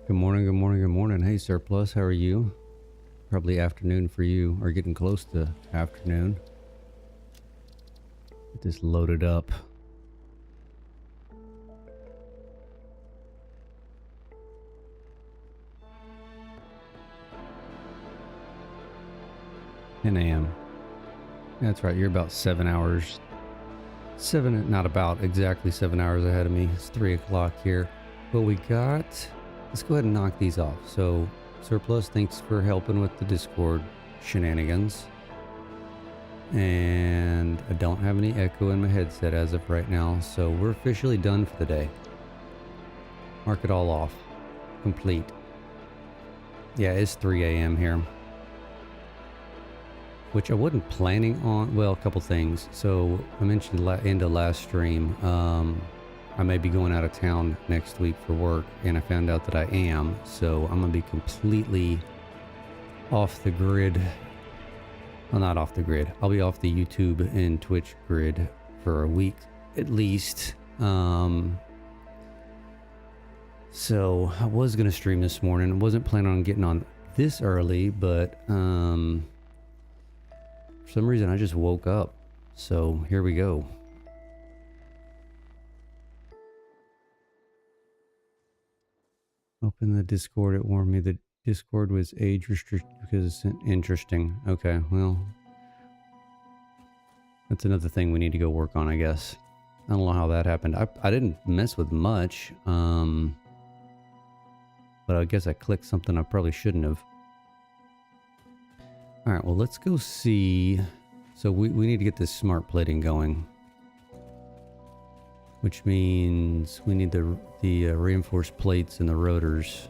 Good morning, good morning, good morning. Hey, Surplus, how are you? Probably afternoon for you, or getting close to afternoon. Get this loaded up. Ten a.m. That's right, you're about 7 hours. Not about, exactly 7 hours ahead of me. It's 3 o'clock here. What we got, let's go ahead and knock these off. So, Surplus, thanks for helping with the Discord shenanigans. And I don't have any echo in my headset as of right now, so we're officially done for the day. Mark it all off. Complete. Yeah, it's 3 a.m. here. Which I wasn't planning on. Well, a couple things. So I mentioned in the last stream, I may be going out of town next week for work, and I found out that I am. So I'm going to be completely off the grid. Well, not off the grid. I'll be off the YouTube and Twitch grid for a week at least. So I was going to stream this morning. I wasn't planning on getting on this early, but for some reason I just woke up. So here we go. Open the Discord. It warned me that Discord was age restricted because it's interesting. Okay, well, that's another thing we need to go work on, I guess. I don't know how that happened. I didn't mess with much. But I guess I clicked something I probably shouldn't have. All right, well, let's go see. So we need to get this smart plating going. Which means we need the reinforced plates and the rotors.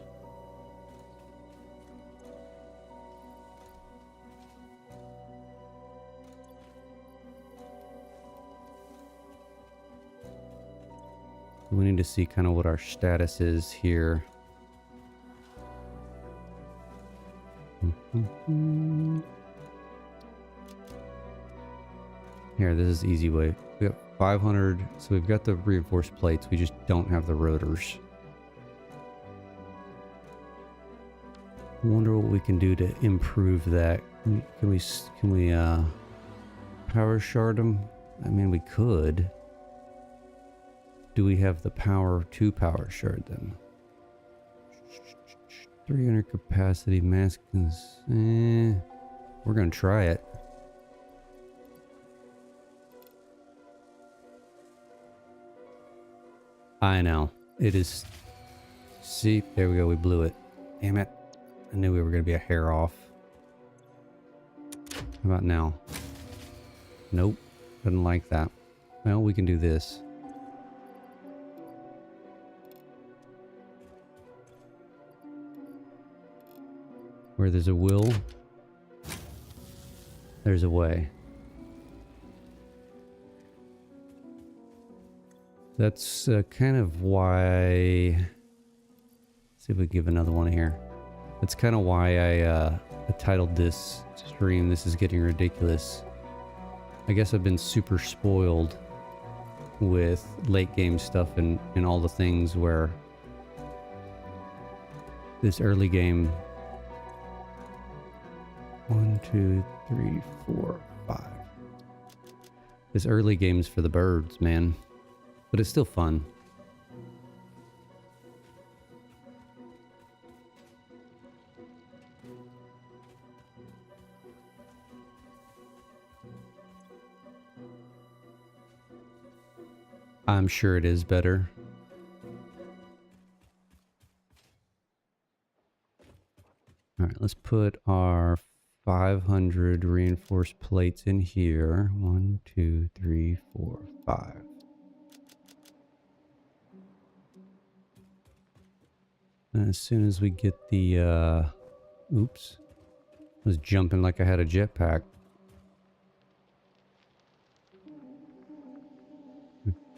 We need to see kind of what our status is here. Here, this is the easy way. We got 500, so we've got the reinforced plates. We just don't have the rotors. I wonder what we can do to improve that. Can we power shard them? I mean, we could. Do we have the power to power shard them? 300 capacity maskins. We're gonna try it. I know. It is. See, there we go. We blew it. Damn it. I knew we were gonna be a hair off. How about now? Nope. Doesn't like that. Well, we can do this. Where there's a will, there's a way. That's kind of why... Let's see if we can give another one here. That's kind of why I titled this stream, This is Getting Ridiculous. I guess I've been super spoiled with late game stuff and all the things where this early game... 1, 2, 3, 4, 5. This early game's for the birds, man. But it's still fun. I'm sure it is better. All right, let's put our 500 reinforced plates in here. 1, 2, 3, 4, 5. And as soon as we get the, oops. I was jumping like I had a jetpack.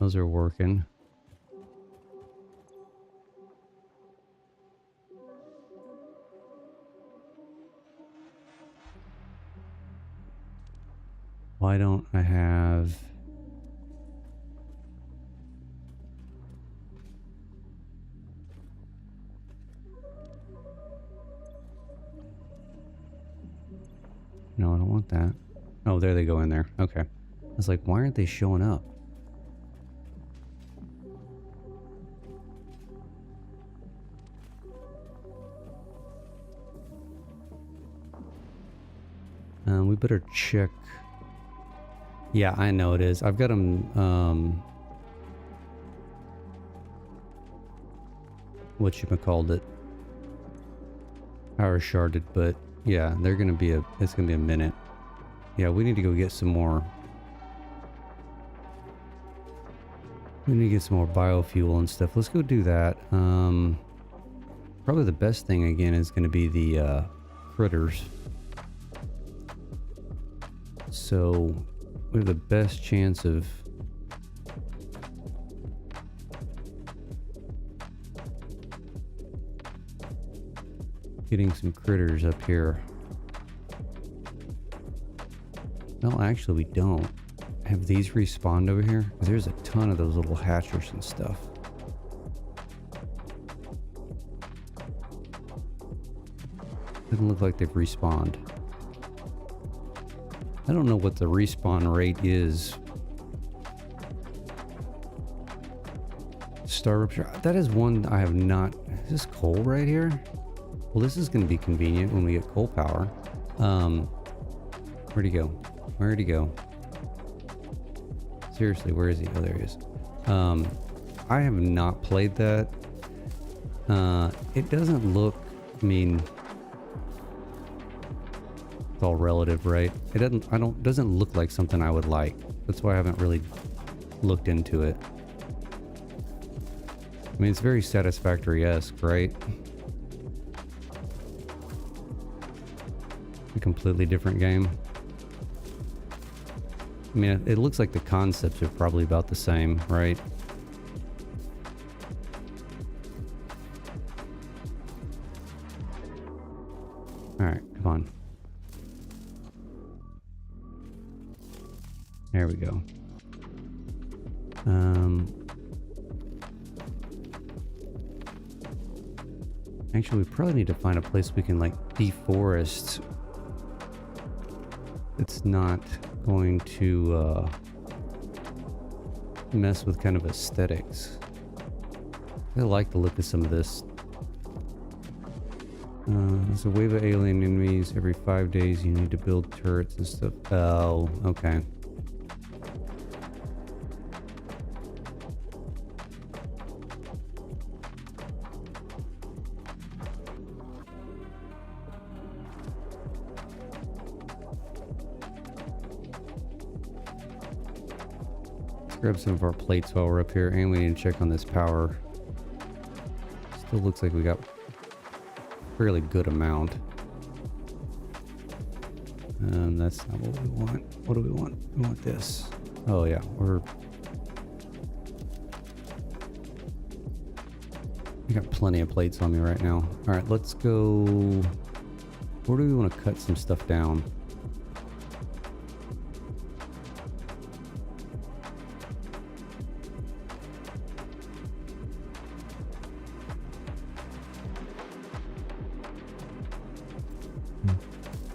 Those are working. Why don't I have... No, I don't want that. Oh, there they go in there. Okay. I was like, why aren't they showing up? We better check. Yeah, I know it is. I've got them, whatchamacallit, power sharded, but yeah, they're gonna be it's gonna be a minute. Yeah, we need to go get some more. We need to get some more biofuel and stuff. Let's go do that. Probably the best thing again is gonna be the critters. So we have the best chance of getting some critters up here. No, actually we don't. Have these respawned over here? 'Cause there's a ton of those little hatchers and stuff. Doesn't look like they've respawned. I don't know what the respawn rate is. Star Rupture. That is one I have not... Is this coal right here? Well, this is going to be convenient when we get coal power. Where'd he go? Where'd he go? Seriously, where is he? Oh, there he is. I have not played that. It doesn't look... I mean... It's all relative, right? It doesn't look like something I would like. That's why I haven't really looked into it. I mean, it's very Satisfactory-esque, right? A completely different game. I mean, it looks like the concepts are probably about the same, right? Alright, come on. There we go. Actually, we probably need to find a place we can like deforest. It's not going to mess with kind of aesthetics. I like the look of some of this. There's a wave of alien enemies every 5 days. You need to build turrets and stuff. Oh, okay. Grab some of our plates while we're up here, and we need to check on this power. Still looks like we got a fairly good amount. That's not what we want. What do we want? We want this. Oh yeah, I got plenty of plates on me right now. All right, let's go. Where do we want to cut some stuff down?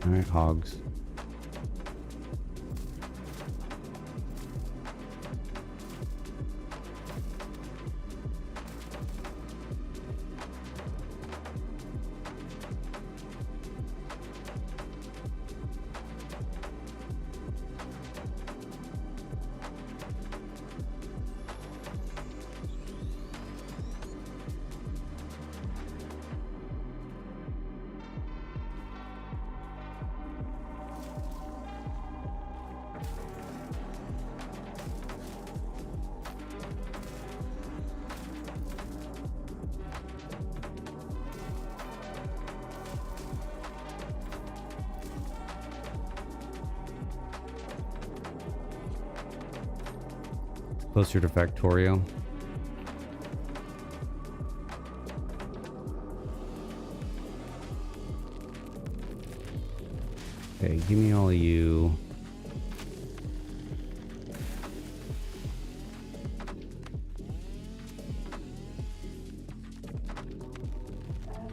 All right, hogs. Closer to Factorio. Okay, give me all of you.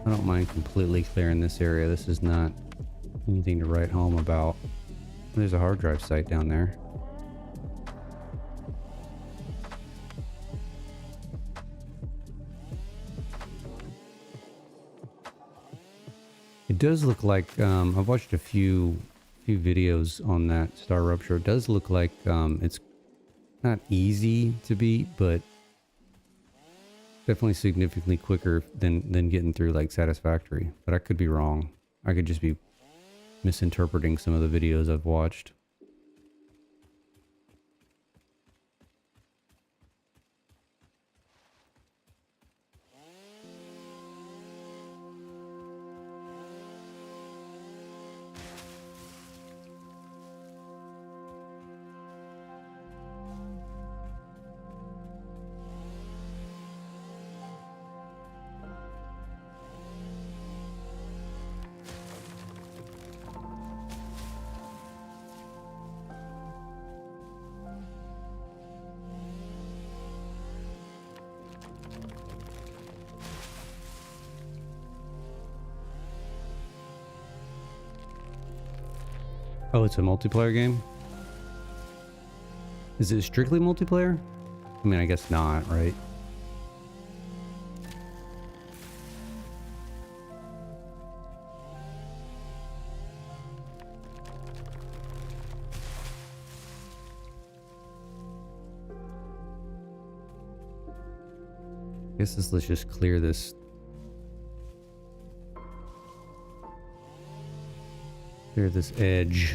I don't mind completely clearing this area. This is not anything to write home about. There's a hard drive site down there. It does look like I've watched a few videos on that Star Rupture. It does look like it's not easy to beat, but definitely significantly quicker than getting through like Satisfactory. But I could be wrong. I could just be misinterpreting some of the videos I've watched. Oh, it's a multiplayer game? Is it strictly multiplayer? I mean, I guess not, right? Let's just clear this. Clear this edge.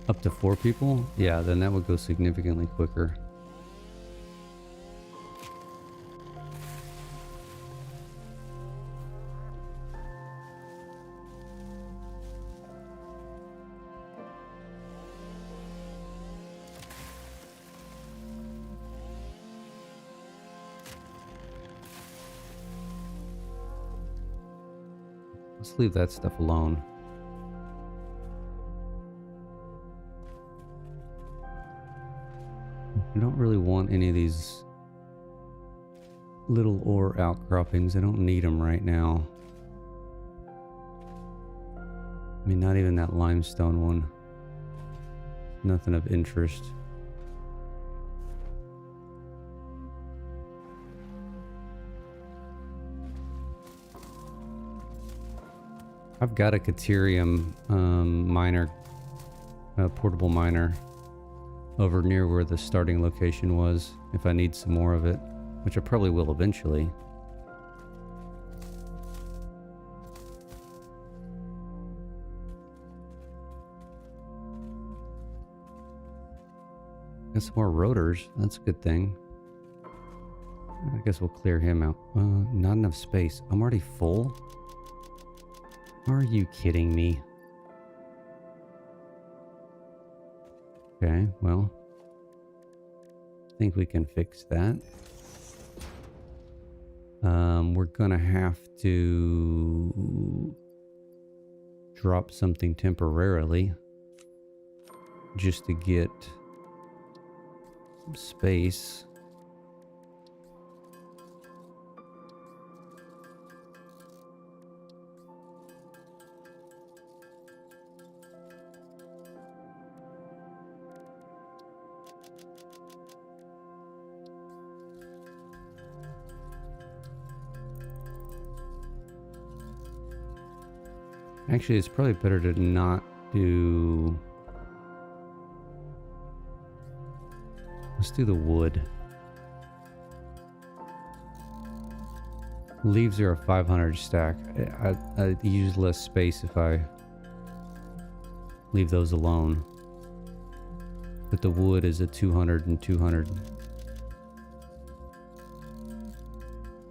Up to 4 people? Yeah, then that would go significantly quicker. Let's leave that stuff alone. I don't really want any of these little ore outcroppings. I don't need them right now. I mean, not even that limestone one. Nothing of interest. I've got a Caterium miner, a portable miner, over near where the starting location was, if I need some more of it, which I probably will eventually. Got some more rotors, that's a good thing. I guess we'll clear him out. Not enough space. I'm already full? Are you kidding me? Okay, well, I think we can fix that. We're gonna have to drop something temporarily just to get some space. Actually, it's probably better to not do... Let's do the wood. Leaves are a 500 stack. I use less space if I leave those alone. But the wood is a 200 and 200.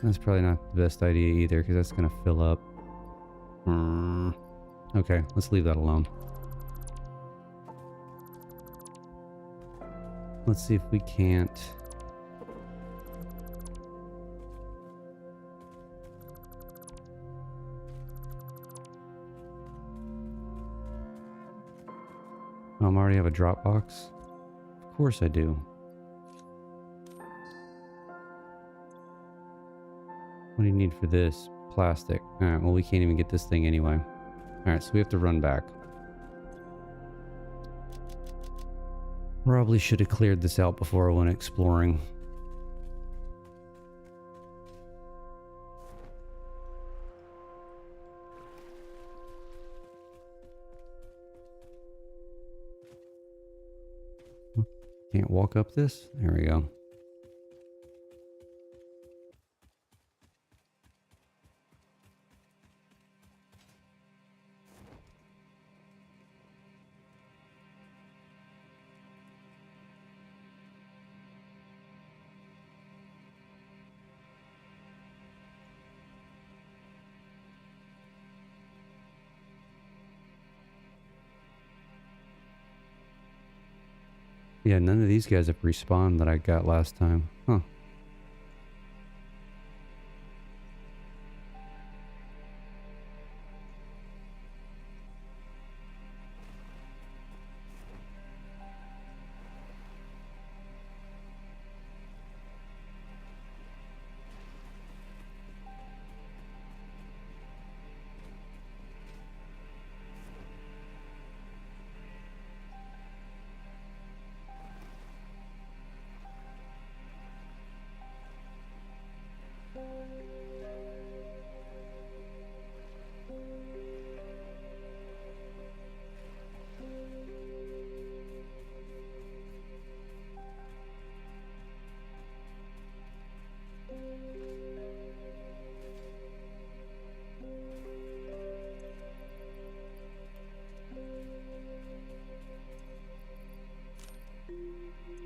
That's probably not the best idea either, because that's going to fill up. Okay, let's leave that alone. Let's see if we can't Mom already have a drop box? Of course I do. What do you need for this? Plastic. Alright, well we can't even get this thing anyway. Alright, so we have to run back. Probably should have cleared this out before I went exploring. Can't walk up this? There we go. Yeah, none of these guys have respawned that I got last time. Huh.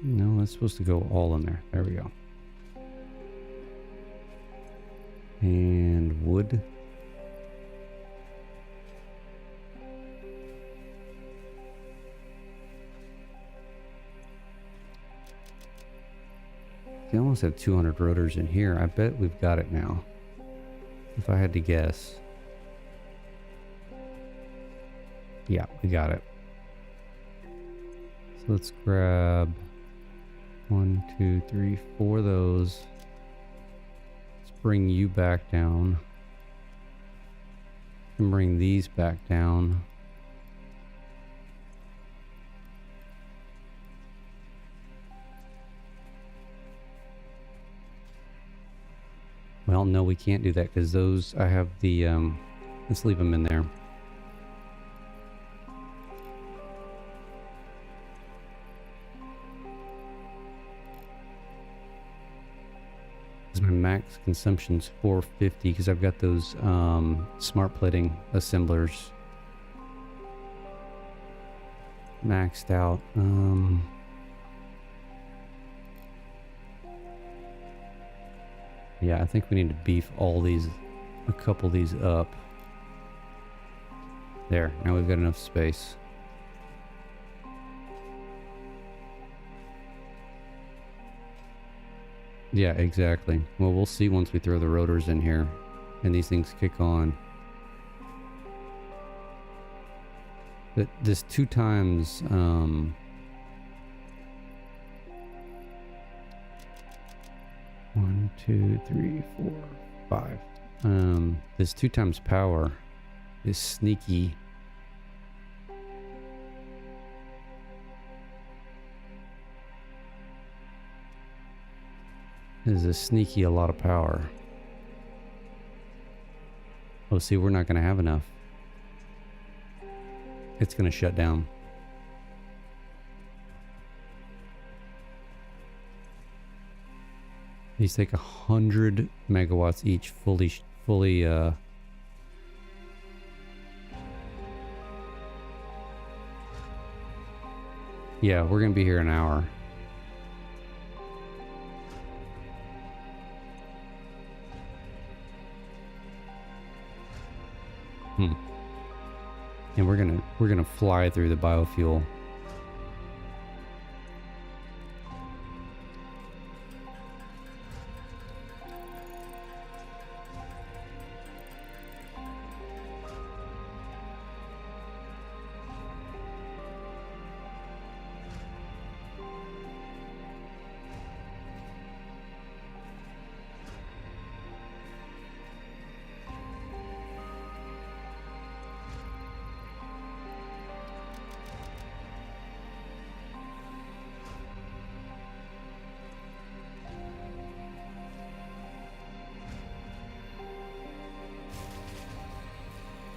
No, that's supposed to go all in there. There we go. And wood. I almost have 200 rotors in here. I bet we've got it now. If I had to guess. Yeah, we got it. So let's grab 1, 2, 3, 4 of those. Let's bring you back down. And bring these back down. Well, no, we can't do that because those, I have the, let's leave them in there. Because my max consumption's 450 because I've got those smart plating assemblers maxed out. Yeah, I think we need to beef all these, a couple of these up. There, now we've got enough space. Yeah, exactly. Well, we'll see once we throw the rotors in here and these things kick on. This 2 times, 1, 2, 3, 4, 5. This 2 times power is sneaky. This is a lot of power. Oh, see, we're not going to have enough. It's going to shut down. These take 100 megawatts each, fully. Yeah, we're gonna be here an hour. And we're gonna fly through the biofuel.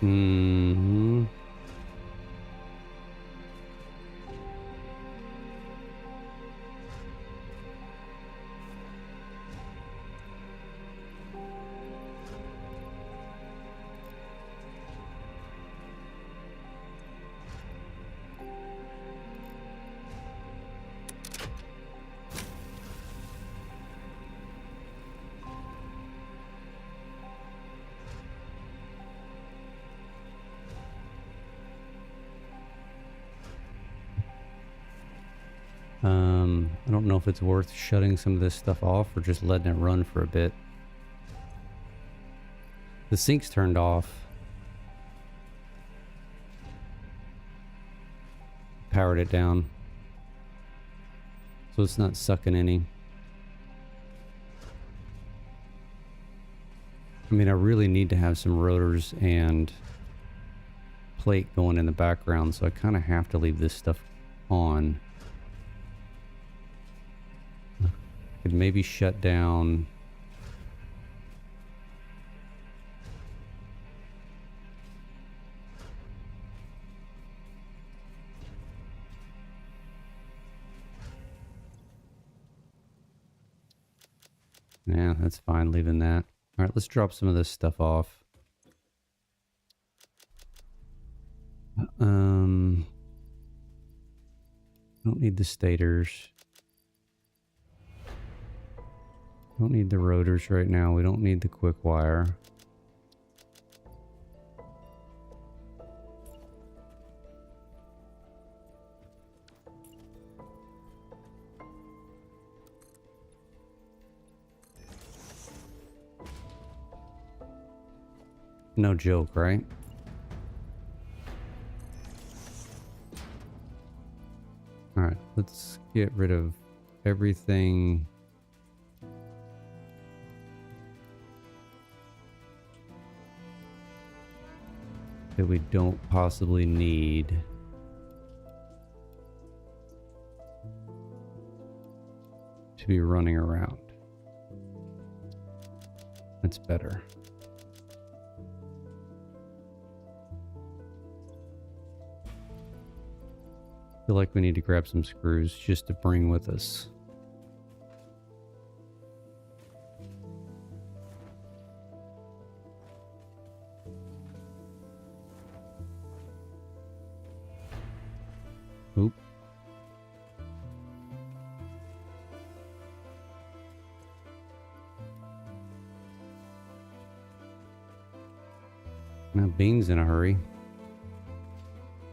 Mm-hmm. I don't know if it's worth shutting some of this stuff off or just letting it run for a bit. The sink's turned off. Powered it down. So it's not sucking any. I mean, I really need to have some rotors and plate going in the background, so I kind of have to leave this stuff on. Could maybe shut down. Yeah, that's fine, leaving that. All right, let's drop some of this stuff off. Don't need the stators. Don't need the rotors right now. We don't need the quick wire. No joke, right? All right, let's get rid of everything. That we don't possibly need. To be running around. That's better. Feel like we need to grab some screws just to bring with us. Oop. Now Bean's in a hurry.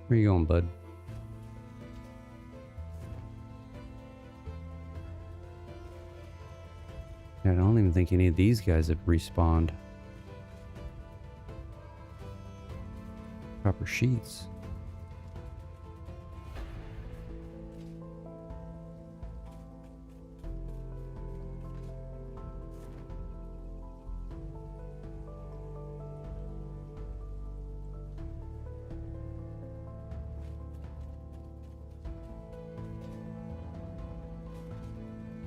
Where you going, bud? I don't even think any of these guys have respawned. Proper sheets.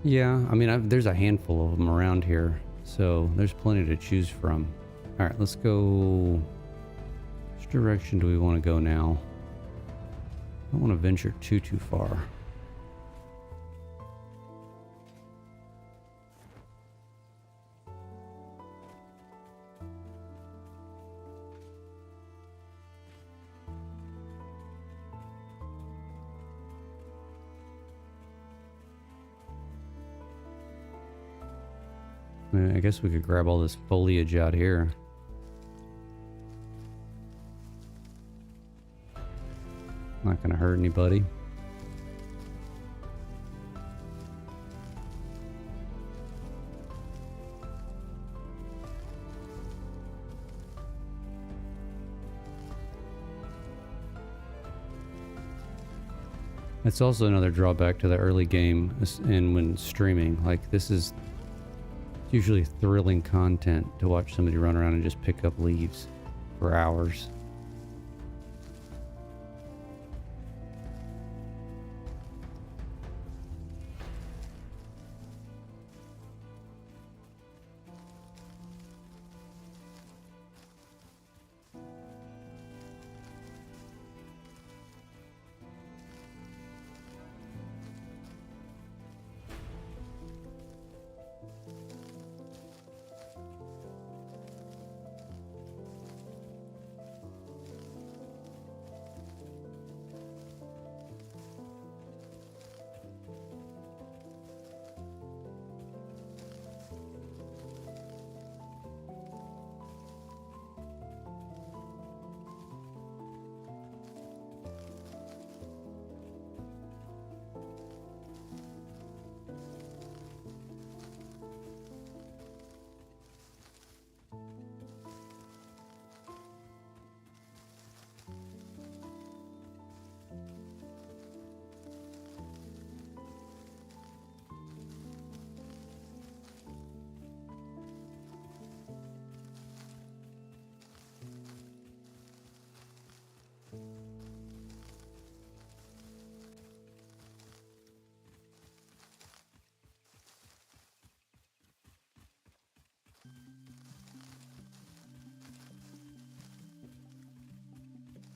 Yeah, I mean, there's a handful of them around here, so there's plenty to choose from. All right, let's go. Which direction do we want to go now? I don't want to venture too far. I guess we could grab all this foliage out here. Not gonna hurt anybody. It's also another drawback to the early game and when streaming. Like, this is usually thrilling content to watch somebody run around and just pick up leaves for hours.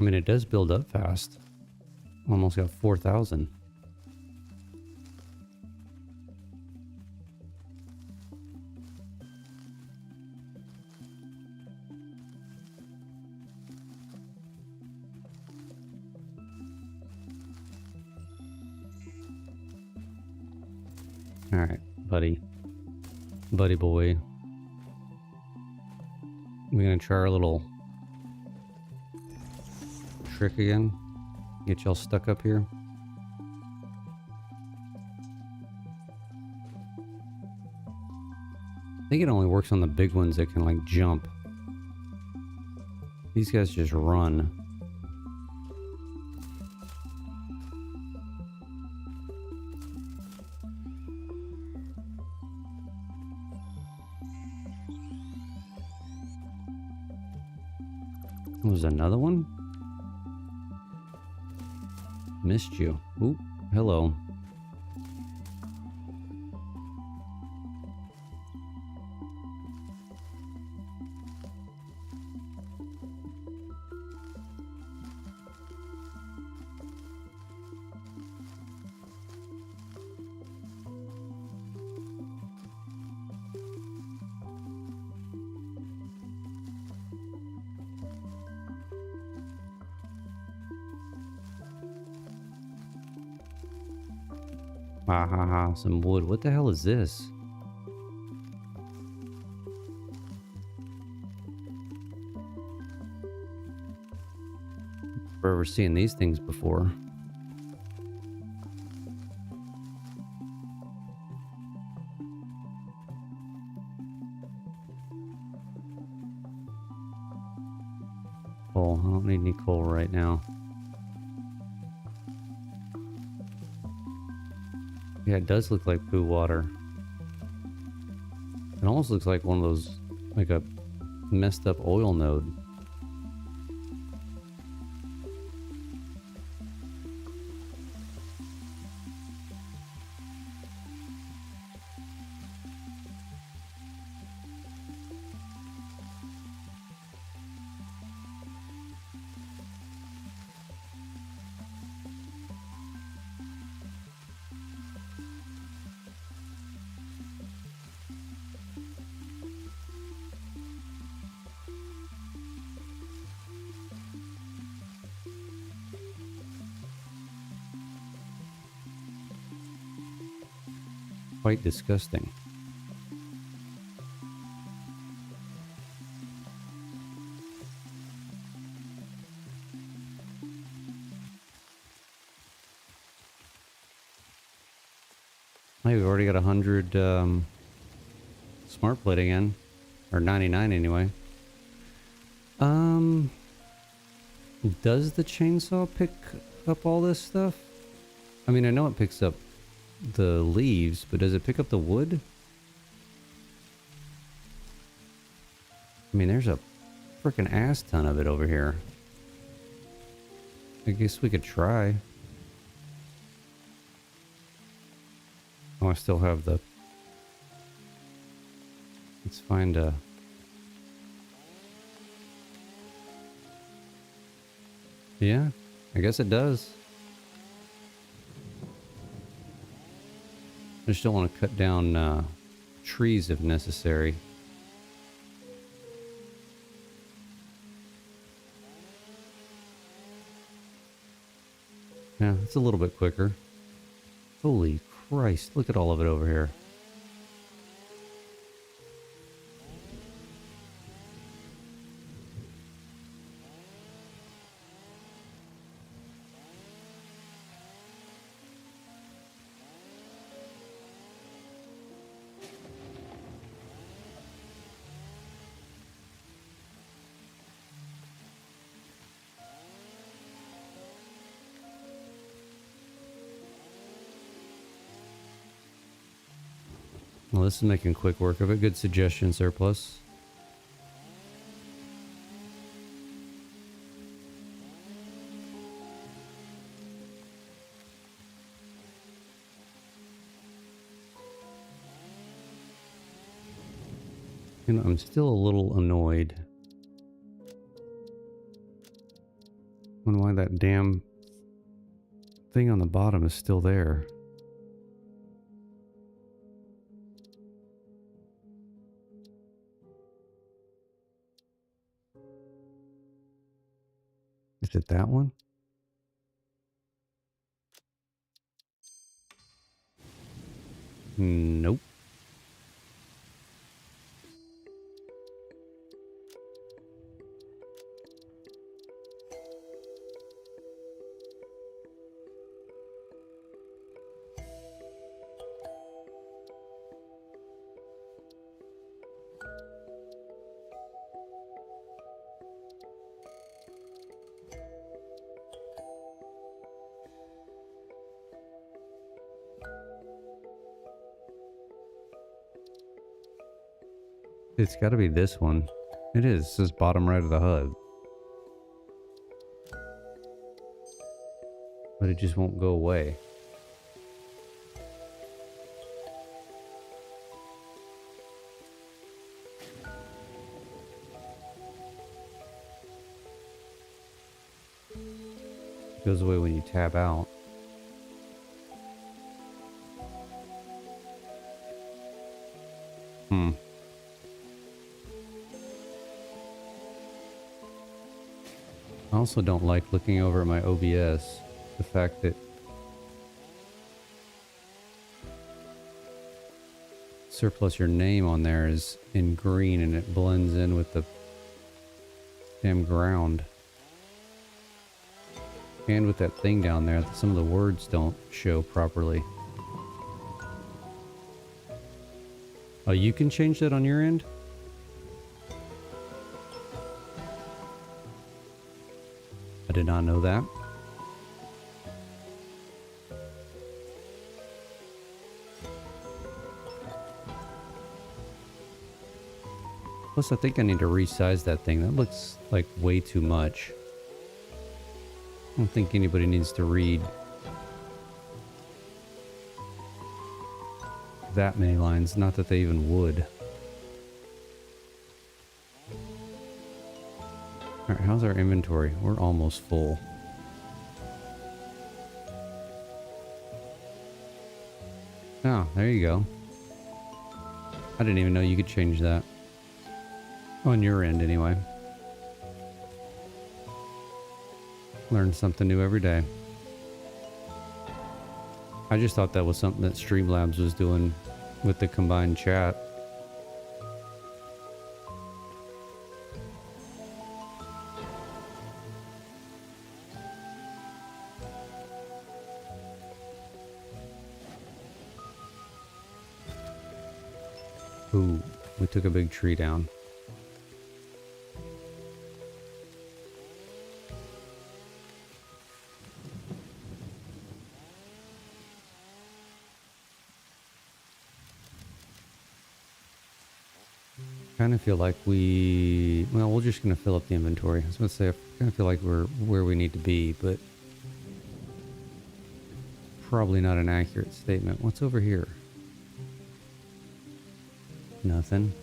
I mean, it does build up fast. Almost got 4,000. All right, buddy. Buddy boy. We're gonna try our little trick again. Get y'all stuck up here. I think it only works on the big ones that can like jump. These guys just run. There's another one? Missed you. Ooh, hello. Ha ha ha, some wood. What the hell is this? I've ever seen these things before. Coal. I don't need any coal right now. Yeah, it does look like poo water. It almost looks like one of those, like a messed up oil node. Quite disgusting. Hey, we've already got 100 smart plate again, or 99 anyway. Does the chainsaw pick up all this stuff? I mean, I know it picks up the leaves, but does it pick up the wood? I mean, there's a freaking ass ton of it over here. I guess we could try. Oh, I still have the... Let's find a... Yeah, I guess it does. I just don't want to cut down trees if necessary. Yeah, it's a little bit quicker. Holy Christ, look at all of it over here. Well, this is making quick work of it. Good suggestion, Surplus. You know, I'm still a little annoyed Wonder why that damn thing on the bottom is still there. Is it that one? Nope. It's got to be this one. It is. It says bottom right of the HUD. But it just won't go away. It goes away when you tab out. I also don't like looking over at my OBS. The fact that surplus your name on there is in green and it blends in with the damn ground. And with that thing down there, some of the words don't show properly. Oh, you can change that on your end? I did not know that. Plus, I think I need to resize that thing. That looks like way too much. I don't think anybody needs to read that many lines. Not that they even would. Alright, how's our inventory? We're almost full. Oh, there you go. I didn't even know you could change that. On your end, anyway. Learn something new every day. I just thought that was something that Streamlabs was doing with the combined chat. Ooh, we took a big tree down. Kind of feel like we're just going to fill up the inventory. I was going to say, I kind of feel like we're where we need to be, but probably not an accurate statement. What's over here? Nothing.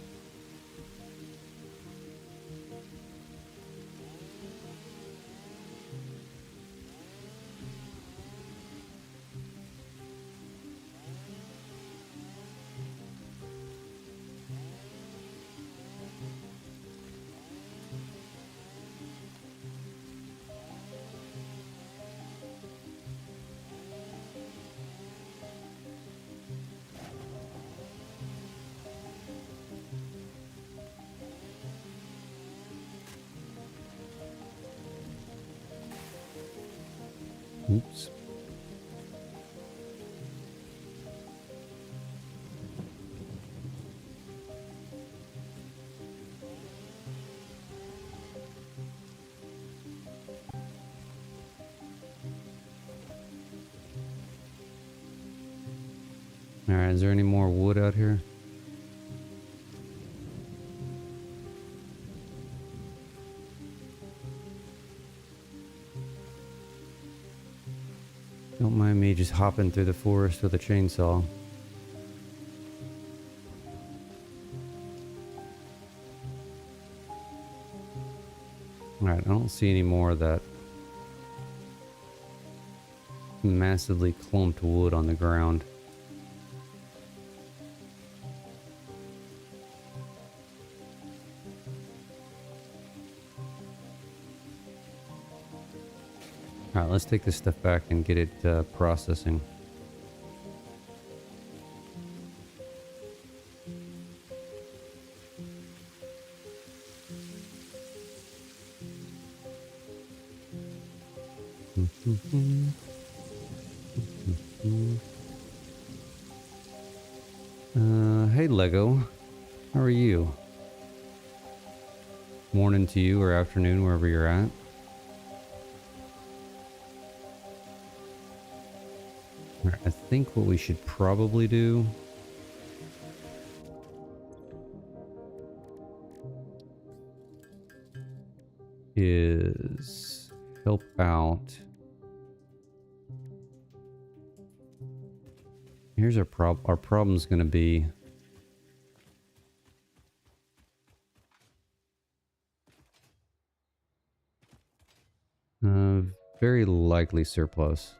Oops. Alright, is there any more wood out here? Don't mind me just hopping through the forest with a chainsaw. Alright, I don't see any more of that massively clumped wood on the ground. Alright, let's take this stuff back and get it processing. Hey Lego, how are you? Morning to you or afternoon, wherever you're at. Alright, I think what we should probably do is help out. Here's our problem. Our problem's going to be very likely surplus.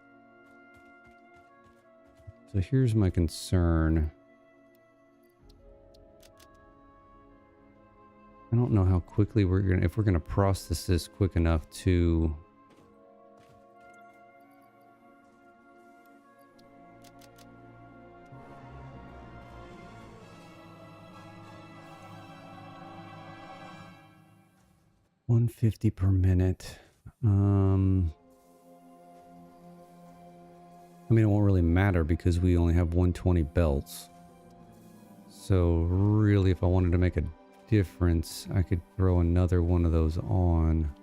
So here's my concern. I don't know how quickly if we're gonna process this quick enough to $150 per minute. I mean, it won't really matter because we only have 120 belts. So really, if I wanted to make a difference, I could throw another one of those on.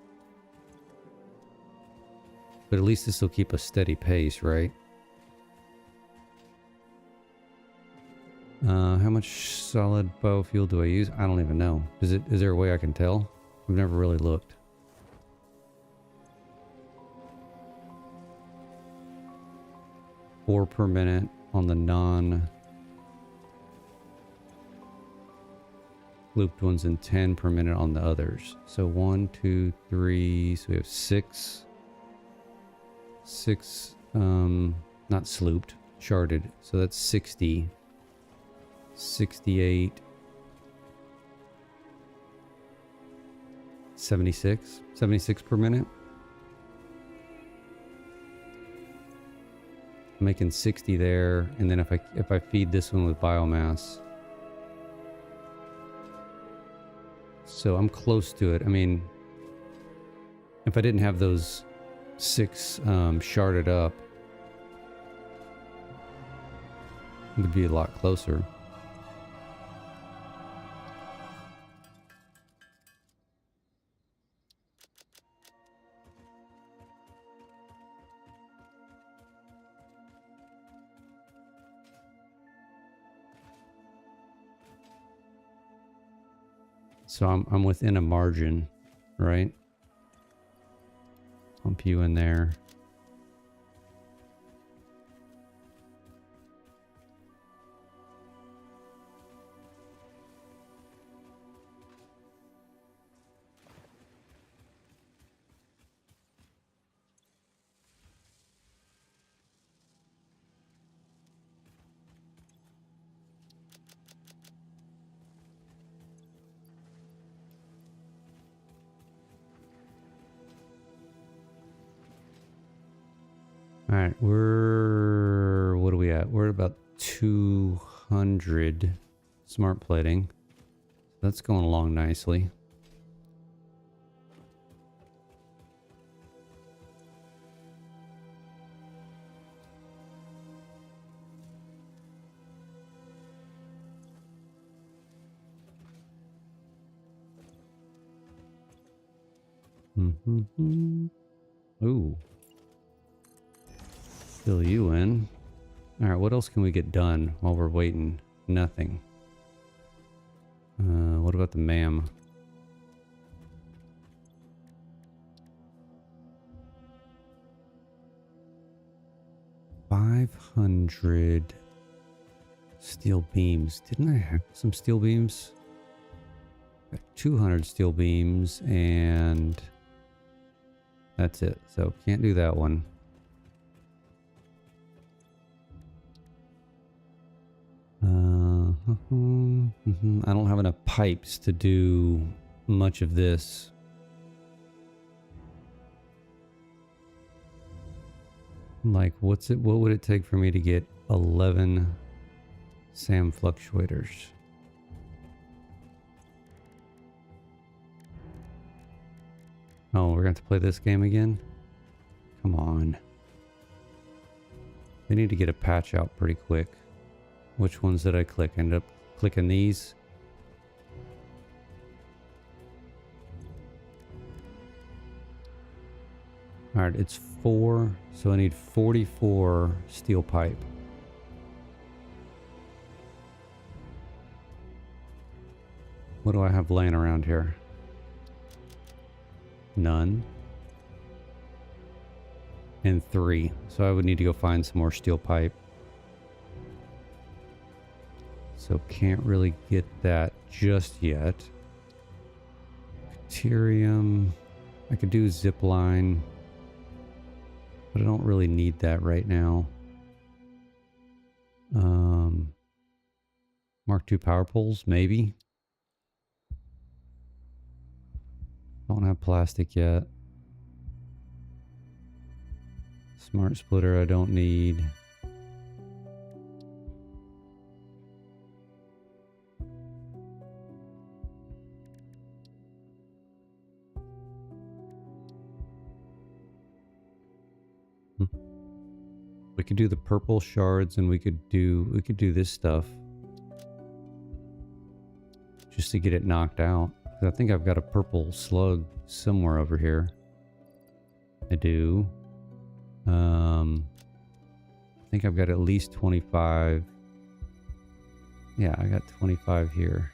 But at least this will keep a steady pace, right? How much solid biofuel do I use? I don't even know. Is there a way I can tell? I've never really looked. $4 per minute on the non-looped ones and 10 per minute on the others. So 1, 2, 3. So we have 6. 6, not slooped, sharded. So that's 60. 68. 76. 76 per minute. I'm making 60 there, and then if I feed this one with biomass, so I'm close to it. I mean, if I didn't have those 6 sharded up, it would be a lot closer. So I'm within a margin, right? Pump you in there. All right, what are we at? We're at about 200 smart plating. That's going along nicely. Ooh. Fill you in. Alright, what else can we get done while we're waiting? Nothing. What about the MAM? $500 steel beams. Didn't I have some steel beams? Got 200 steel beams and that's it. So can't do that one. I don't have enough pipes to do much of this. Like, what would it take for me to get 11 SAM fluctuators? Oh, we're going to have to play this game again? Come on. They need to get a patch out pretty quick. Which ones did I click? I ended up clicking these. Alright, it's 4, so I need 44 steel pipe. What do I have laying around here? None. And 3. So I would need to go find some more steel pipe. So can't really get that just yet. Deuterium. I could do zip line. But I don't really need that right now. Mark II power poles, maybe. Don't have plastic yet. Smart splitter I don't need. We could do the purple shards and we could do this stuff. Just to get it knocked out. I think I've got a purple slug somewhere over here. I do. I think I've got at least 25. Yeah, I got 25 here.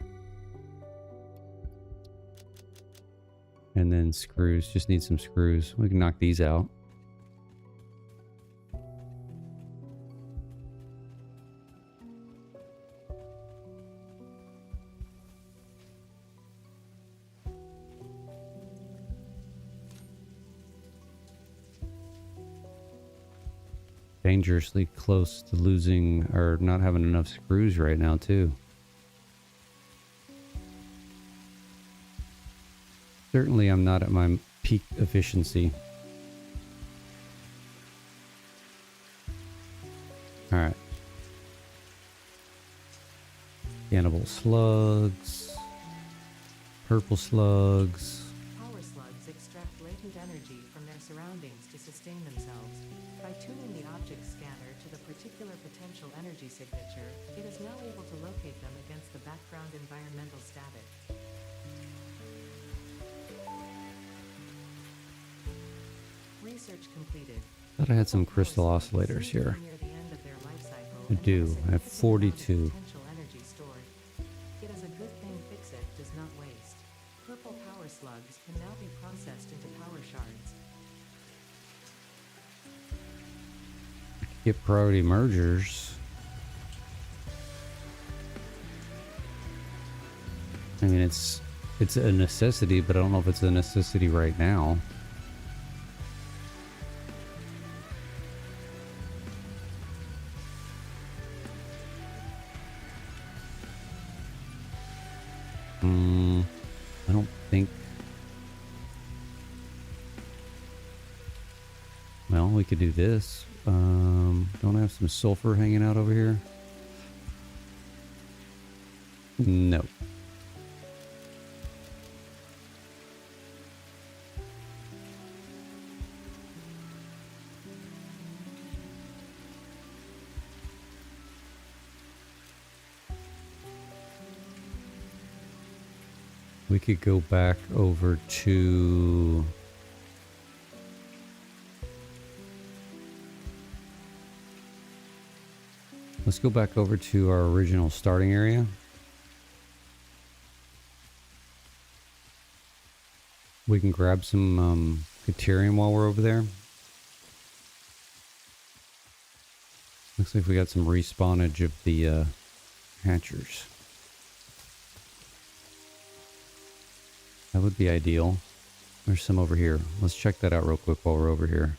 And then screws. Just need some screws. We can knock these out. Dangerously close to losing or not having enough screws right now too. Certainly I'm not at my peak efficiency. Alright. Cannibal slugs. Purple slugs. Power slugs extract latent energy from their surroundings to sustain themselves. By tuning the object scanner to the particular potential energy signature, it is now able to locate them against the background environmental static. Research completed. Thought I had some crystal oscillators here. Near the end of their life cycle, I do. I have 42. potential energy stored. It is a good thing Fixit does not waste. Purple power slugs can now be processed into power shards. Get priority mergers. I mean, it's a necessity, but I don't know if it's a necessity right now. I don't think. Well, we could do this. Don't I have some sulfur hanging out over here? No. We could go back over to... Let's go back over to our original starting area. We can grab some deuterium while we're over there. Looks like we got some respawnage of the hatchers. That would be ideal. There's some over here. Let's check that out real quick while we're over here.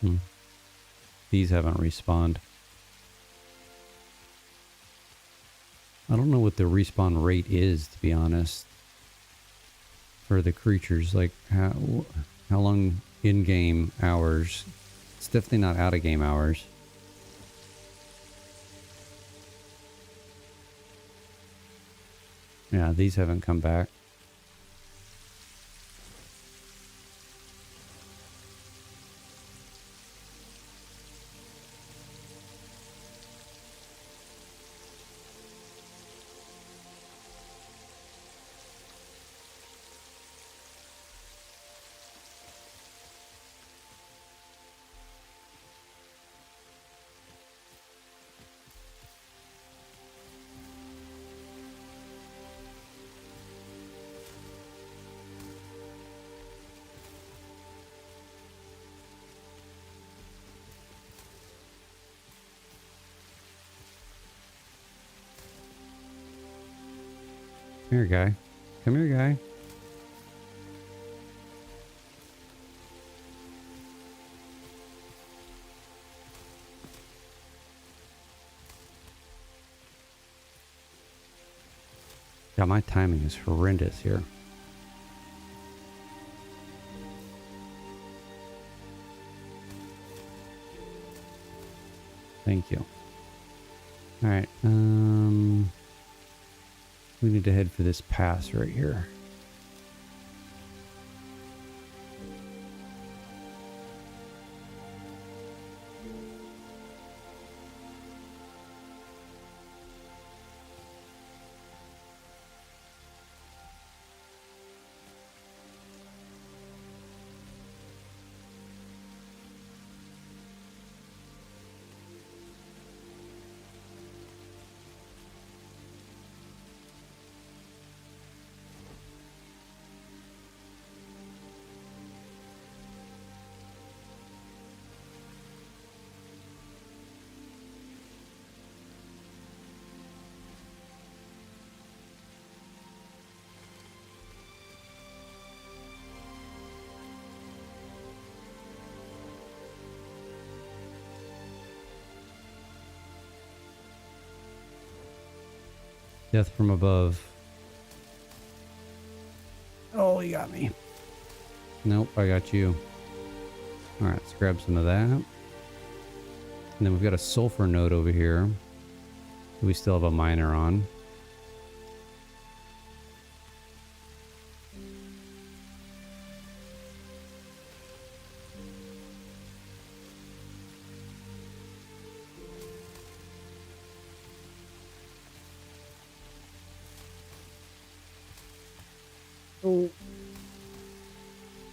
Hmm. These haven't respawned. I don't know what the respawn rate is, to be honest, for the creatures. Like, how long in-game hours? It's definitely not out-of-game hours. Yeah, these haven't come back. Come here, guy. Come here, guy. God, my timing is horrendous here. Thank you. All right. We need to head for this pass right here. Death from above. Oh, you got me. Nope, I got you. All right, let's grab some of that. And then we've got a sulfur node over here. We still have a miner on. Oh.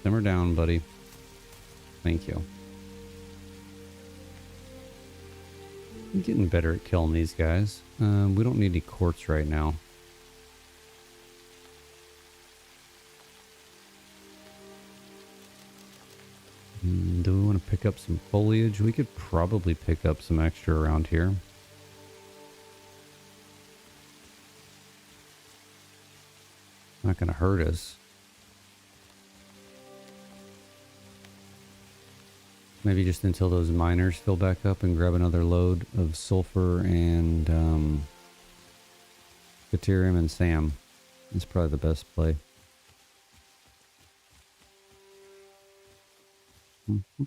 Simmer down, buddy. Thank you. I'm getting better at killing these guys. We don't need any quartz right now. Do we want to pick up some foliage? We could probably pick up some extra around here. Not going to hurt us. Maybe just until those miners fill back up and grab another load of sulfur and deuterium and SAM. That's probably the best play. Mm-hmm.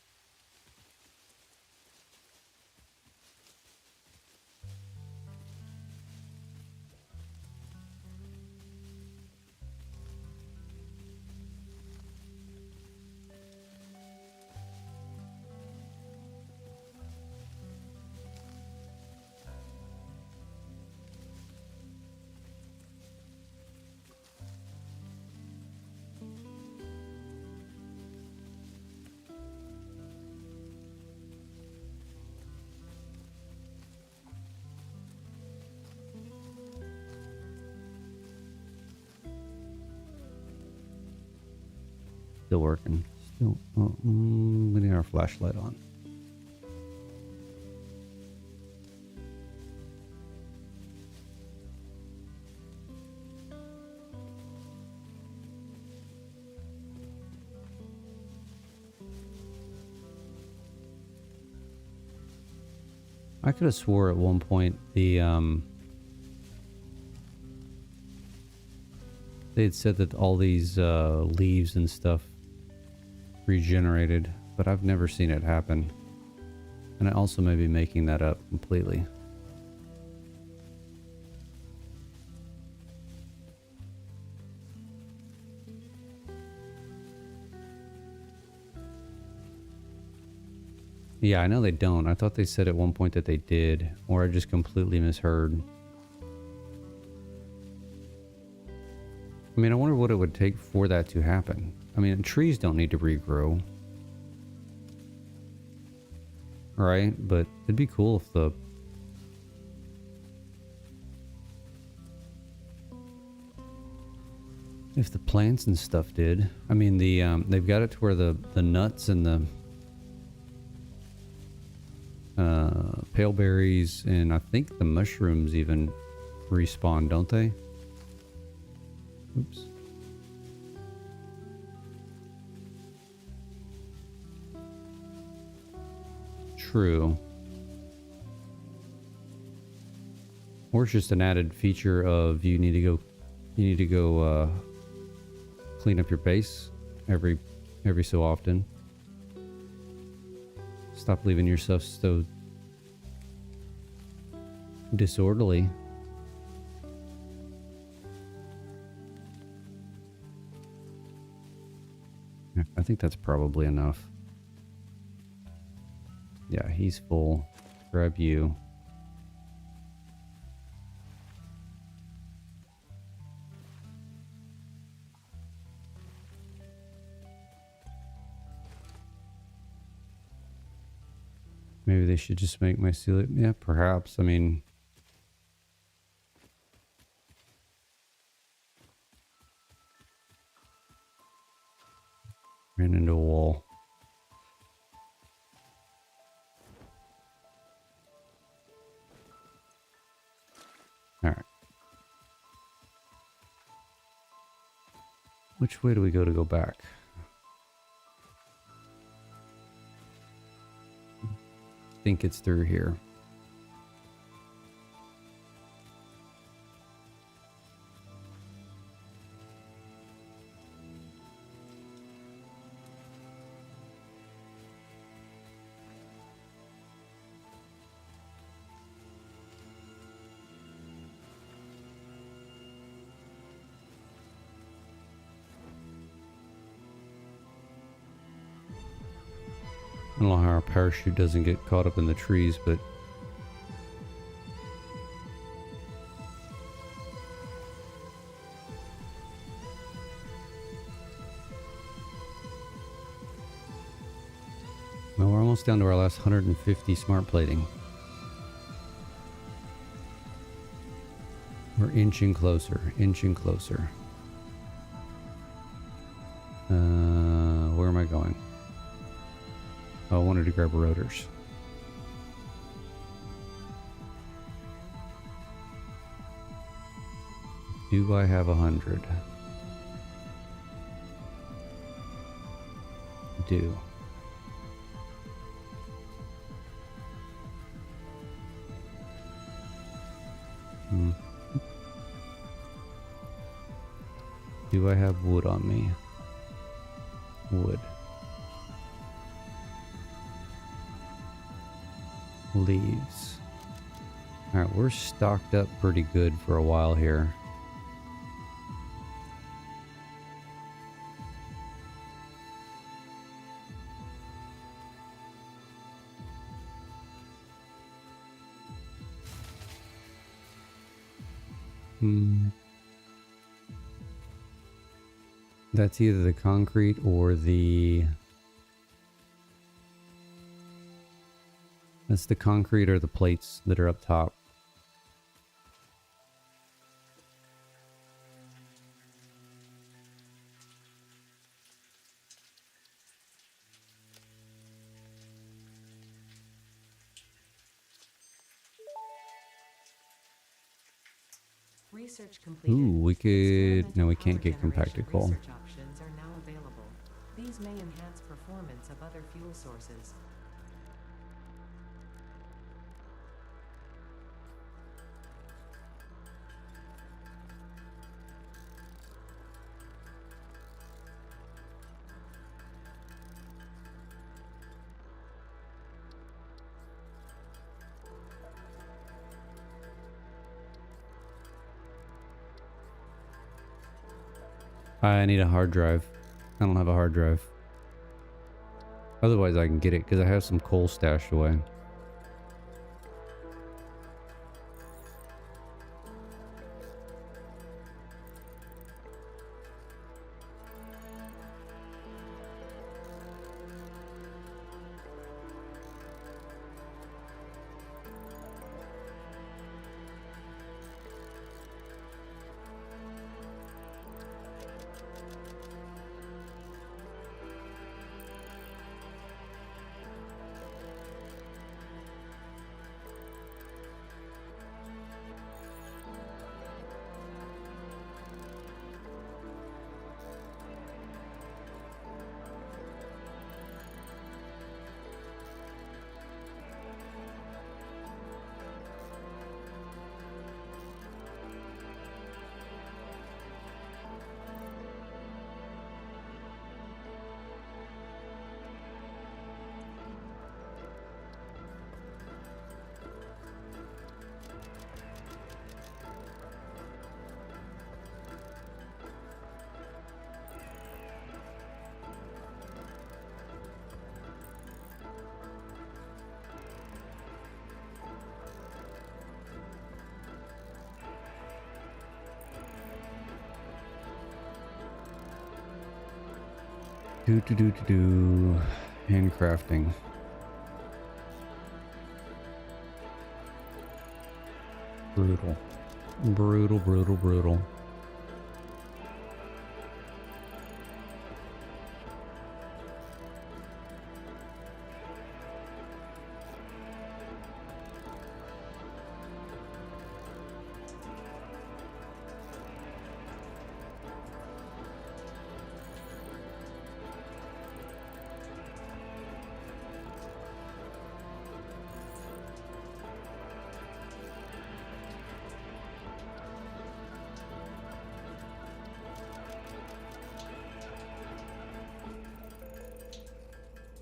Still working. Still. Oh, we need our flashlight on. I could have swore at one point the they had said that all these leaves and stuff regenerated, but I've never seen it happen. And I also may be making that up completely. Yeah, I know they don't. I thought they said at one point that they did, or I just completely misheard. I mean, I wonder what it would take for that to happen. I mean, trees don't need to regrow. Right? But it'd be cool if the plants and stuff did. I mean, they've got it to where the nuts and the pale berries and I think the mushrooms even respawn, don't they? Oops. True. Or it's just an added feature of you need to go clean up your base every so often. Stop leaving yourself so disorderly. I think that's probably enough. Yeah, he's full. Grab you. Maybe they should just make my seal. Yeah, perhaps. I mean, ran into a wall. All right. Which way do we go back? I think it's through here. I don't know how our parachute doesn't get caught up in the trees, but well, we're almost down to our last 150 smart plating. We're inching closer, inching closer. Where am I going? Oh, I wanted to grab rotors. Do I have 100? Do. Do I have wood on me? Wood. Leaves. Alright, we're stocked up pretty good for a while here. That's either the concrete or the... That's the concrete or the plates that are up top. Research completed. Ooh, we could... No, we can't get compacted coal. Research options are now available. These may enhance performance of other fuel sources. I need a hard drive. I don't have a hard drive. Otherwise I can get it because I have some coal stashed away. Handcrafting. Brutal. Brutal, brutal, brutal.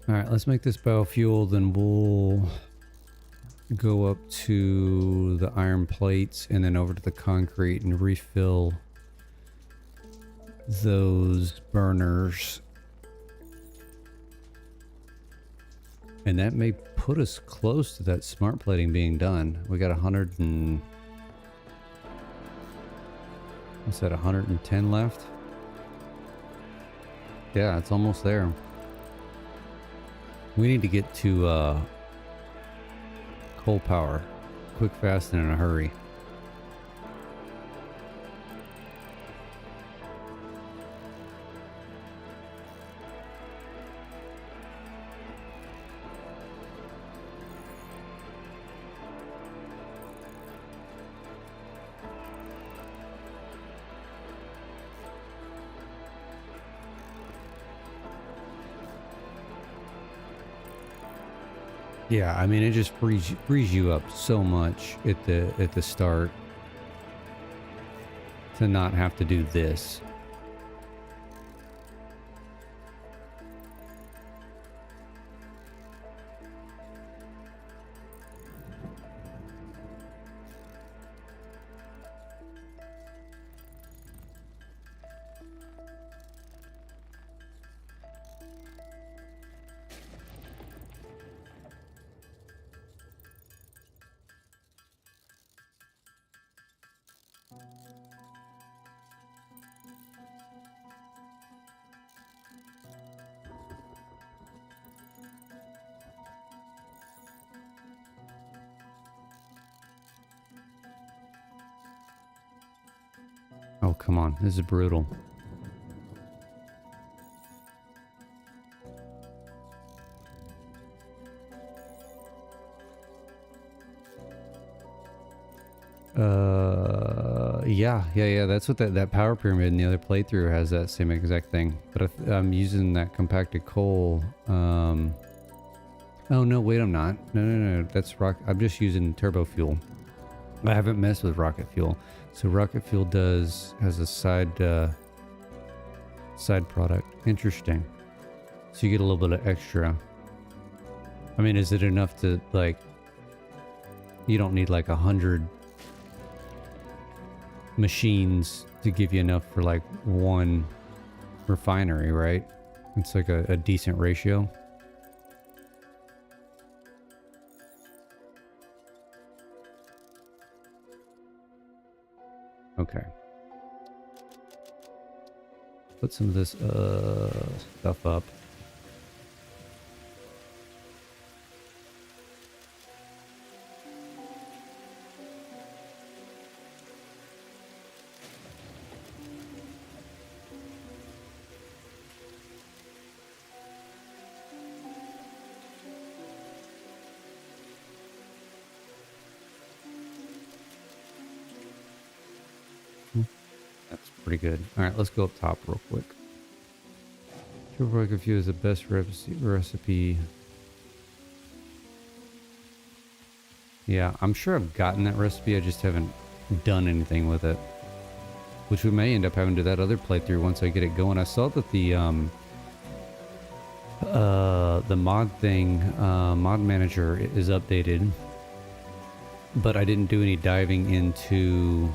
All right, let's make this biofuel, then we'll go up to the iron plates and then over to the concrete and refill those burners. And that may put us close to that smart plating being done. We got 100 and... what's that, 110 left? Yeah, it's almost there. We need to get to coal power quick, fast, and in a hurry. Yeah, I mean, it just frees you up so much at the start to not have to do this. Oh, come on. This is brutal. Yeah. That's what that power pyramid in the other playthrough has, that same exact thing. But I'm using that compacted coal. Oh, no, wait, I'm not. No. That's rock. I'm just using turbo fuel. I haven't messed with rocket fuel. So rocket fuel has a side product. Interesting. So you get a little bit of extra. I mean, is it enough to, like, you don't need like 100 machines to give you enough for like one refinery, right? It's like a decent ratio. Okay. Put some of this stuff up. That's pretty good. All right, let's go up top real quick. Triple confuse the best recipe. Yeah, I'm sure I've gotten that recipe. I just haven't done anything with it, which we may end up having to do that other playthrough once I get it going. I saw that the mod thing, mod manager is updated, but I didn't do any diving into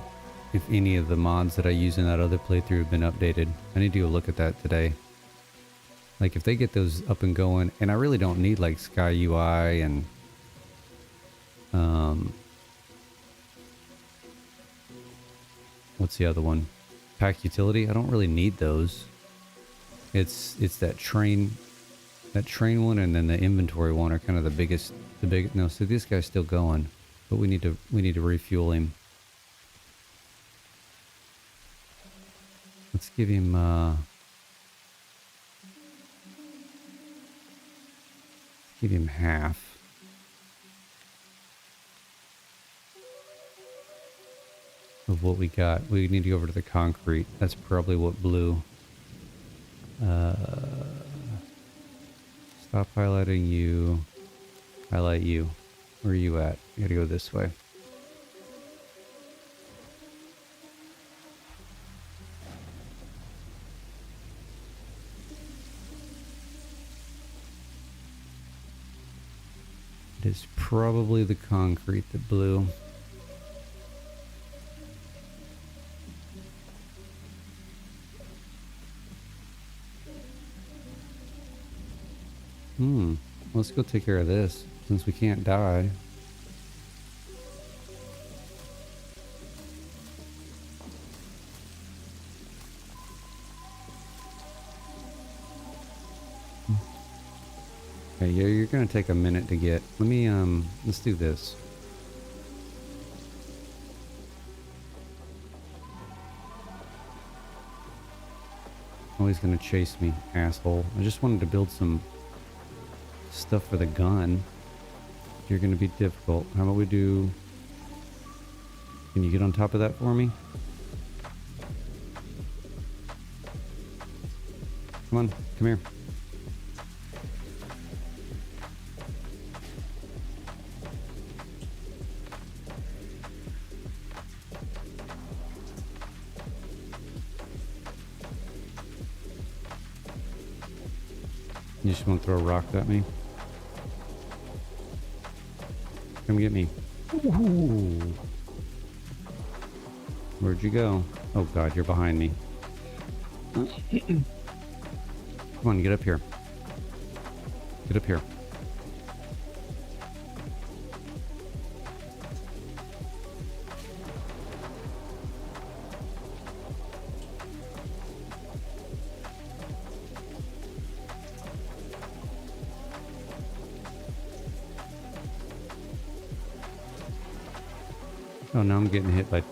if any of the mods that I use in that other playthrough have been updated. I need to go look at that today. Like if they get those up and going, and I really don't need like Sky UI and what's the other one? Pack utility. I don't really need those. It's that train one, and then the inventory one are kind of the biggest. No, so this guy's still going, but we need to refuel him. Let's give him half. Of what we got. We need to go over to the concrete. That's probably what blew. Stop highlighting you. Highlight you. Where are you at? You gotta go this way. It is probably the concrete that blew. Let's go take care of this, since we can't die. Okay, yeah, you're gonna take a minute to get. Let me, let's do this. Oh, he's gonna chase me, asshole. I just wanted to build some stuff for the gun. You're gonna be difficult. How about we do... Can you get on top of that for me? Come on, come here. You just want to throw a rock at me? Come get me. Ooh. Where'd you go? Oh god, you're behind me. Come on, get up here. Get up here. Oh, now I'm getting hit by...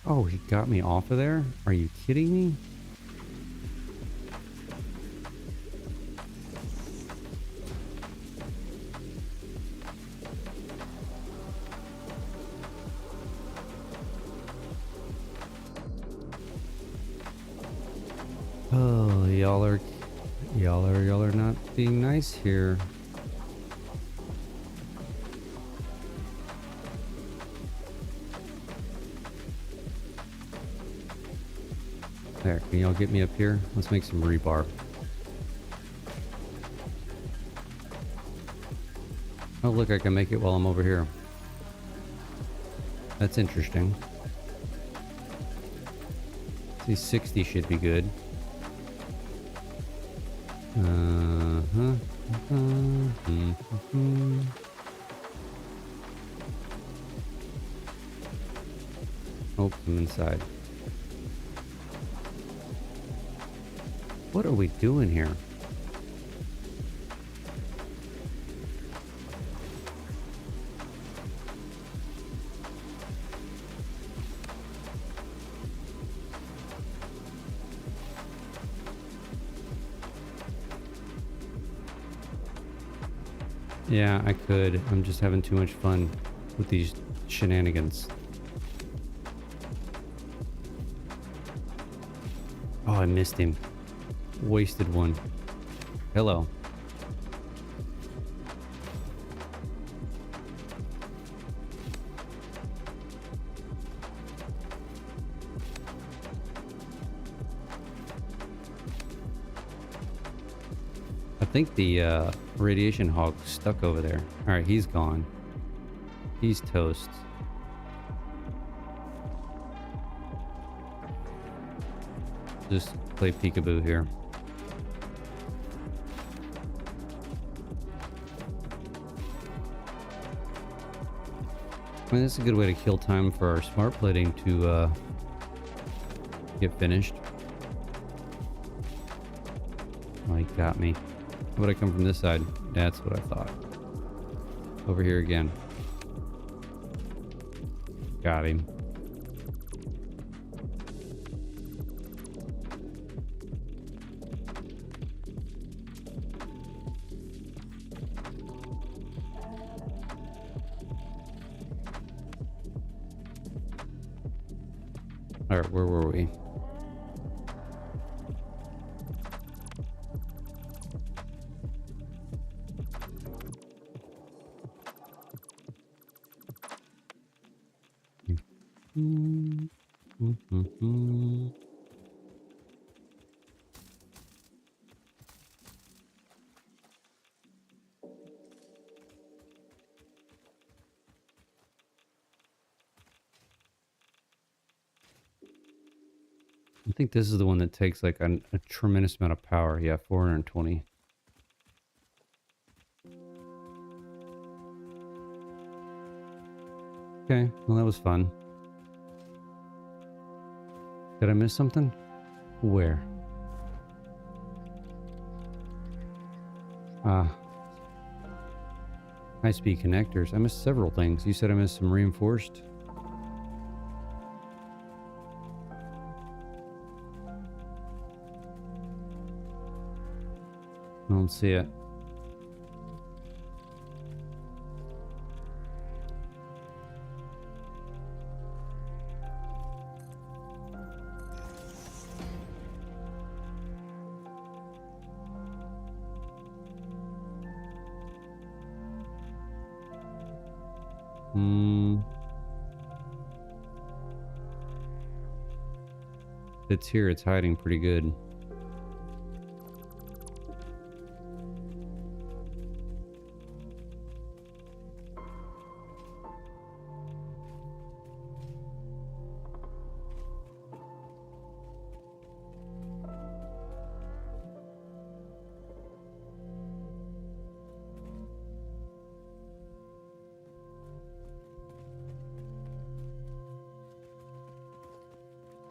Oh, he got me off of there? Are you kidding me? Oh, y'all are not being nice here. There, can y'all get me up here? Let's make some rebar. Oh, look, I can make it while I'm over here. That's interesting. See, 60 should be good. Uh-huh. Oh, I'm inside. What are we doing here? Yeah, I could. I'm just having too much fun with these shenanigans. Oh, I missed him. Wasted one. Hello. I think the radiation hog stuck over there. All right, he's gone. He's toast. Just play peekaboo here. I mean, this is a good way to kill time for our smart plating to get finished. Oh, he got me. How about I come from this side? That's what I thought. Over here again. Got him. All right, where were we? I think this is the one that takes like a tremendous amount of power. Yeah, 420. Okay, well that was fun. Did I miss something? Where? Ah. High-speed connectors. I missed several things. You said I missed some reinforced. I don't see it. It's here. It's hiding pretty good.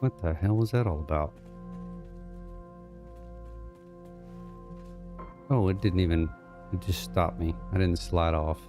What the hell was that all about? Oh, it didn't even... It just stopped me. I didn't slide off.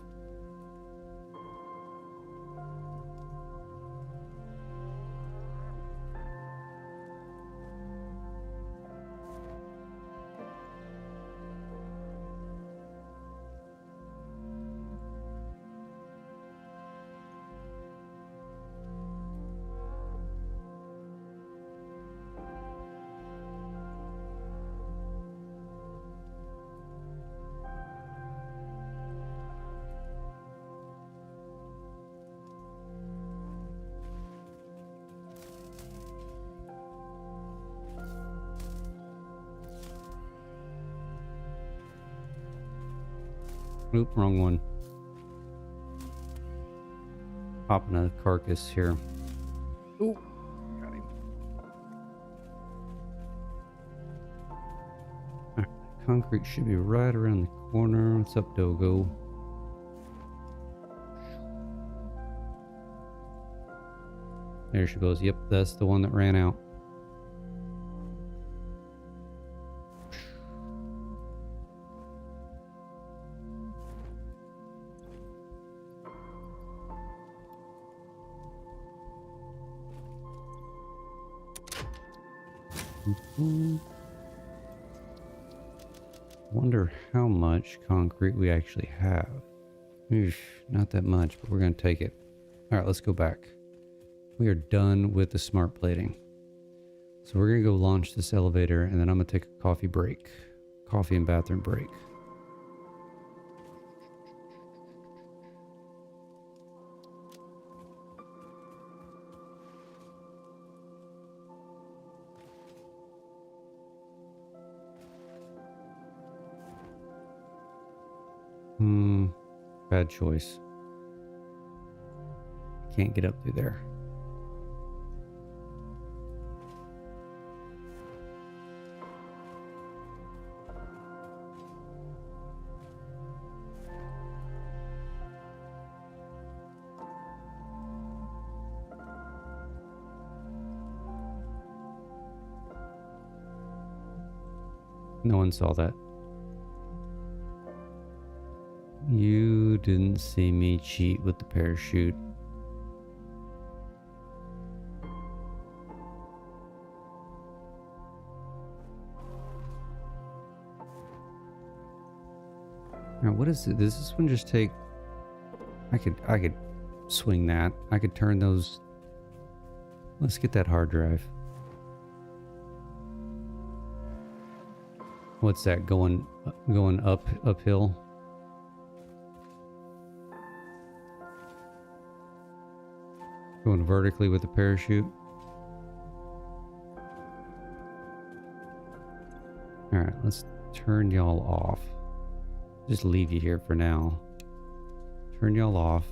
Oop, wrong one. Popping a carcass here. Ooh, got him. Alright, concrete should be right around the corner. What's up, Dogo? There she goes. Yep, that's the one that ran out. Wonder how much concrete we actually have. Oof, not that much, but we're going to take it. All right, let's go back. We are done with the smart plating. So we're going to go launch this elevator, and then I'm going to take a coffee break. Coffee and bathroom break. Bad choice. Can't get up through there. No one saw that. You didn't see me cheat with the parachute. Now, what is it? Does this one just take... I could swing that. I could turn those... Let's get that hard drive. What's that going uphill? Going vertically with the parachute. All right, let's turn y'all off. Just leave you here for now. Turn y'all off.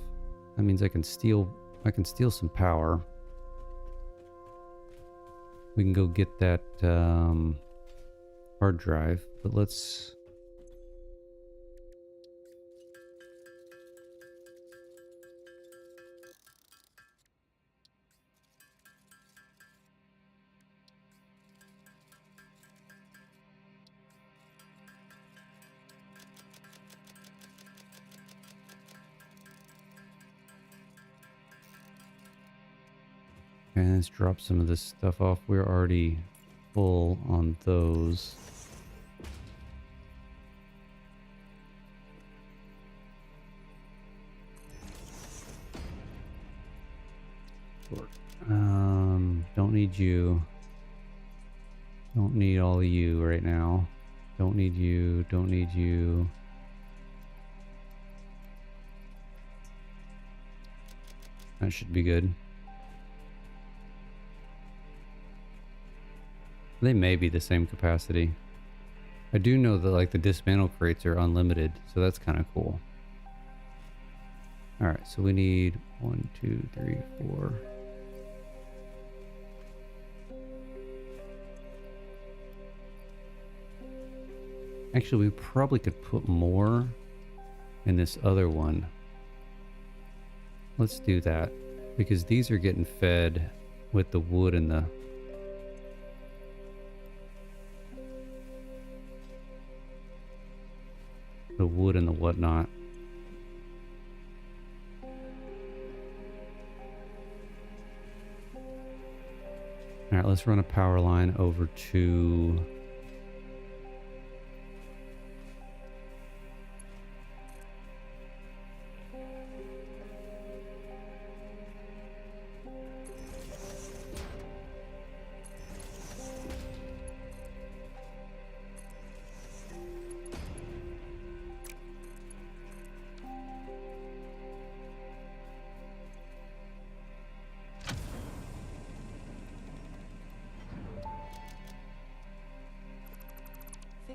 That means I can steal some power. We can go get that hard drive, but let's... And let's drop some of this stuff off. We're already full on those. Don't need you. Don't need all of you right now. Don't need you. Don't need you. That should be good. They may be the same capacity. I do know that like the dismantle crates are unlimited, so that's kind of cool. All right, so we need 1, 2, 3, 4. Actually, we probably could put more in this other one. Let's do that because these are getting fed with the wood and the wood and the whatnot. All right, let's run a power line over to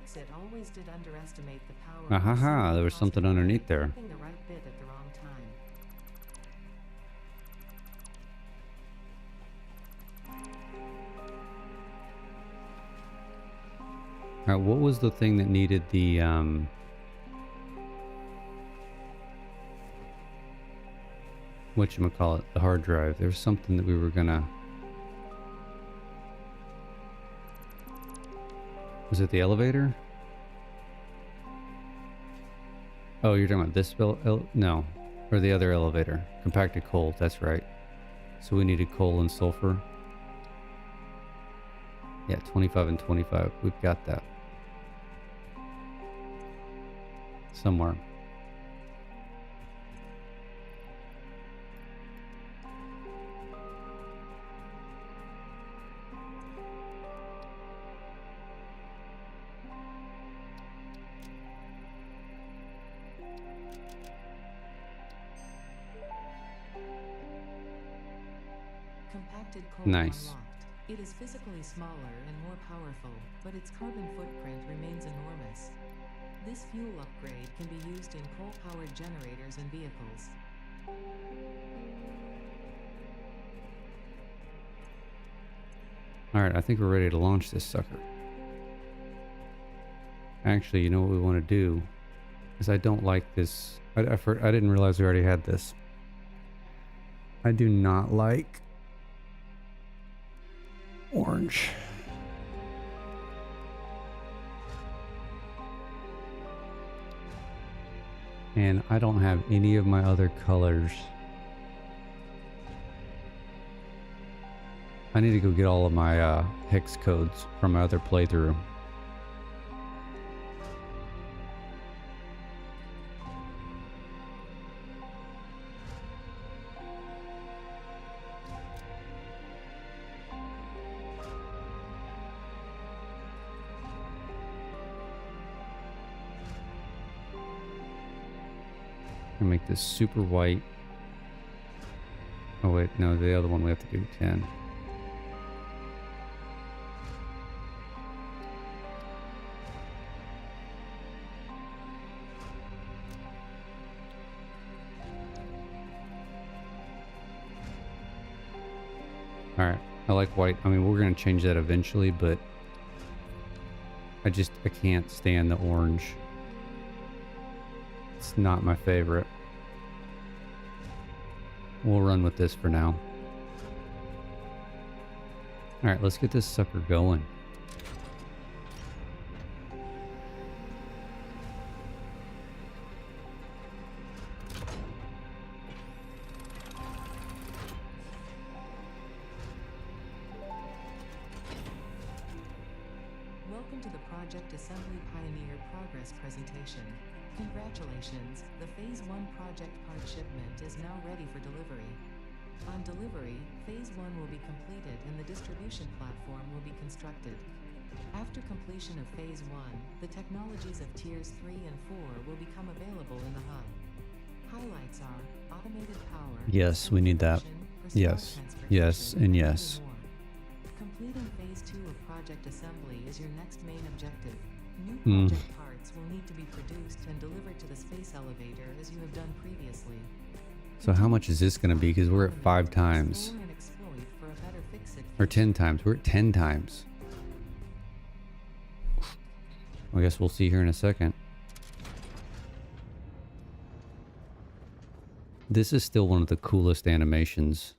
fix-it always did underestimate the power Ah ha of ha, there was something underneath there. hitting the right bit at the wrong time. Alright, what was the thing that needed the, whatchamacallit, the hard drive? There was something that we were gonna... Was it the elevator? Oh, you're talking about this no. Or the other elevator. Compacted coal, that's right. So we needed coal and sulfur. Yeah, 25 and 25. We've got that. Somewhere. Compacted coal Nice. unlocked. It is physically smaller and more powerful, but its carbon footprint remains enormous. This fuel upgrade can be used in coal-powered generators and vehicles. Alright, I think we're ready to launch this sucker. Actually, you know what we want to do? Is I don't like this. I didn't realize we already had this. I do not like orange. And I don't have any of my other colors. I need to go get all of my hex codes from my other playthrough. And make this super white. Oh wait, no, the other one we have to do 10. Alright, I like white. I mean, we're going to change that eventually, but I can't stand the orange. It's not my favorite. We'll run with this for now. Alright, let's get this sucker going. Welcome to the Project Assembly Pioneer Progress presentation. Congratulations, the Phase 1 project part shipment is now ready for delivery. On delivery, Phase 1 will be completed and the distribution platform will be constructed. After completion of Phase 1, the technologies of Tiers 3 and 4 will become available in the hub. Highlights are automated power. Yes, we need that. Yes, yes, and yes. Completing Phase 2 of Project Assembly is your next main objective. New project parts will need to be produced and delivered to the space elevator as you have done previously. So how much is this going to be? Because we're at 5 times. Explore and exploit for a better fix-it Or 10 times. We're at 10 times. I guess we'll see here in a second. This is still one of the coolest animations.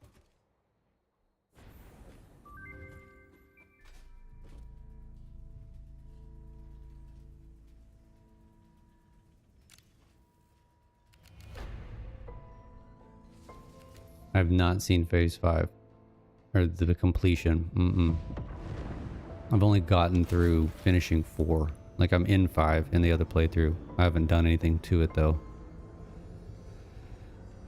I've not seen Phase 5. Or the completion. I've only gotten through finishing 4. Like I'm in 5 in the other playthrough. I haven't done anything to it though.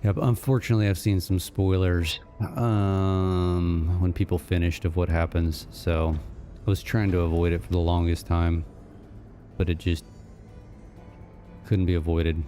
Yeah, but unfortunately I've seen some spoilers when people finished of what happens. So I was trying to avoid it for the longest time. But it just couldn't be avoided.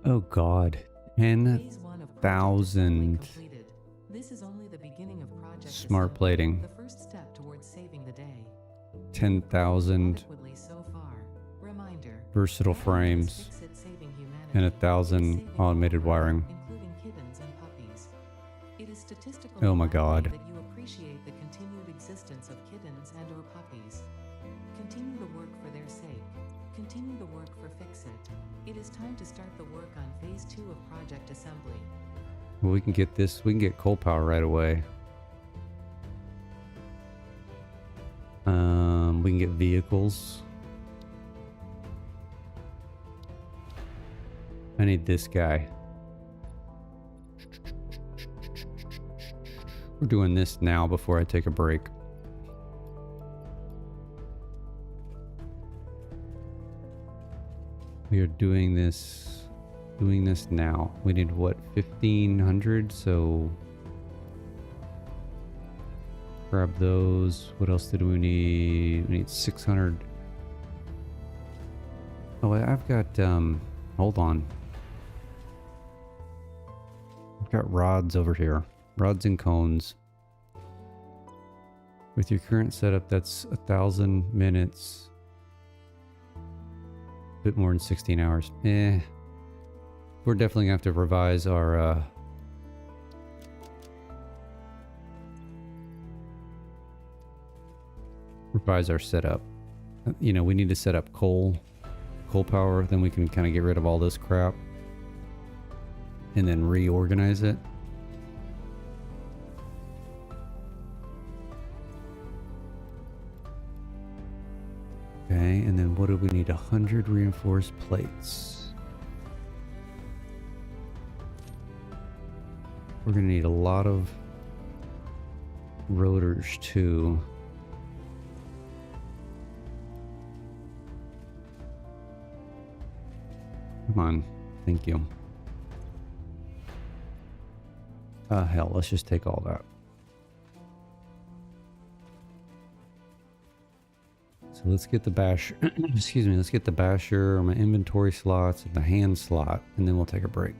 Oh God, Phase 1 of project assembly 10,000 completed. This is only the beginning of project smart assembly, plating, the first step towards saving the day. 10,000 Adequately so far. Reminder. versatile Adding this frames, fix-it saving humanity. and It is 1,000 saving all automated Earth, wiring. including kittens and puppies. It is statistically Oh my likely God. that you appreciate the continued existence of kittens and or puppies. Continue the work for their sake. Continue the work for Fix-It. It is time to start the work on phase 2 of project assembly. Well, we can get this. We can get coal power right away. We can get vehicles. I need this guy. We're doing this now before I take a break. We are doing this now. We need what, 1,500? So grab those. What else did we need? We need 600. Oh, I've got hold on. I've got rods over here. Rods and cones. With your current setup, that's 1,000 minutes. Bit more than 16 hours. We're definitely gonna have to revise our setup. You know, we need to set up coal power, then we can kind of get rid of all this crap and then reorganize it. Okay, and then what do we need? 100 reinforced plates. We're gonna need a lot of rotors too. Come on, thank you. Hell, let's just take all that. So let's get the basher, excuse me, let's get the basher, my inventory slots, and the hand slot, and then we'll take a break.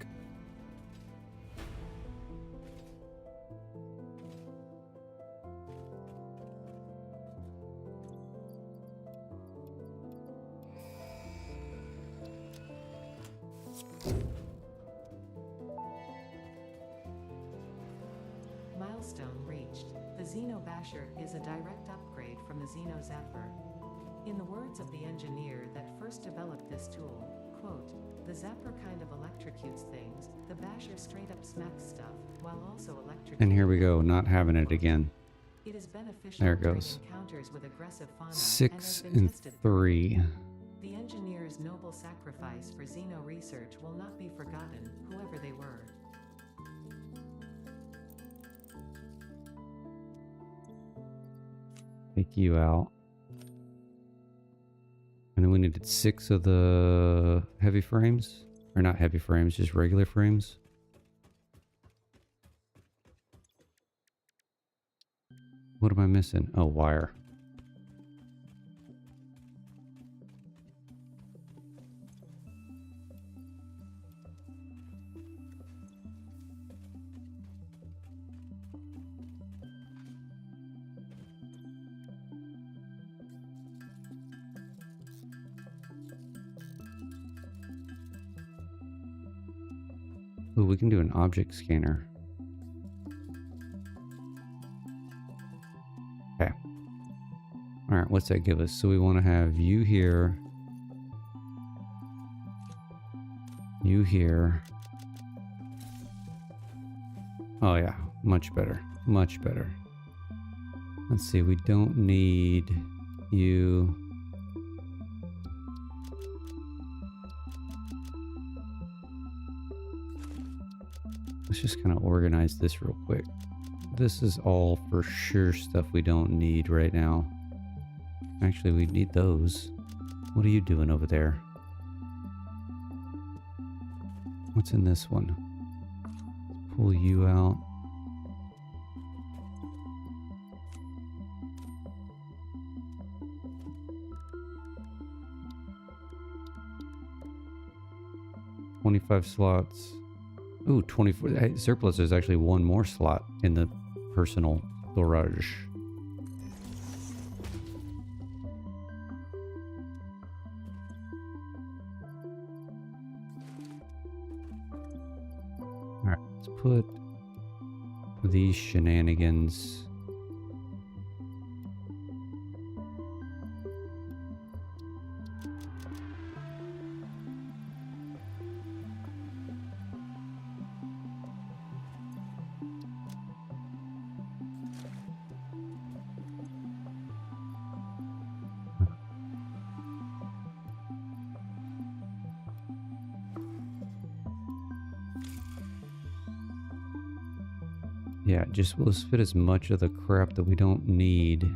Milestone reached. The Xeno Basher is a direct upgrade from the Xeno Zapper. In the words of the engineer that first developed this tool, quote, "The Zapper kind of electrocutes things, the Basher straight up smacks stuff, while also electrocuting." And here we go, not having it again. It is beneficial There it during goes. encounters with aggressive fauna and has 6 been and tested. 3. The engineer's noble sacrifice for Xeno research will not be forgotten, whoever they were. Take you out. And then we needed 6 of the heavy frames. Or not heavy frames, just regular frames. What am I missing? Oh, wire. Ooh, we can do an object scanner. Okay. Alright, what's that give us? So we want to have you here. You here. Oh yeah, much better. Much better. Let's see, we don't need you. Let's just kind of organize this real quick. This is all for sure stuff we don't need right now. Actually, we need those. What are you doing over there? What's in this one? Pull you out. 25 slots. Ooh, 24. Hey, surplus, there's actually one more slot in the personal storage. Alright, let's put these shenanigans. Yeah, just let's fit as much of the crap that we don't need.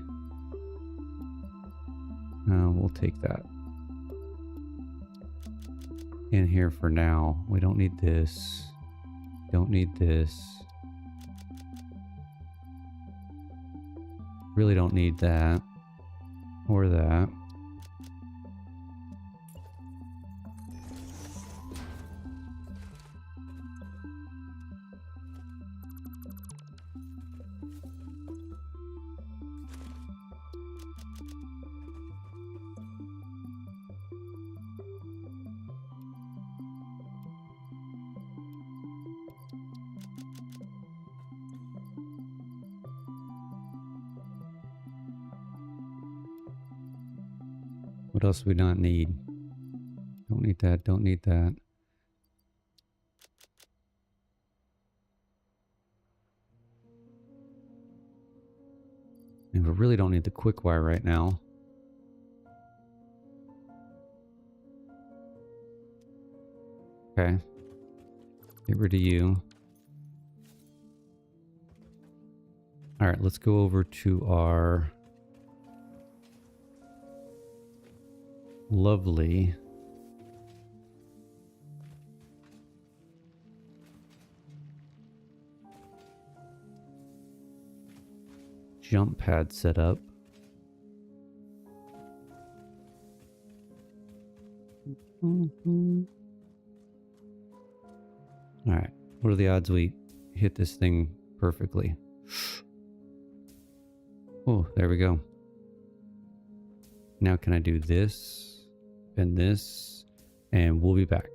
We'll take that in here for now. We don't need this. Don't need this. Really don't need that or that. What else do we not need? Don't need that, don't need that. And we really don't need the quick wire right now. Okay. Get rid of you. Alright, let's go over to our lovely jump pad setup. Alright, what are the odds we hit this thing perfectly? Oh, there we go. Now can I do this and this, and we'll be back.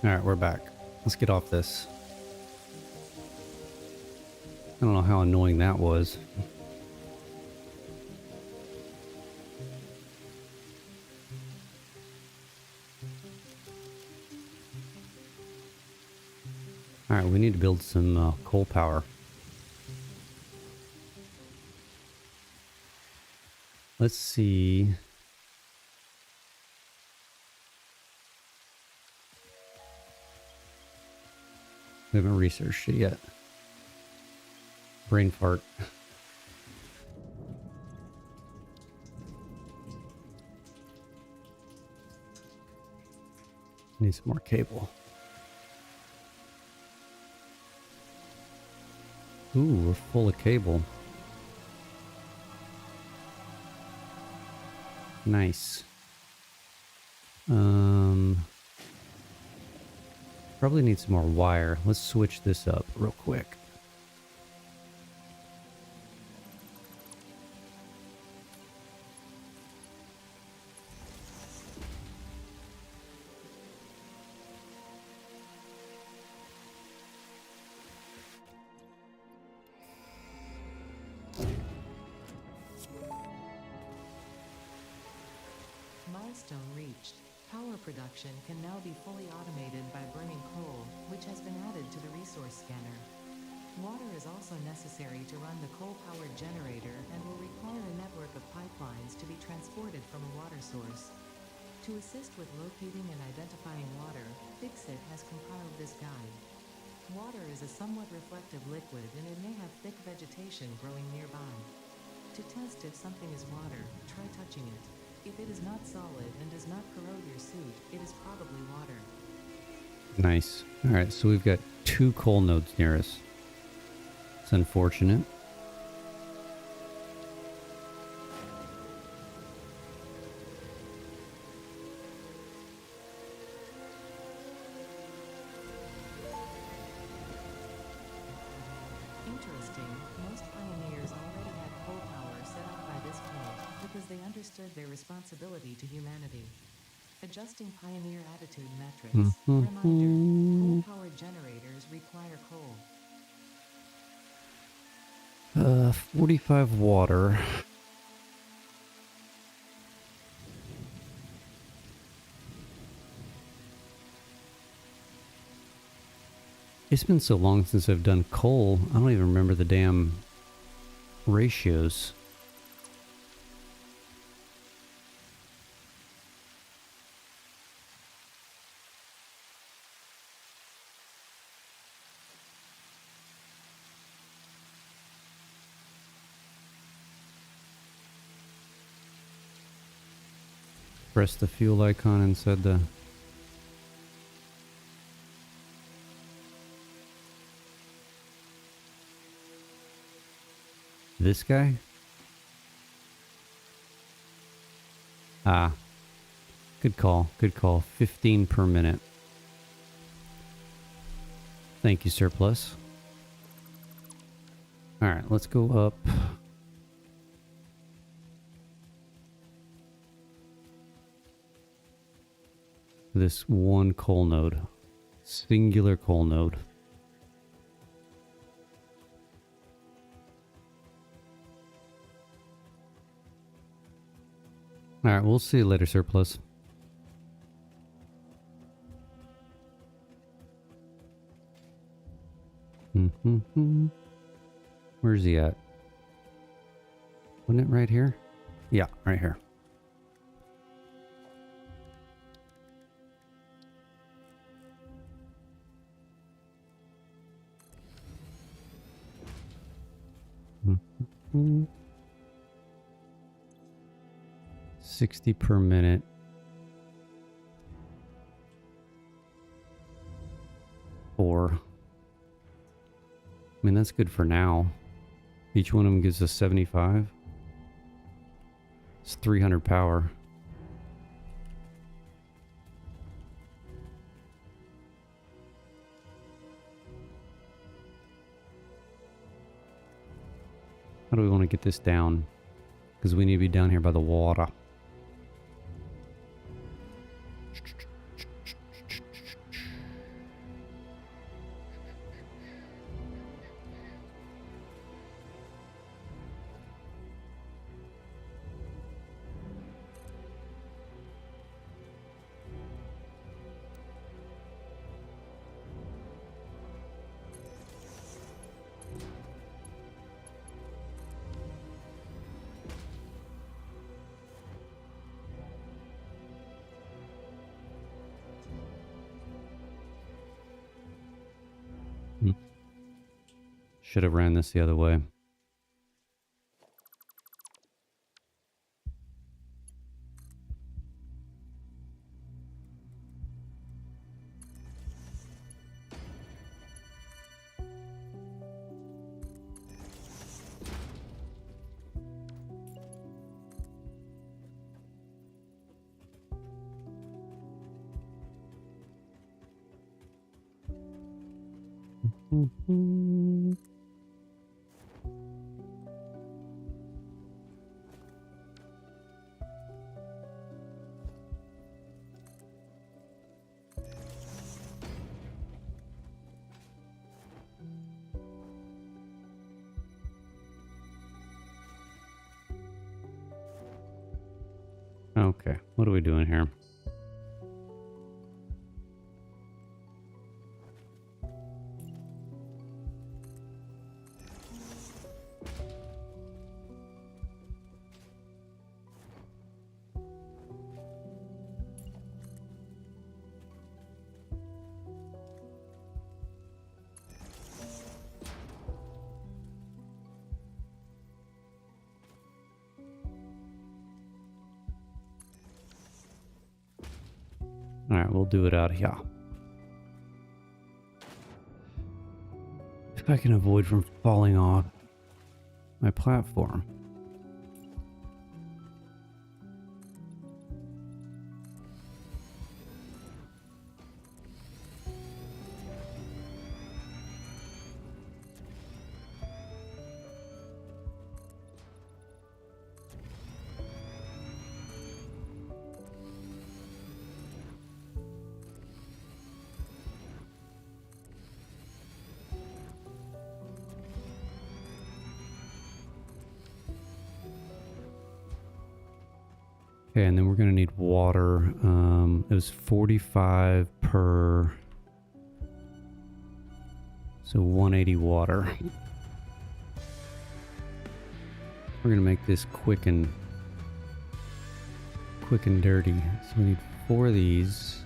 All right, we're back. Let's get off this. I don't know how annoying that was. All right, we need to build some coal power. Let's see. We haven't researched it yet. Brain fart. Need some more cable. Ooh, we're full of cable. Nice. Probably need some more wire. Let's switch this up real quick. Milestone reached. Power production can now be fully automated by burning coal, which has been added to the resource scanner. Water is also necessary to run the coal-powered generator and will require a network of pipelines to be transported from a water source. To assist with locating and identifying water, Fixit has compiled this guide. Water is a somewhat reflective liquid and it may have thick vegetation growing nearby. To test if something is water, try touching it. If it is not solid and does not corrode your suit, it is probably water. Nice. All right, so we've got 2 coal nodes near us. It's unfortunate. Interesting, most pioneers already had coal power set up by this point because they understood their responsibility to humanity. Adjusting pioneer attitude metrics. Reminder, coal-powered generators require coal. 45 water. It's been so long since I've done coal, I don't even remember the damn ratios. Press the fuel icon inside the... This guy? Ah. Good call. Good call. 15 per minute. Thank you, surplus. Alright, let's go up. This one coal node. Singular coal node. Alright, we'll see you later, surplus. Where's he at? Wasn't it right here? Yeah, right here. Mm-hmm. 60 per minute. 4. I mean, that's good for now. Each one of them gives us 75. It's 300 power. How do we want to get this down? Because we need to be down here by the water. Should have ran this the other way. Okay, what are we doing here? All right, we'll do it out here. If I can avoid from falling off my platform. Okay, and then we're going to need water. It was 45 per... So 180 water. We're going to make this quick and dirty. So we need 4 of these.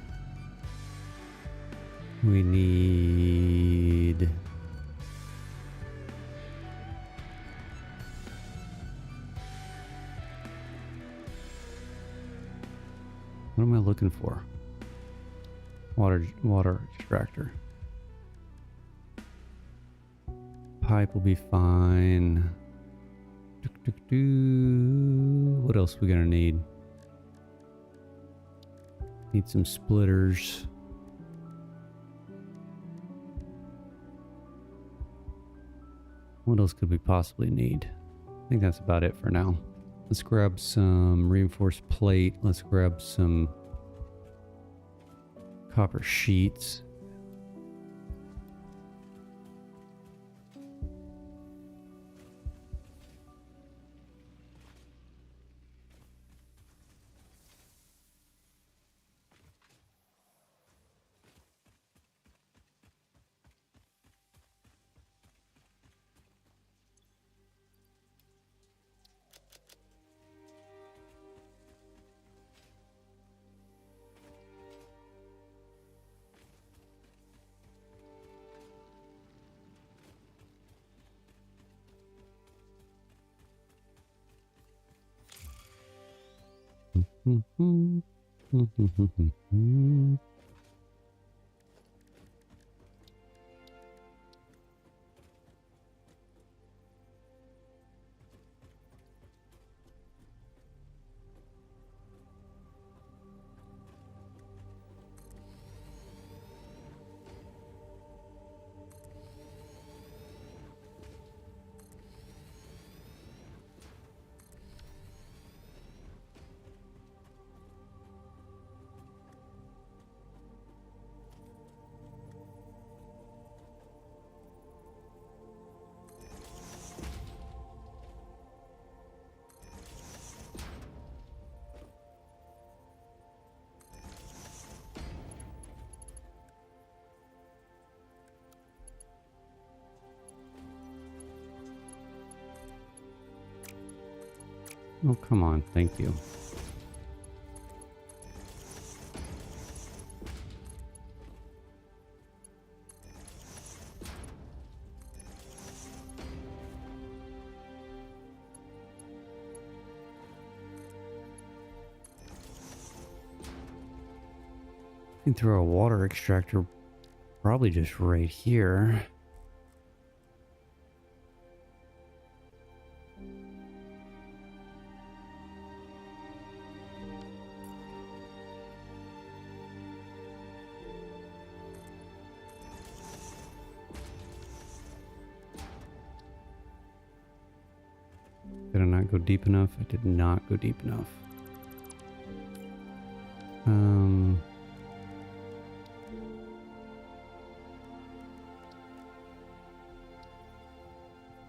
We need... What am I looking for? Water extractor. Pipe will be fine. What else we gonna need? Need some splitters. What else could we possibly need? I think that's about it for now. Let's grab some reinforced plate. Let's grab some copper sheets. Oh, come on. Thank you. can throw a water extractor probably just right here. Did I not go deep enough? I did not go deep enough.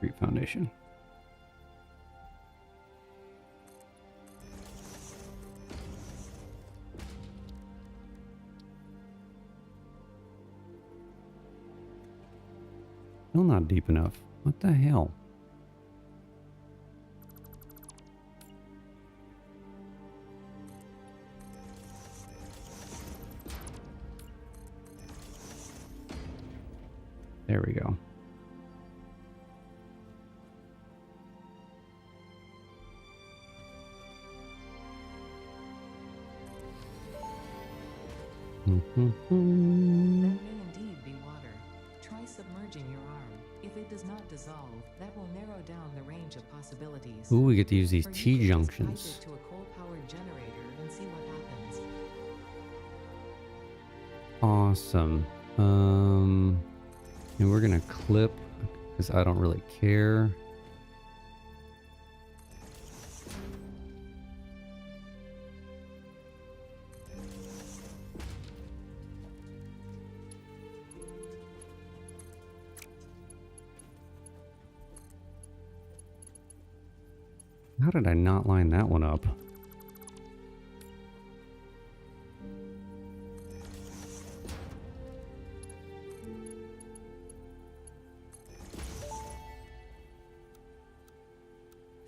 Great foundation. Still not deep enough. What the hell? There we go. That may indeed be water. Try submerging your arm. If it does not dissolve, that will narrow down the range of possibilities. Ooh, we get to use these Or you T could just junctions. pipe it to a coal-powered generator and see what happens. Awesome. And we're gonna clip because I don't really care. How did I not line that one up?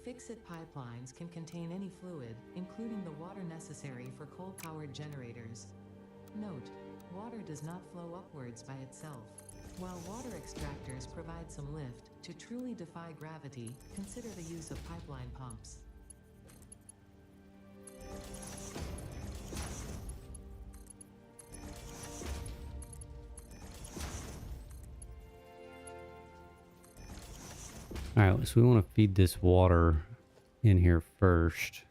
Fix-it pipelines can contain any fluid, including the water necessary for coal-powered generators. Note, water does not flow upwards by itself. While water extractors provide some lift, to truly defy gravity, consider the use of pipeline pumps. Alright, so we want to feed this water in here first.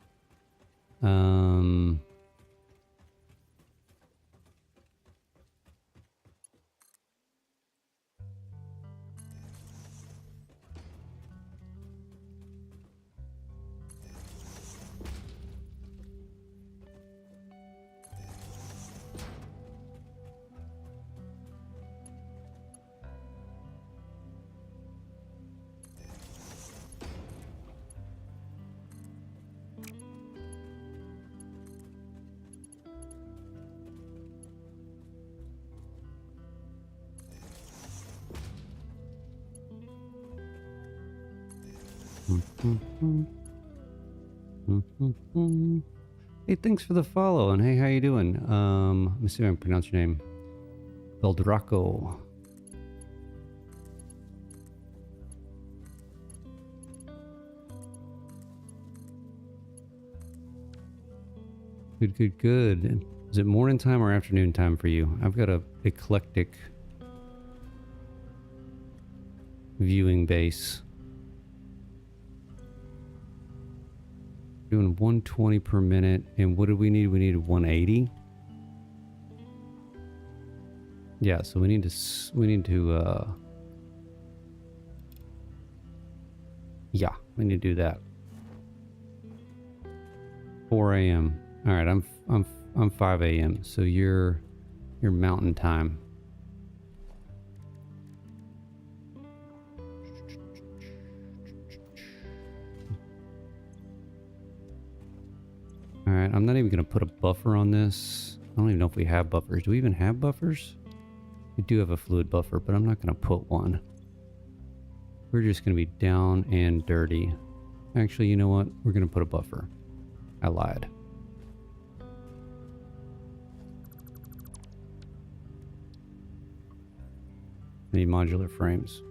Hey, thanks for the follow, and hey, how you doing? Let me see if I can pronounce your name. Beldraco. Good, good, good. Is it morning time or afternoon time for you? I've got a eclectic viewing base. Doing 120 per minute, and what do we need? We need 180. Yeah, so we need to yeah, we need to do that. 4 a.m. All right, I'm 5 a.m. So you're mountain time. All right, I'm not even going to put a buffer on this. I don't even know if we have buffers. Do we even have buffers? We do have a fluid buffer, but I'm not going to put one. We're just going to be down and dirty. Actually, you know what? We're going to put a buffer. I lied. I need modular frames.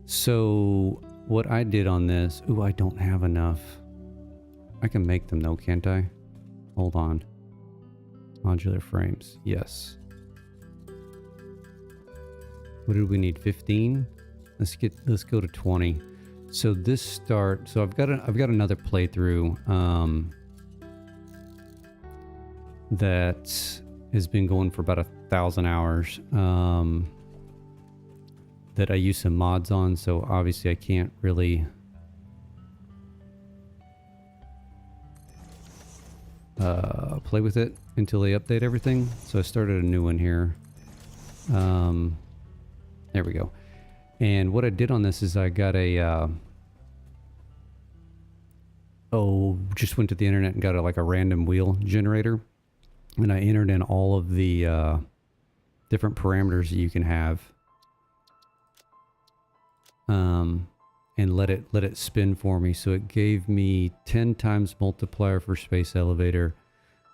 So what I did on this... Ooh, I don't have enough. I can make them though, can't I? Hold on. Modular frames. Yes. What did we need? 15? Let's go to 20. So I've got another playthrough that has been going for about 1,000 hours that I use some mods on, so obviously I can't really play with it until they update everything. So I started a new one here. There we go. And what I did on this is I got a just went to the internet and got like a random wheel generator, and I entered in all of the different parameters that you can have, and let it spin for me. So it gave me 10 times multiplier for space elevator,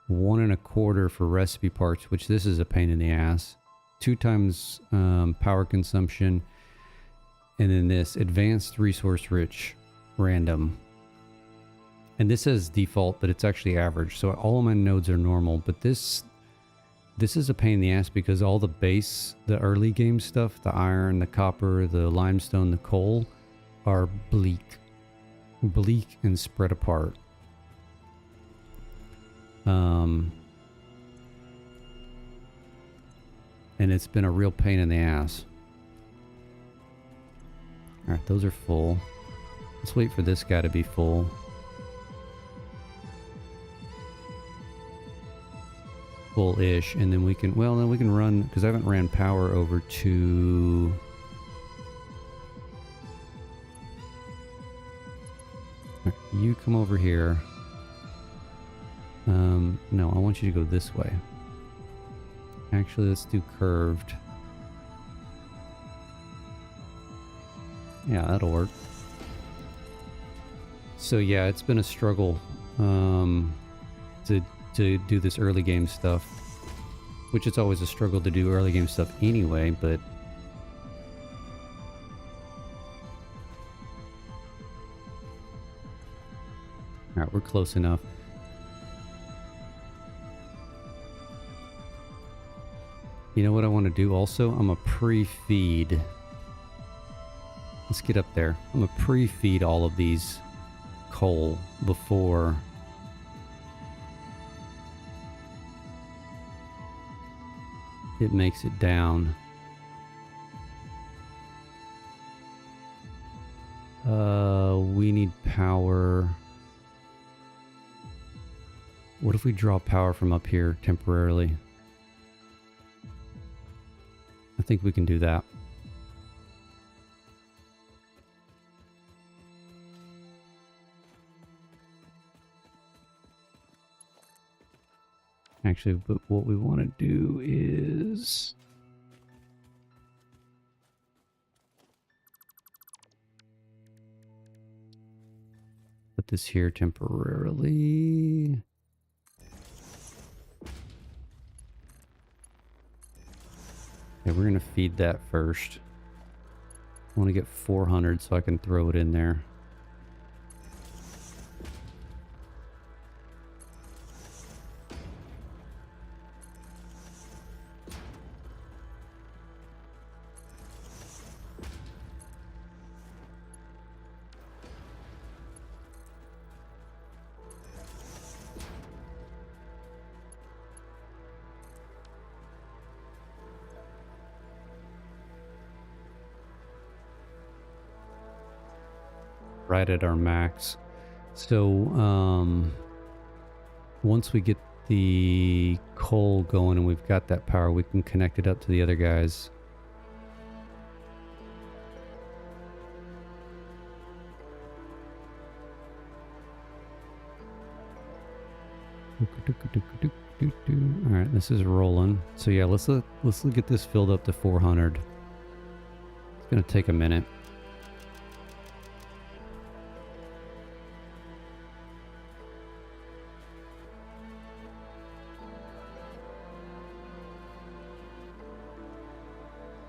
1.25 for recipe parts, which this is a pain in the ass, 2 times power consumption, and then this advanced resource rich random. And this says default, but it's actually average. So all of my nodes are normal, but this is a pain in the ass because all the early game stuff, the iron, the copper, the limestone, the coal, are bleak and spread apart. And it's been a real pain in the ass. All right, those are full. Let's wait for this guy to be full. Full-ish, and then we can run, because I haven't ran power over to... You come over here. No, I want you to go this way. Actually, let's do curved. Yeah, that'll work. So yeah, it's been a struggle to do this early game stuff, which it's always a struggle to do early game stuff anyway, but alright, we're close enough. You know what I want to do also? I'm a pre-feed. Let's get up there. I'm gonna pre-feed all of these coal before it makes it down. We need power. What if we draw power from up here temporarily? I think we can do that. Actually, but what we want to do is... put this here temporarily. Okay, we're going to feed that first. I want to get 400 so I can throw it in there. Right at our max. So once we get the coal going and we've got that power, we can connect it up to the other guys. All right, this is rolling. So yeah, let's get this filled up to 400. It's gonna take a minute.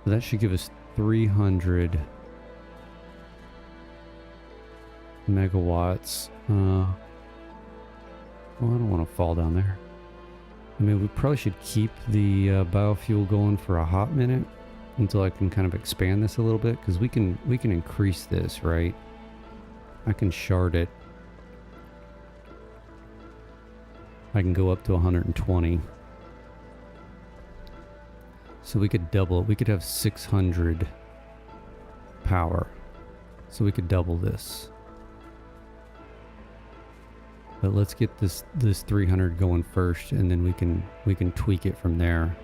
That should give us 300. megawatts. Well, I don't want to fall down there. I mean, we probably should keep the biofuel going for a hot minute until I can kind of expand this a little bit, because we can increase this, right? I can shard it. I can go up to 120. So we could double it. We could have 600 power. So we could double this. But let's get this 300 going first, and then we can tweak it from there.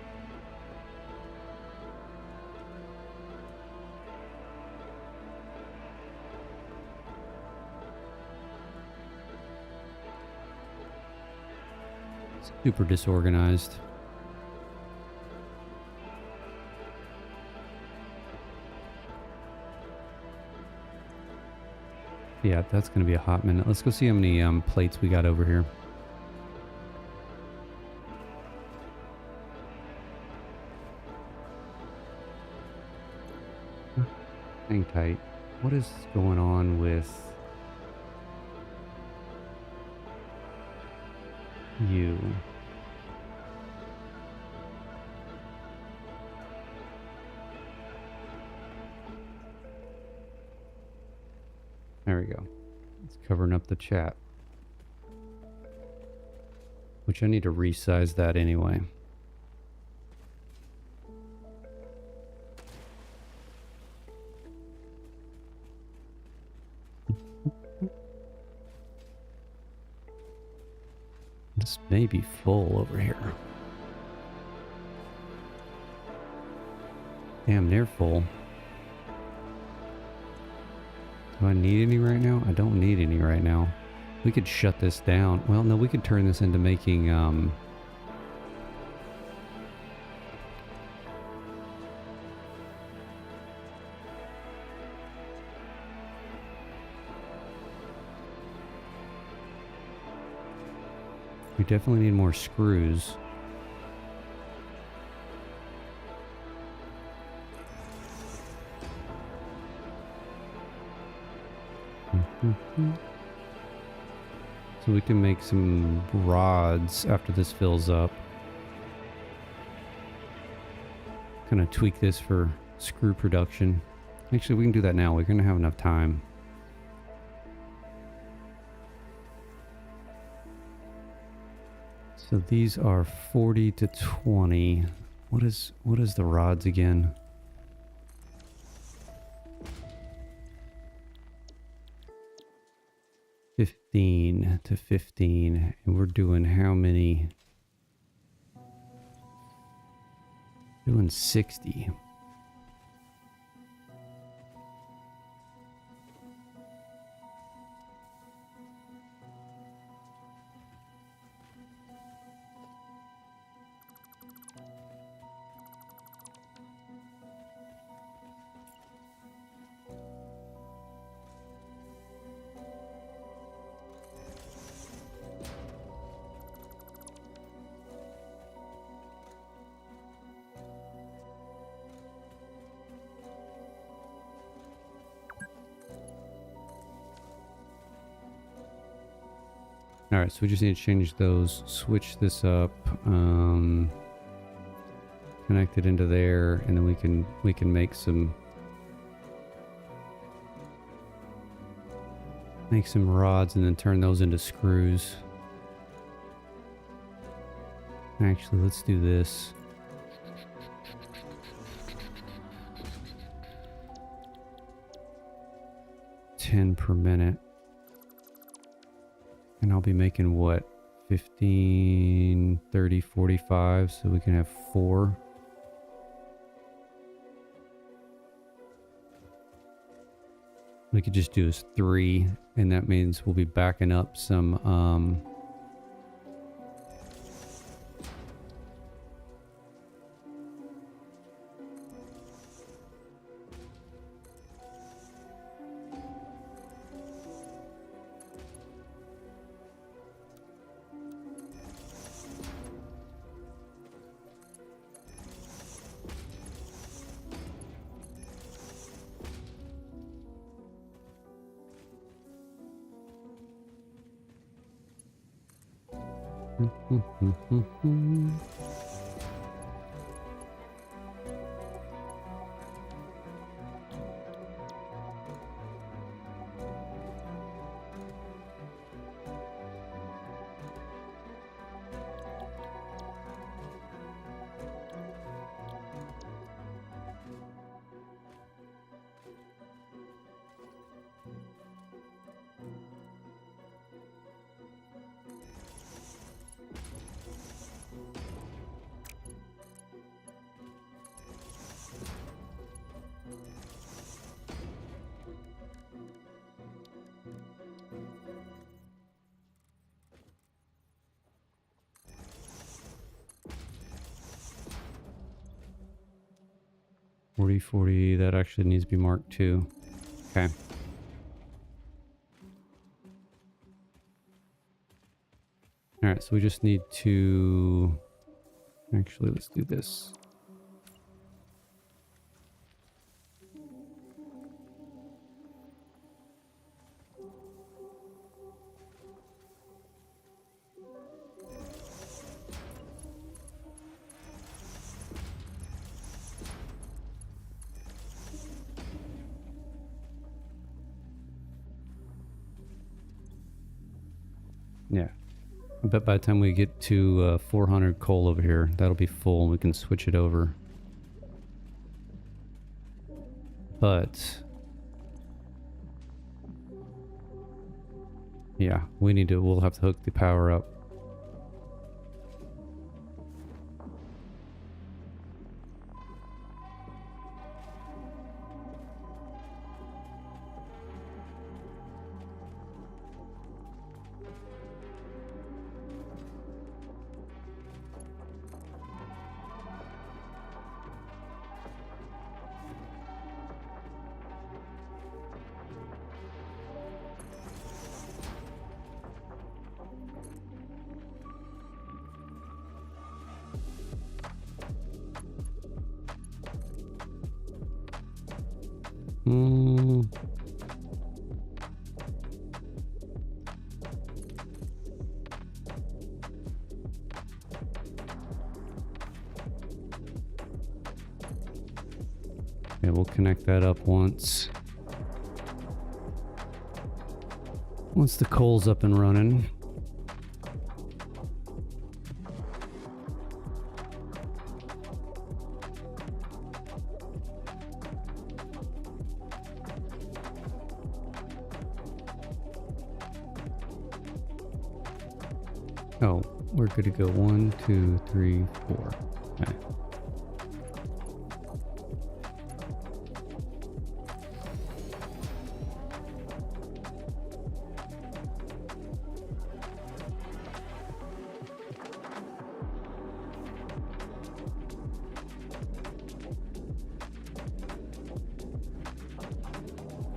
Super disorganized. Yeah, that's going to be a hot minute. Let's go see how many plates we got over here. Hang tight. What is going on with you? There we go. It's covering up the chat. Which I need to resize that anyway. This may be full over here. Damn, they're full. Do I need any right now? I don't need any right now. We could shut this down. Well, no, we could turn this into making, we definitely need more screws. So we can make some rods after this fills up. Kind of tweak this for screw production. Actually, we can do that now. We're going to have enough time. So these are 40 to 20. What is the rods again? $15 to 15, and we're doing how many? Doing 60. All right, so we just need to change those, switch this up, connect it into there, and then we can make some rods and then turn those into screws. Actually, let's do this. $10 per minute. And I'll be making what? 15, 30, 45, so we can have 4. We could just do is 3, and that means we'll be backing up some 40, that actually needs to be marked too. Okay. All right, so we just need to... Actually, let's do this. Yeah. I bet by the time we get to 400 coal over here, that'll be full and we can switch it over. But... yeah, we'll have to hook the power up. Yeah, we'll connect that up once the coal's up and running. Oh, we're good to go. 1, 2, 3, 4. Okay.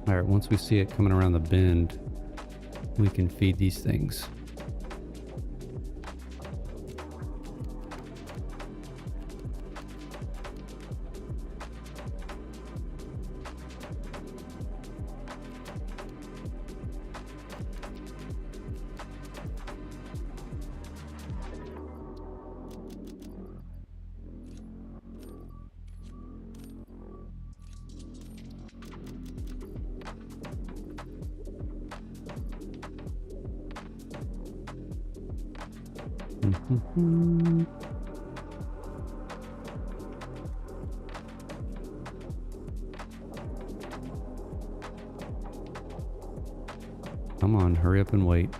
All right, once we see it coming around the bend, we can feed these things. Come on, hurry up and wait.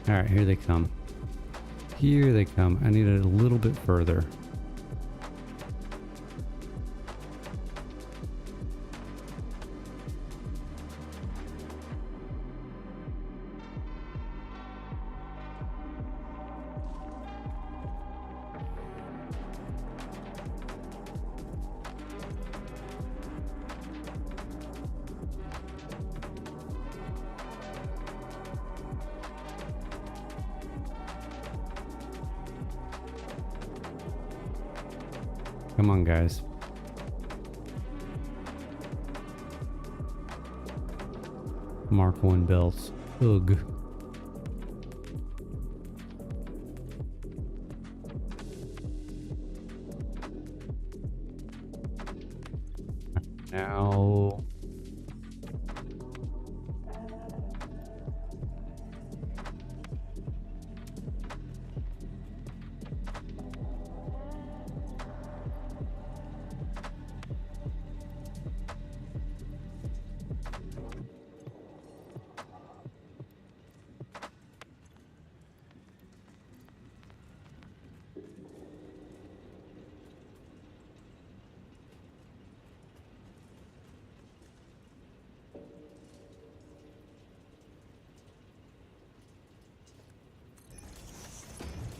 All right, here they come. Here they come. I need it a little bit further. Come on, guys. Mark 1 belts. Ugh. Now...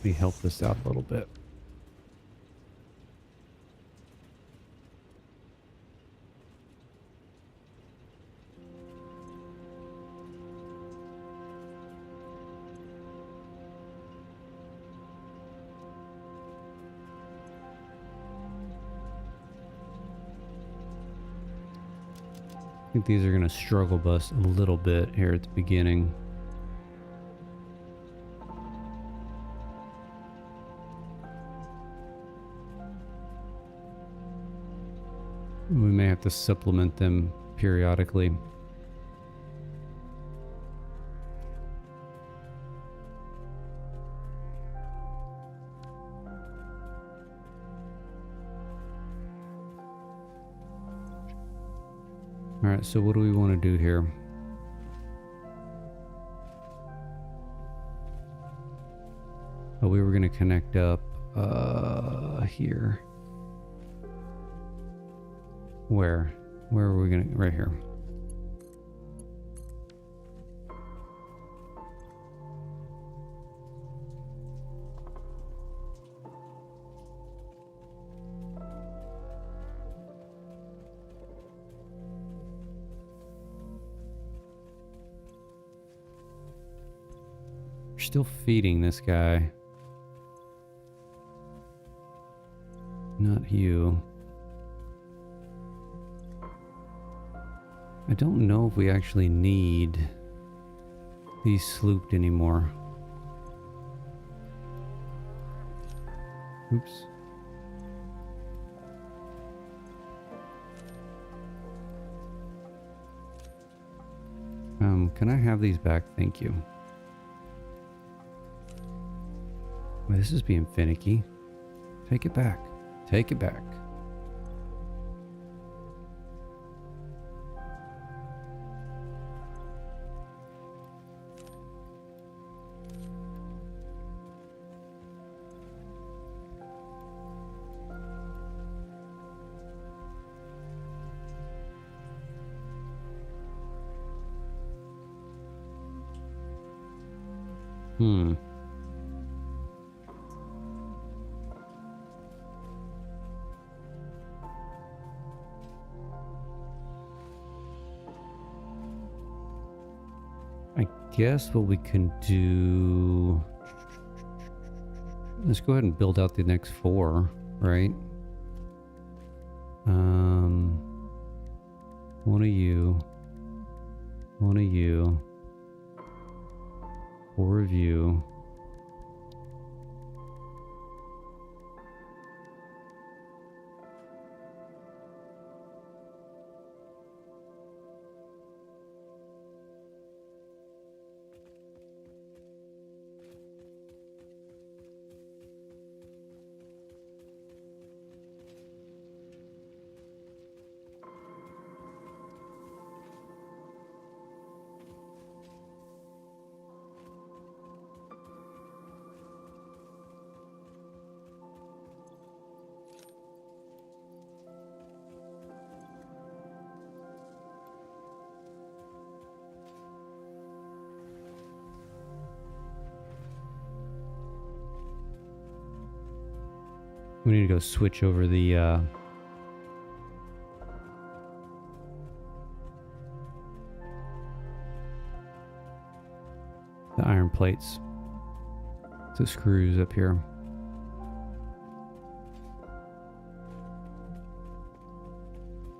Let me help this out a little bit. I think these are going to struggle bus a little bit here at the beginning. We may have to supplement them periodically. All right, so what do we want to do here? Oh, we were going to connect up here. Where? Where are we going to? Right here. We're still feeding this guy. Not you. I don't know if we actually need these slooped anymore. Oops. Can I have these back? Thank you. Well, this is being finicky. Take it back. Take it back. I guess what we can do... Let's go ahead and build out the next 4, right? One of you. One of you. 4 of you. We need to go switch over the iron plates. The screws up here.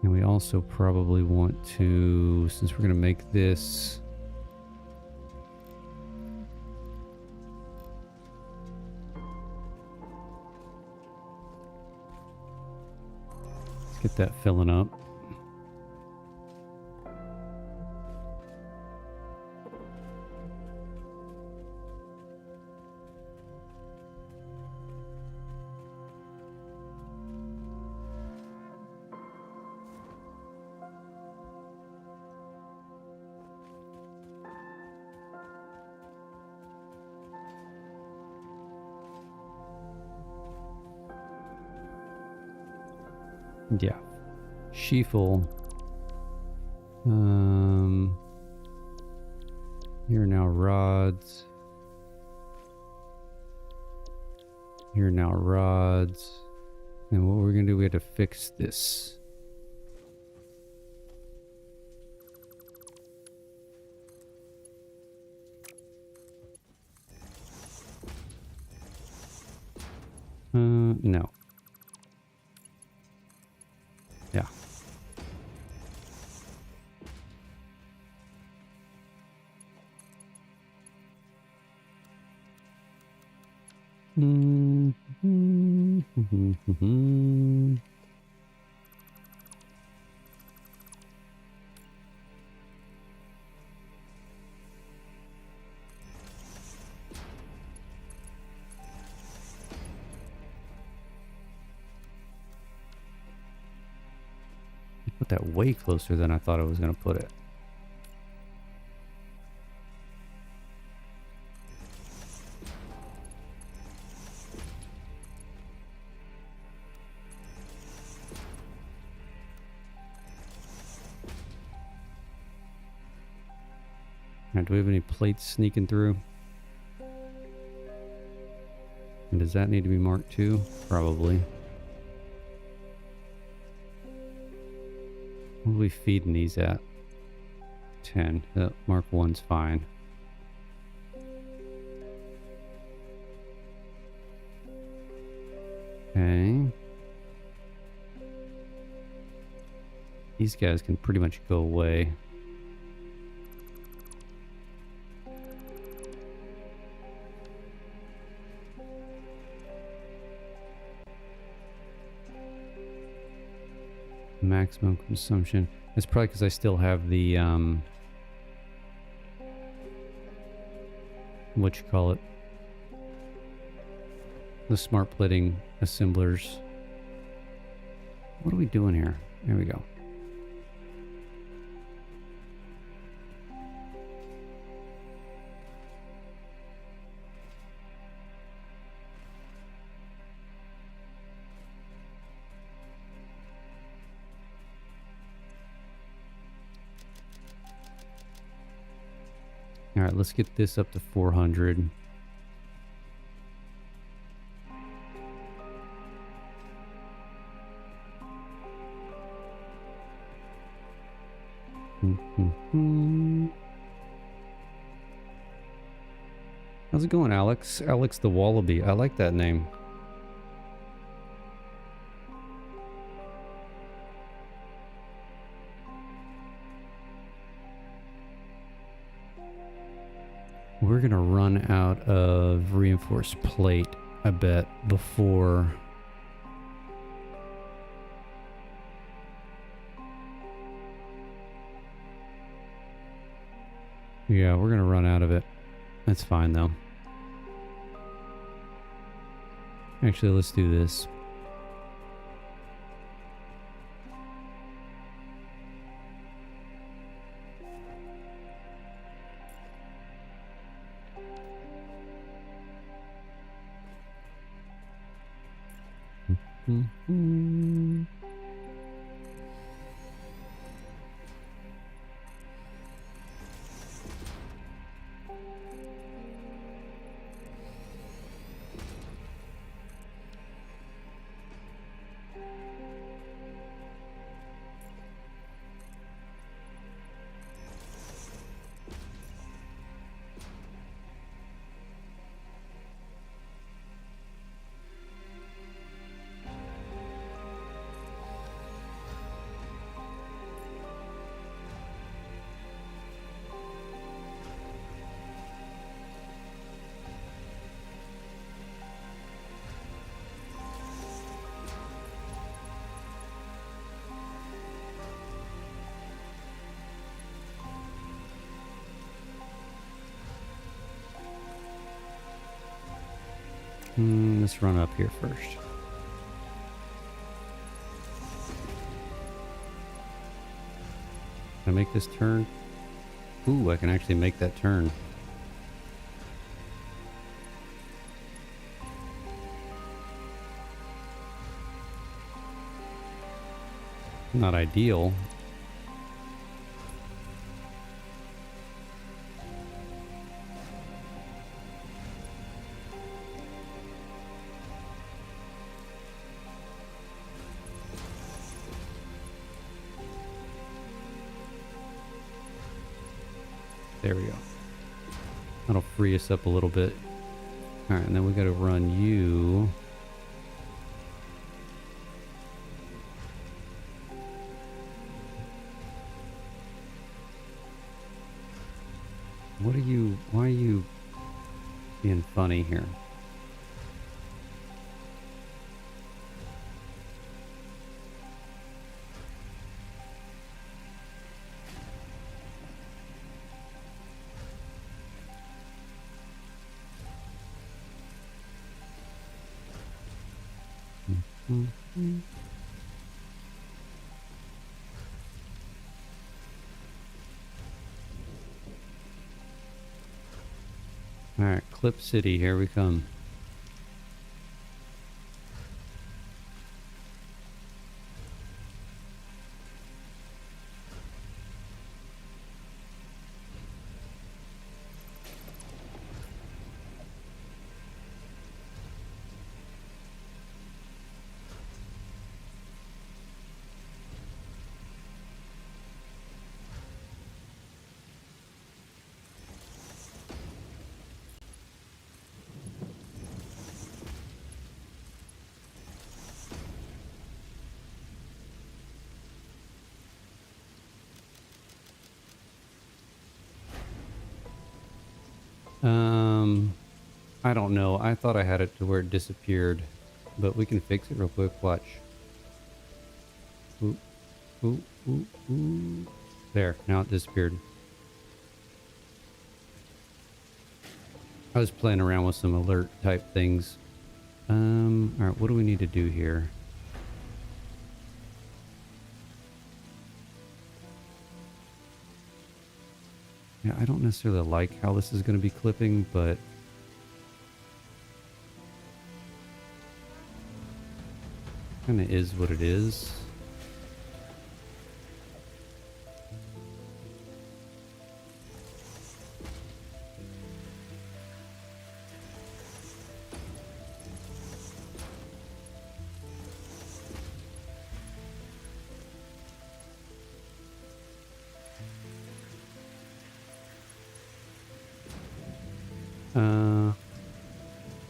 And we also probably want to, since we're going to make this, let's get that filling up. Yeah. Sheafel. Here are now rods. Here are now rods. And what we're going to do, we have to fix this. No. Yeah. Put that way closer than I thought I was going to put it. Now, do we have any plates sneaking through? And does that need to be marked too? Probably. What are we feeding these at? 10. Mark 1's fine. Okay. These guys can pretty much go away. Maximum consumption. It's probably because I still have the what you call it, the smart plating assemblers. What are we doing here? There we go. All right, let's get this up to 400. How's it going, Alex? Alex the Wallaby. I like that name. We're gonna run out of reinforced plate, I bet, before yeah, we're gonna run out of it. That's fine though. Actually, let's do this. Let's run up here first. Can I make this turn? Ooh, I can actually make that turn. Not ideal. There we go. That'll free us up a little bit. All right, and then we got to run you. What are you, why are you being funny here? Mm-hmm. All right, Clip City, here we come. I don't know. I thought I had it to where it disappeared, but we can fix it real quick. Watch. Ooh, ooh, ooh, ooh. There, now it disappeared. I was playing around with some alert type things. All right, what do we need to do here? Yeah, I don't necessarily like how this is going to be clipping, but kind of is what it is.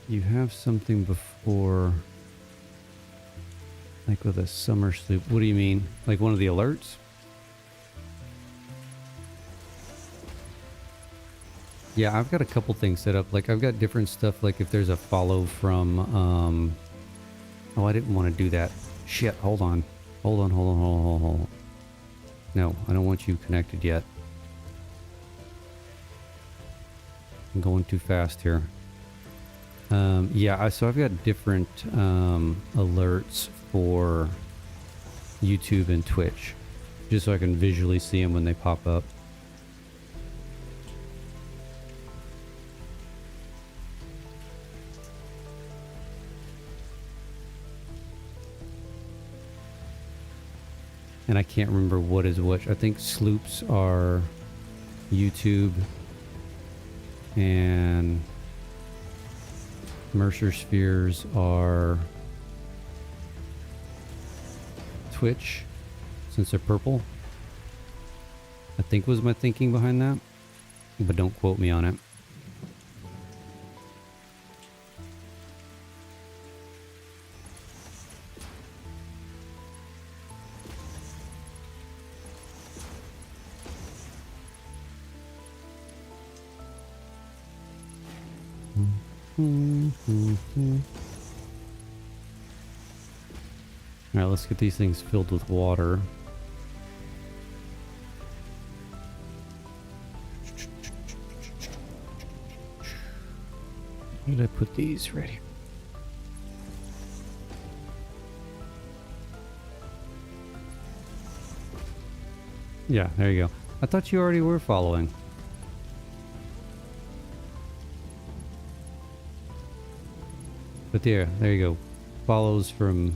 You have something before, like with a summer sloop. What do you mean? Like one of the alerts? Yeah, I've got a couple things set up. Like I've got different stuff. Like if there's a follow from, oh, I didn't want to do that. Shit, hold on. Hold on, hold on, hold on, hold on, hold on. No, I don't want you connected yet. I'm going too fast here. Yeah, so I've got different alerts for YouTube and Twitch, just so I can visually see them when they pop up. And I can't remember what is which. I think sloops are YouTube and Mercer spheres are Twitch, since they're purple. I think was my thinking behind that, but don't quote me on it. All right, let's get these things filled with water. Where did I put these? Right here. Yeah, there you go. I thought you already were following. But there you go. Follows from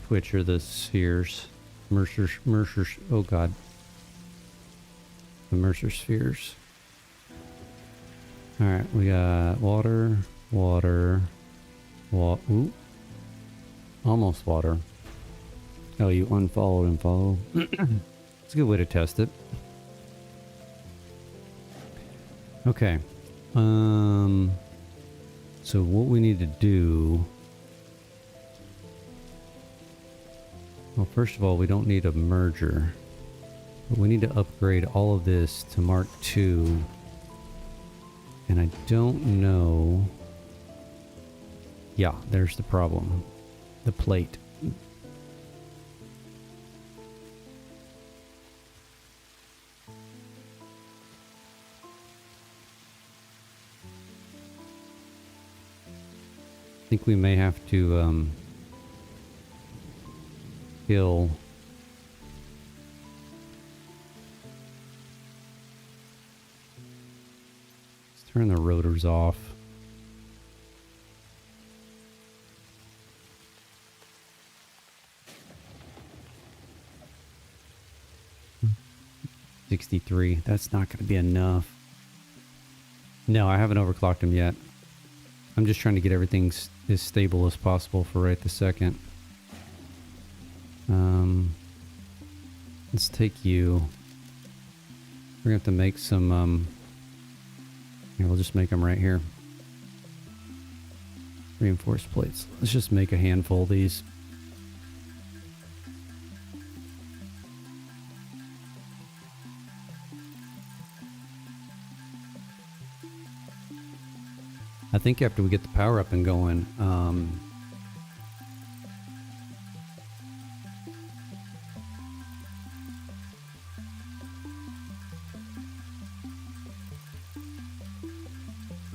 which are the spheres? Mercer's, oh god. The Mercer spheres. Alright, we got water, ooh. Almost water. Oh, you unfollowed and follow. It's a good way to test it. Okay. So what we need to do... Well, first of all, we don't need a merger. But we need to upgrade all of this to Mark II. And I don't know... Yeah, there's the problem. The plate. I think we may have to kill... Let's turn the rotors off. $63. That's not going to be enough. No, I haven't overclocked them yet. I'm just trying to get everything as stable as possible for right this second. Let's take you. We're going to have to make some, here, we'll just make them right here. Reinforced plates. Let's just make a handful of these. I think after we get the power up and going,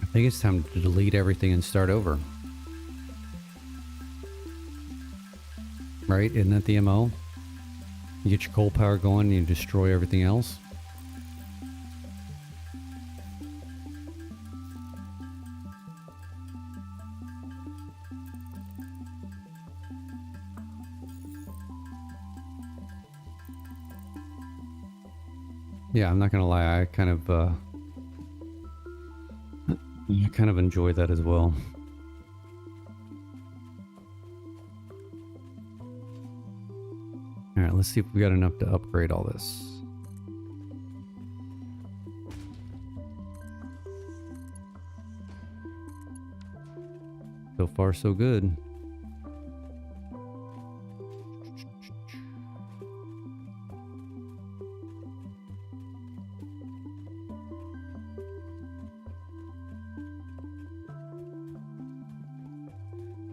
I think it's time to delete everything and start over. Right? Isn't that the MO? You get your coal power going and you destroy everything else. Yeah, I'm not gonna lie, I kind of enjoy that as well. Alright, let's see if we got enough to upgrade all this. So far, so good.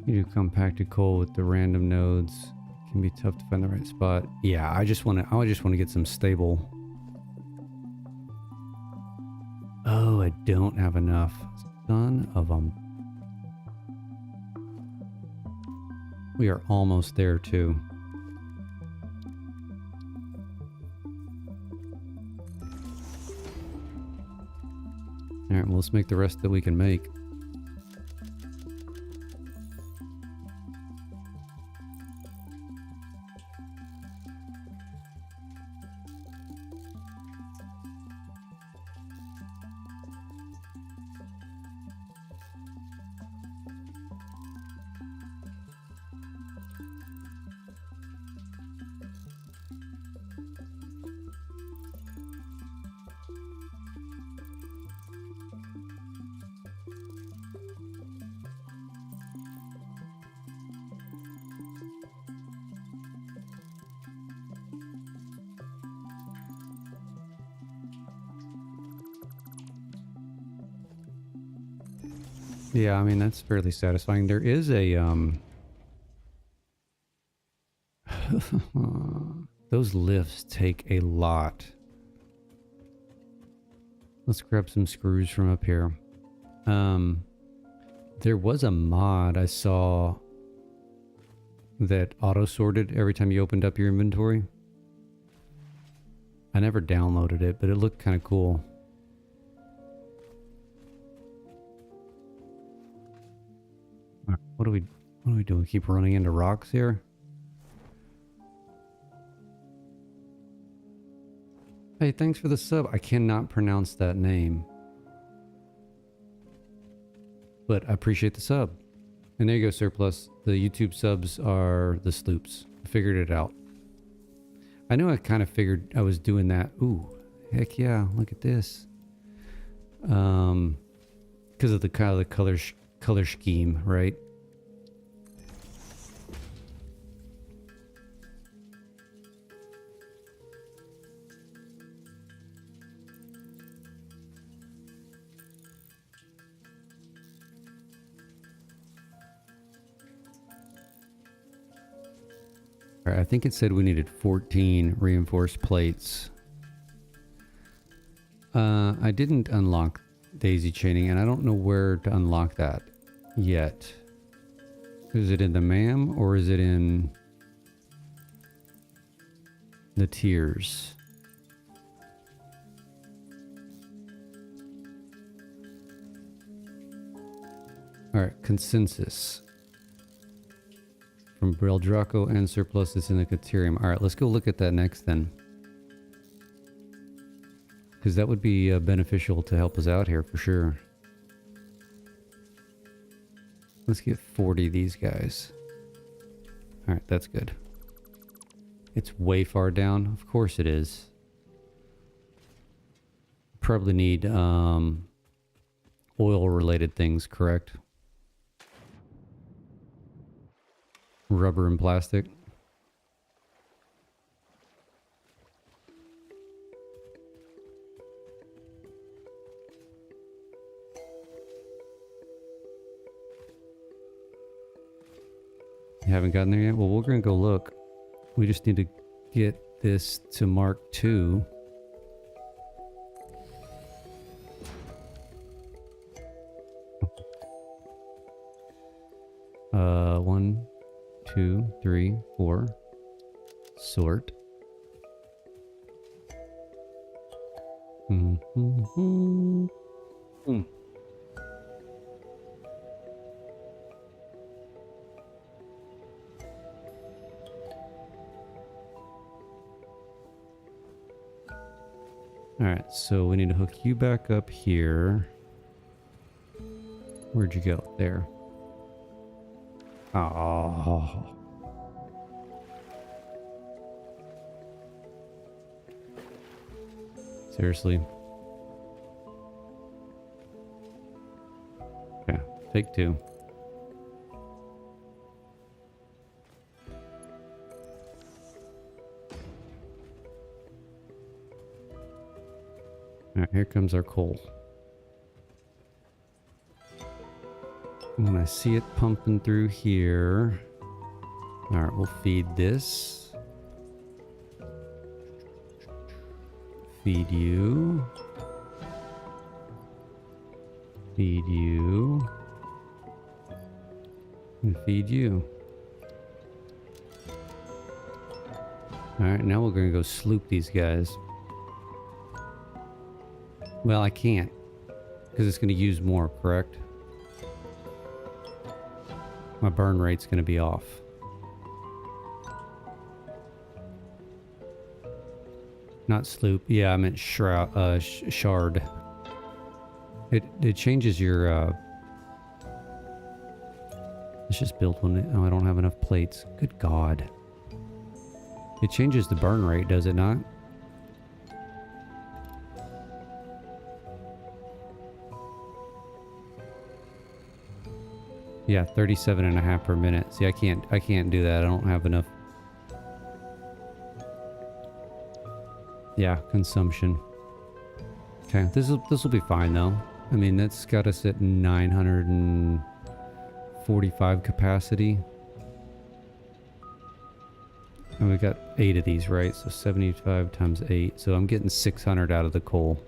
You do compacted coal with the random nodes. Can be tough to find the right spot. Yeah, I just want to get some stable. Oh, I don't have enough. Son of a... We are almost there too. All right, well, let's make the rest that we can make. Yeah, I mean, that's fairly satisfying. There is a, those lifts take a lot. Let's grab some screws from up here. There was a mod I saw that auto-sorted every time you opened up your inventory. I never downloaded it, but it looked kind of cool. All right, what are we doing? Keep running into rocks here? Hey, thanks for the sub. I cannot pronounce that name, but I appreciate the sub. And there you go, Surplus. The YouTube subs are the sloops. I figured it out. I knew I kind of figured I was doing that. Ooh, heck yeah, look at this. Because of the kind of the color scheme, right? All right, I think it said we needed 14 reinforced plates. I didn't unlock daisy chaining, and I don't know where to unlock that yet. Is it in the MAM or is it in the tiers? All right, consensus. From Brel Draco and Surplus, it's in the Caterium. All right, let's go look at that next then. Because that would be beneficial to help us out here for sure. Let's get 40 of these guys. All right, that's good. It's way far down. Of course it is. Probably need oil-related things, correct? Rubber and plastic. You haven't gotten there yet? Well, we're gonna go look. We just need to get this to Mark II. One, 2, 3, 4. Sort. Alright, so we need to hook you back up here. Where'd you go? There. Oh. Seriously. Okay, take 2. Alright, here comes our coal. When I see it pumping through here. Alright, we'll feed this. Feed you. Feed you. And feed you. Alright, now we're gonna go sloop these guys. Well, I can't. Because it's gonna use more, correct? My burn rate's going to be off. Not sloop. Yeah, I meant shroud, shard. It changes your... Let's just build one. Oh, I don't have enough plates. Good God. It changes the burn rate, does it not? Yeah, 37.5 per minute. See, I can't do that. I don't have enough. Yeah, consumption. Okay, this will be fine though. I mean, that's got us at 945 capacity. And we got 8 of these, right? So 75 times 8. So I'm getting 600 out of the coal.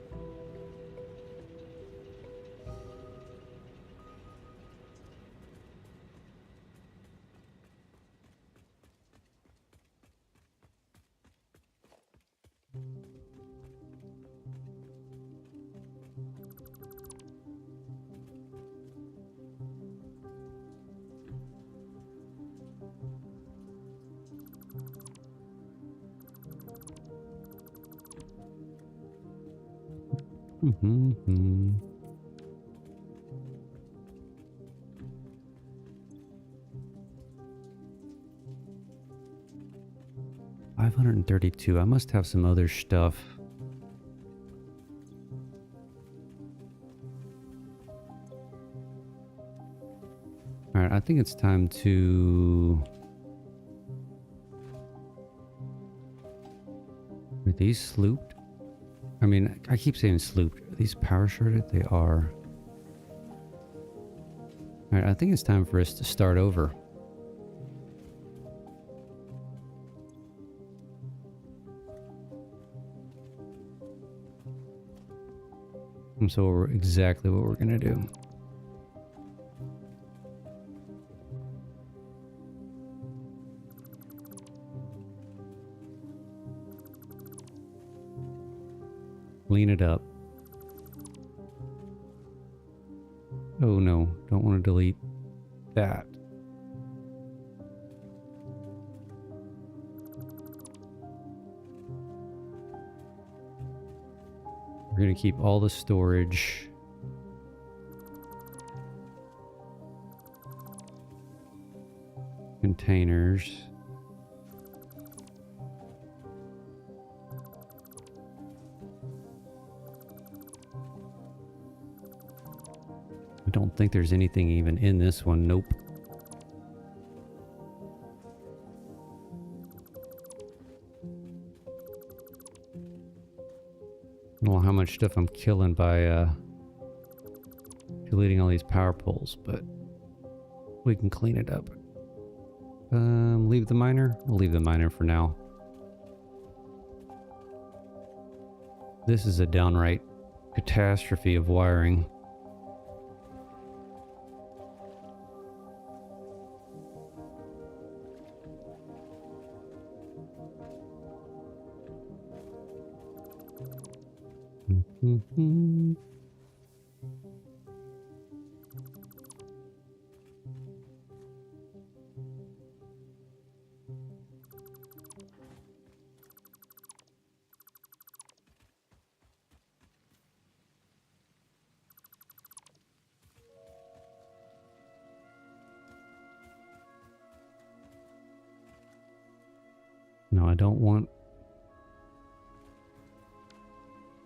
Mm-hmm. 532. I must have some other stuff. All right, I think it's time to... Are these slooped? I mean, I keep saying slooped. Are these power shredded? They are. All right, I think it's time for us to start over. And so we're exactly what we're gonna do. Clean it up. Oh no, don't want to delete that. We're going to keep all the storage. Containers. I don't think there's anything even in this one. Nope. I don't know how much stuff I'm killing by deleting all these power poles, but we can clean it up. Leave the miner? We'll leave the miner for now. This is a downright catastrophe of wiring. Mm-hmm. No, I don't want...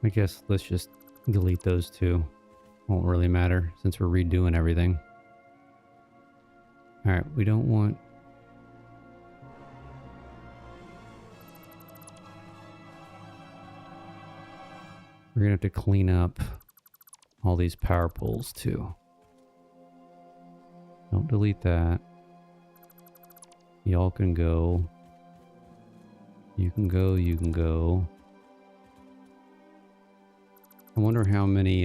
I guess let's just delete those two. Won't really matter since we're redoing everything. Alright, we don't want... We're gonna have to clean up all these power poles too. Don't delete that. Y'all can go. You can go, you can go. I wonder how many,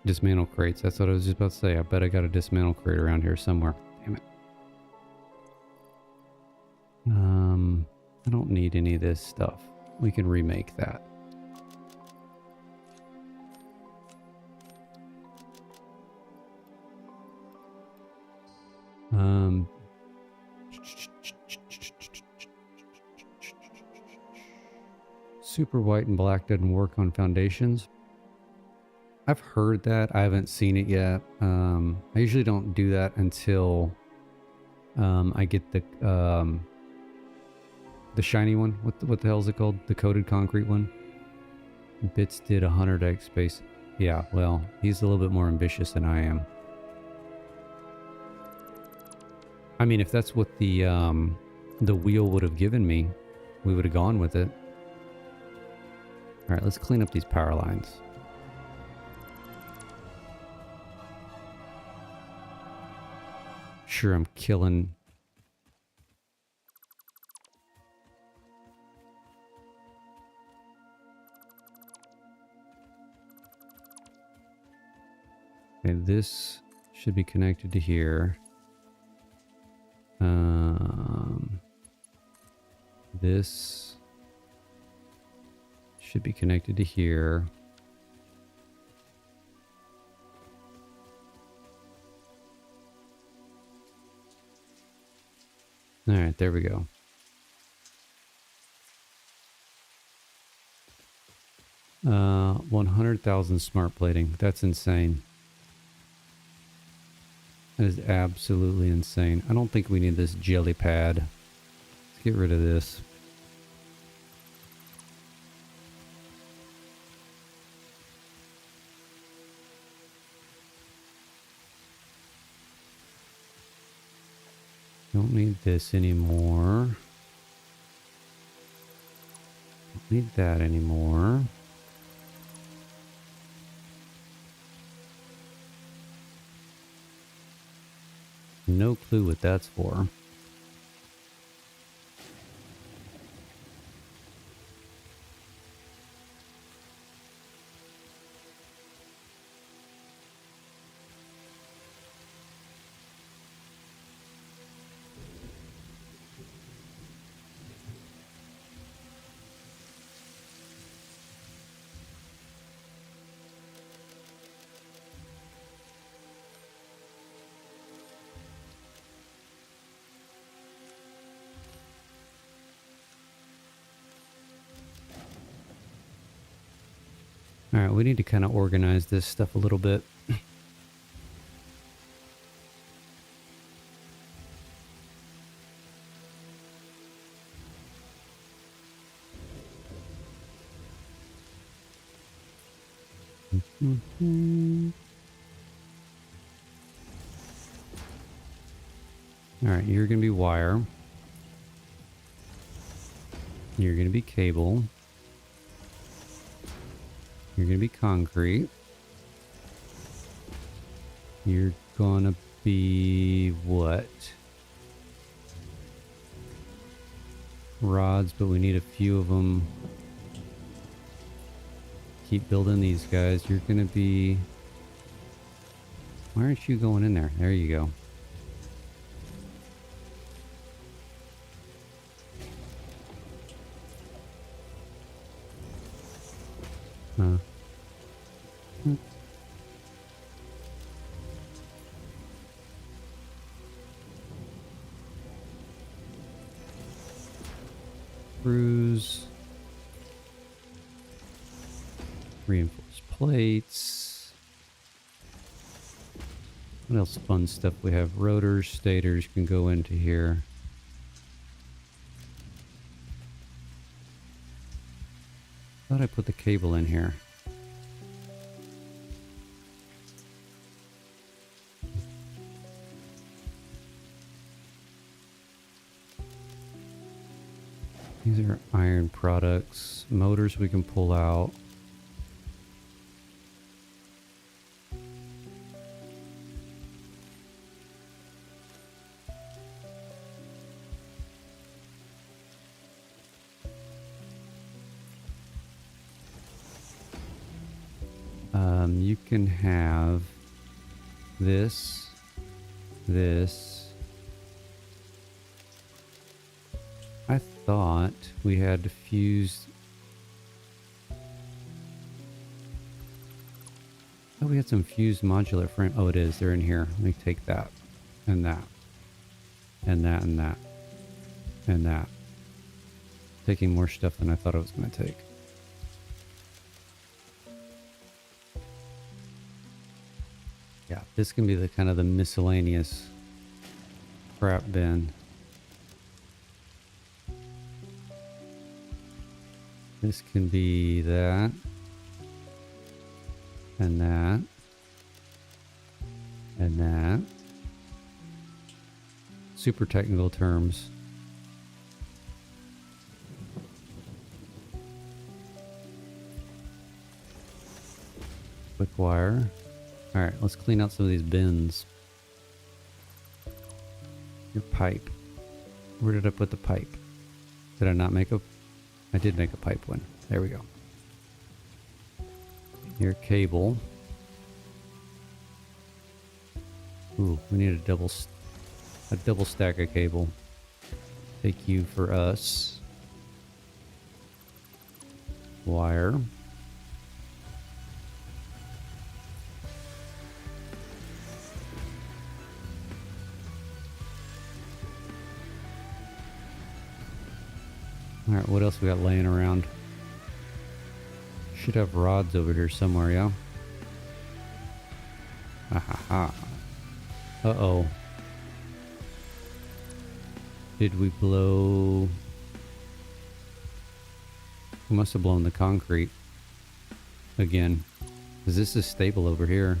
dismantle crates. That's what I was just about to say. I bet I got a dismantle crate around here somewhere. Damn it. I don't need any of this stuff. We can remake that. Super white and black doesn't work on foundations. I've heard that. I haven't seen it yet. I usually don't do that until I get the shiny one. What the hell is it called? The coated concrete one. Bits did 100x space. Yeah, well, he's a little bit more ambitious than I am. I mean, if that's what the wheel would have given me, we would have gone with it. All right, let's clean up these power lines. Sure, I'm killing... Okay, this should be connected to here. This should be connected to here. All right, there we go. Uh, 100,000 smart plating. That's insane. That is absolutely insane. I don't think we need this jelly pad. Let's get rid of this. Don't need this anymore. Don't need that anymore. No clue what that's for. All right, we need to kind of organize this stuff a little bit. All right, you're going to be wire. You're going to be cable. You're going to be concrete. You're going to be what? Rods, but we need a few of them. Keep building these guys. You're going to be... Why aren't you going in there? There you go. Screws. Reinforced plates. What else fun stuff we have? Rotors, stators can go into here. Thought I put the cable in here. These are iron products. Motors we can pull out. You can have this, this. I thought we had fused. Oh, we had some fused modular frame. Oh, it is. They're in here. Let me take that, and that, and that, and that, and that. Taking more stuff than I thought I was going to take. Yeah, this can be the kind of the miscellaneous crap bin. This can be that, and that, and that. Super technical terms. Quick wire. All right, let's clean out some of these bins. Your pipe. Where did I put the pipe? Did I not make a... I did make a pipe one. There we go. Your cable. Ooh, we need a double stack of cable. Take you for us. Wire. Alright, what else we got laying around? Should have rods over here somewhere, yeah? Ha ha ha. Uh-oh. Did we blow... We must have blown the concrete. Again. Because this is stable over here.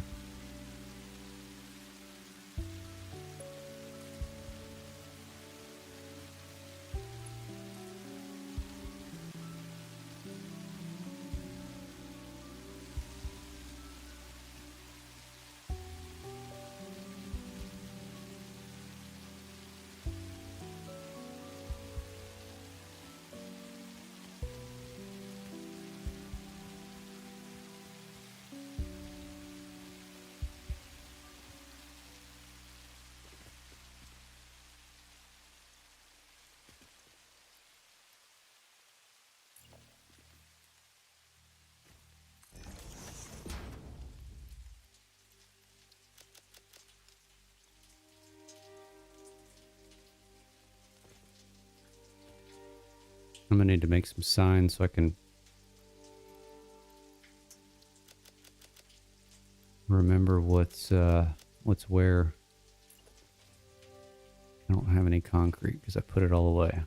I'm gonna need to make some signs so I can remember what's where. I don't have any concrete because I put it all away.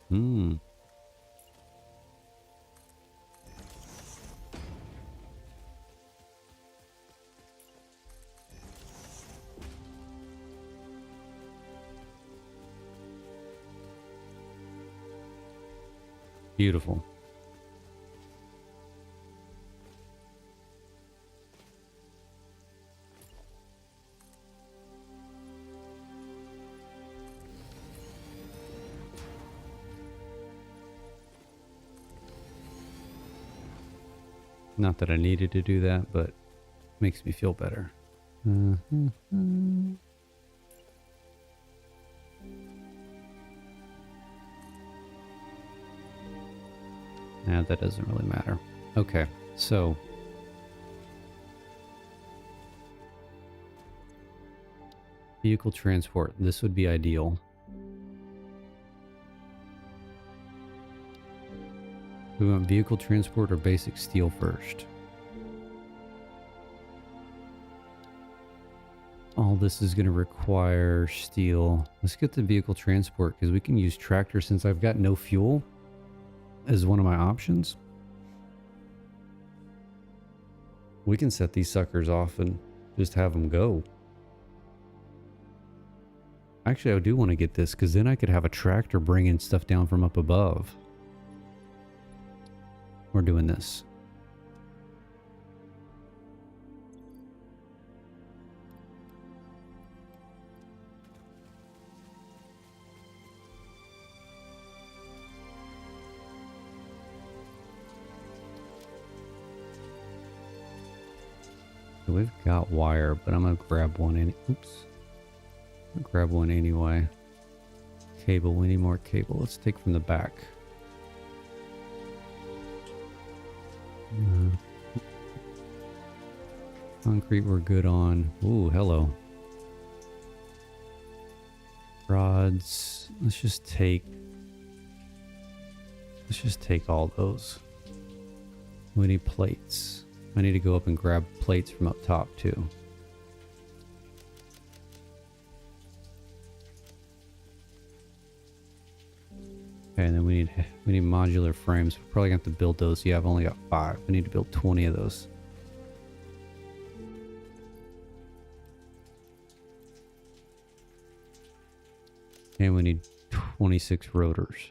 Hmm. Beautiful. Not that I needed to do that, but makes me feel better. Nah, that doesn't really matter. Okay, so vehicle transport. This would be ideal. We want vehicle transport or basic steel first. All this is going to require steel. Let's get the vehicle transport because we can use tractor since I've got no fuel as one of my options. We can set these suckers off and just have them go. Actually, I do want to get this because then I could have a tractor bringing stuff down from up above. We're doing this. So we've got wire, but I'm gonna grab one. Oops. I'll grab one anyway. Cable. We need more cable. Let's take from the back. Concrete we're good on. Ooh, hello. Rods. Let's just take all those. We need plates. I need to go up and grab plates from up top too. Okay, and then we need modular frames. We're probably gonna have to build those. Yeah, I've only got 5. We need to build 20 of those. And we need 26 rotors.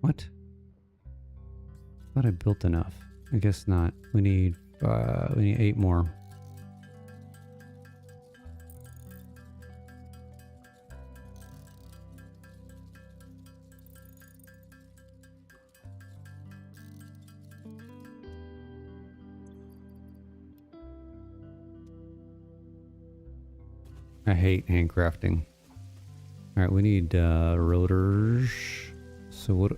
What? Thought I built enough. I guess not. We need 8 more. I hate handcrafting. Alright, we need rotors. So what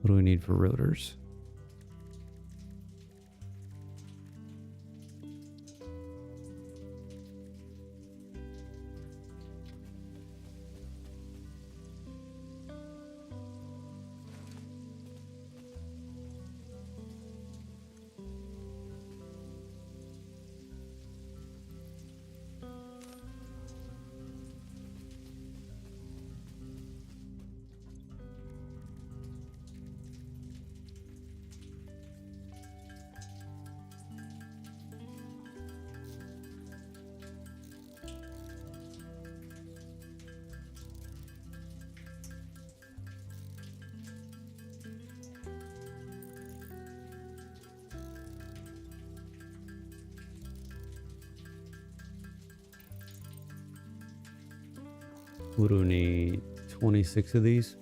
do we need for rotors? What do we need? 26 of these?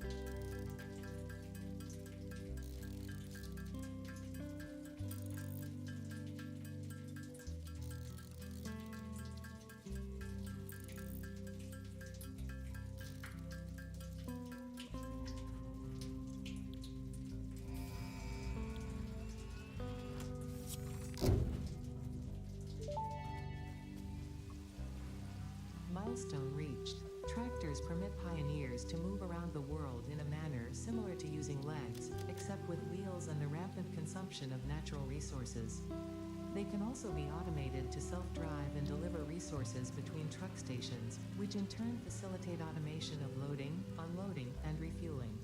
Milestone reached. Tractors permit pioneers to move around the world in a manner similar to using legs, except with wheels and the rampant consumption of natural resources. They can also be automated to self-drive and deliver resources between truck stations, which in turn facilitate automation of loading, unloading, and refueling.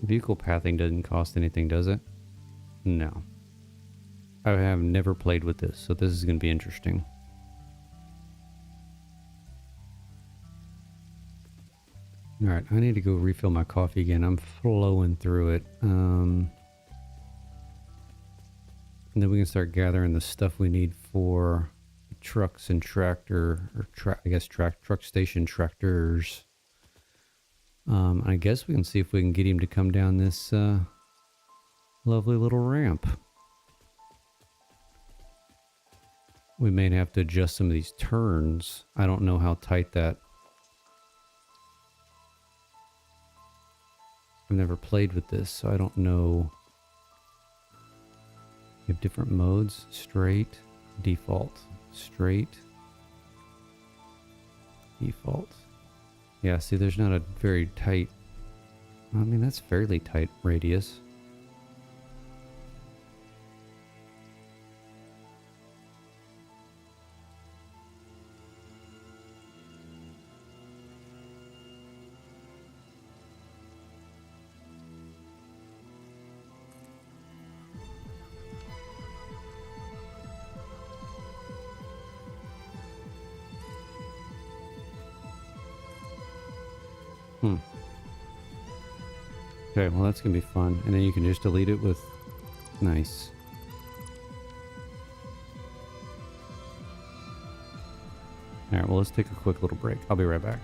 Vehicle pathing doesn't cost anything, does it? No. I have never played with this, so this is going to be interesting. Alright, I need to go refill my coffee again. I'm flowing through it. And then we can start gathering the stuff we need for trucks and tractor, or truck station tractors. I guess we can see if we can get him to come down this lovely little ramp. We may have to adjust some of these turns. I don't know how tight that... I've never played with this, so I don't know. You have different modes. Straight, default, straight, default. Yeah, see, there's not a very tight... I mean, that's fairly tight radius. Okay, well that's gonna be fun. And then you can just delete it with... Nice. Alright, well let's take a quick little break. I'll be right back.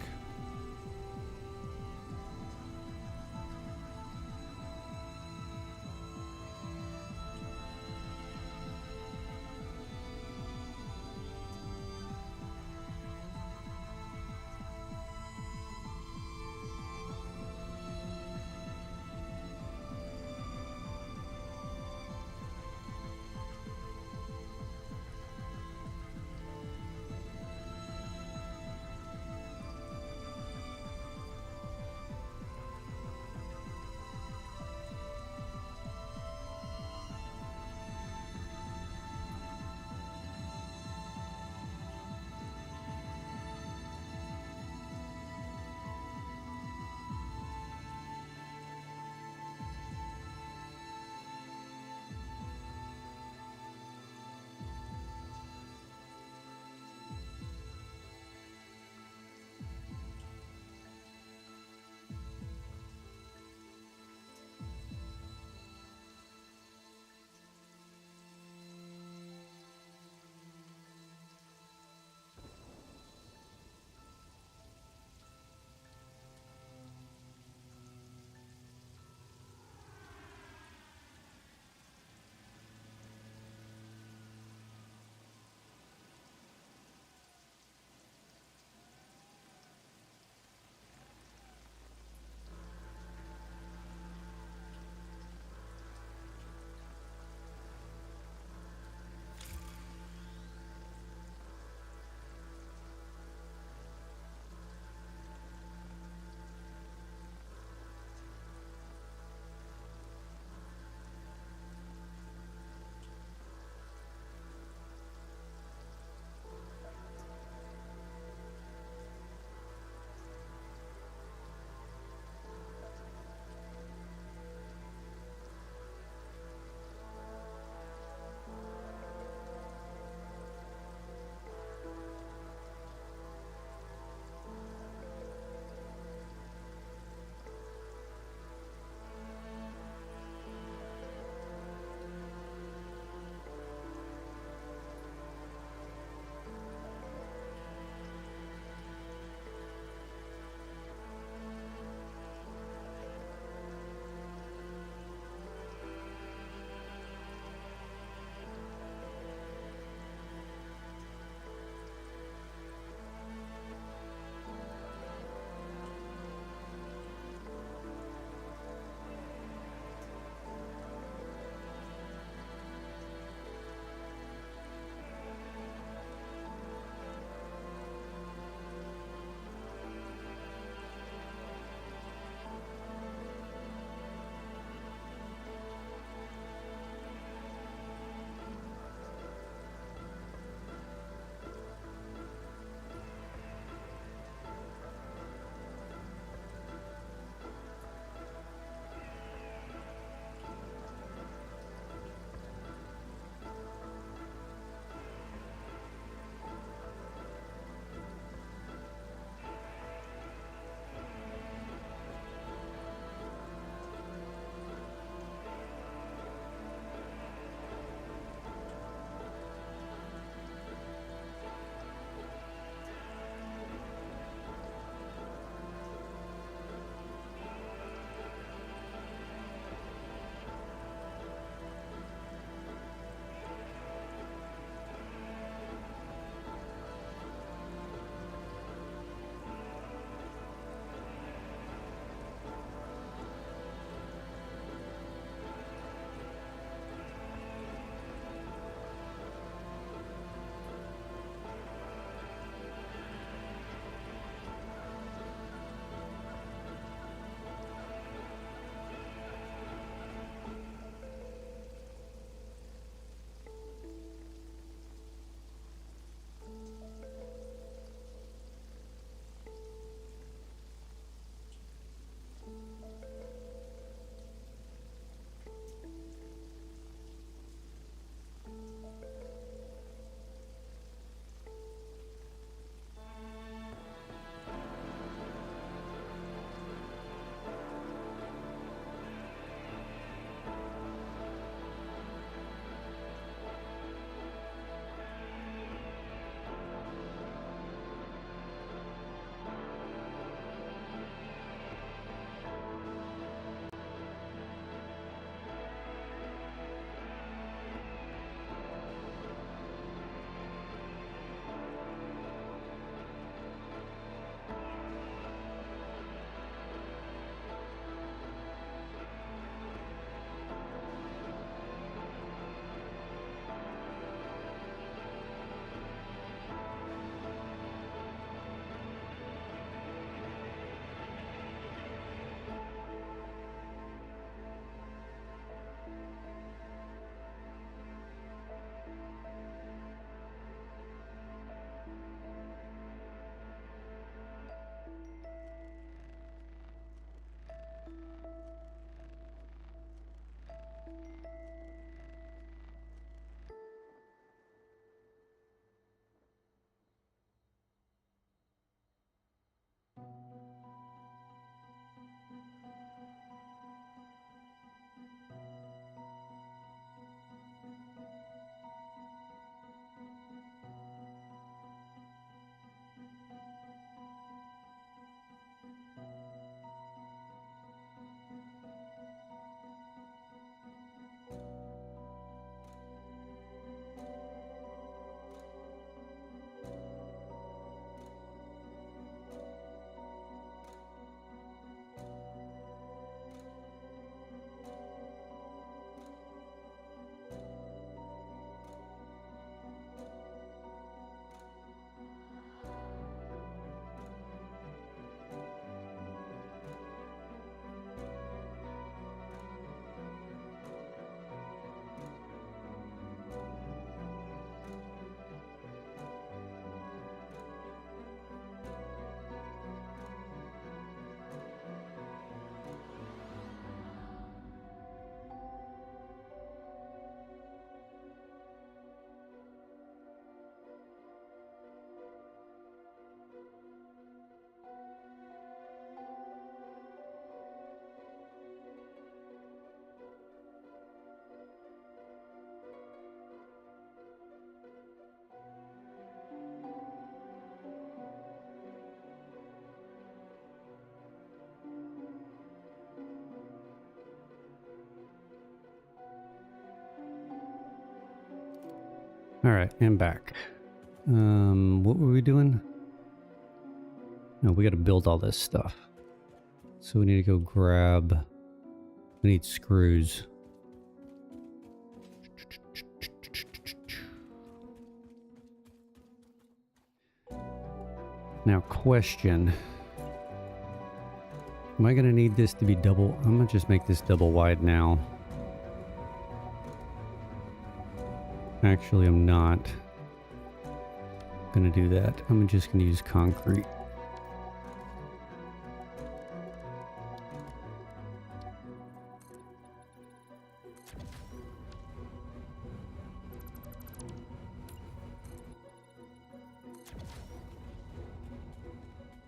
All right, and back. What were we doing? No, we got to build all this stuff. So we need to go grab... We need screws. Now, question. Am I going to need this to be double? I'm going to just make this double wide now. Actually, I'm not going to do that. I'm just going to use concrete.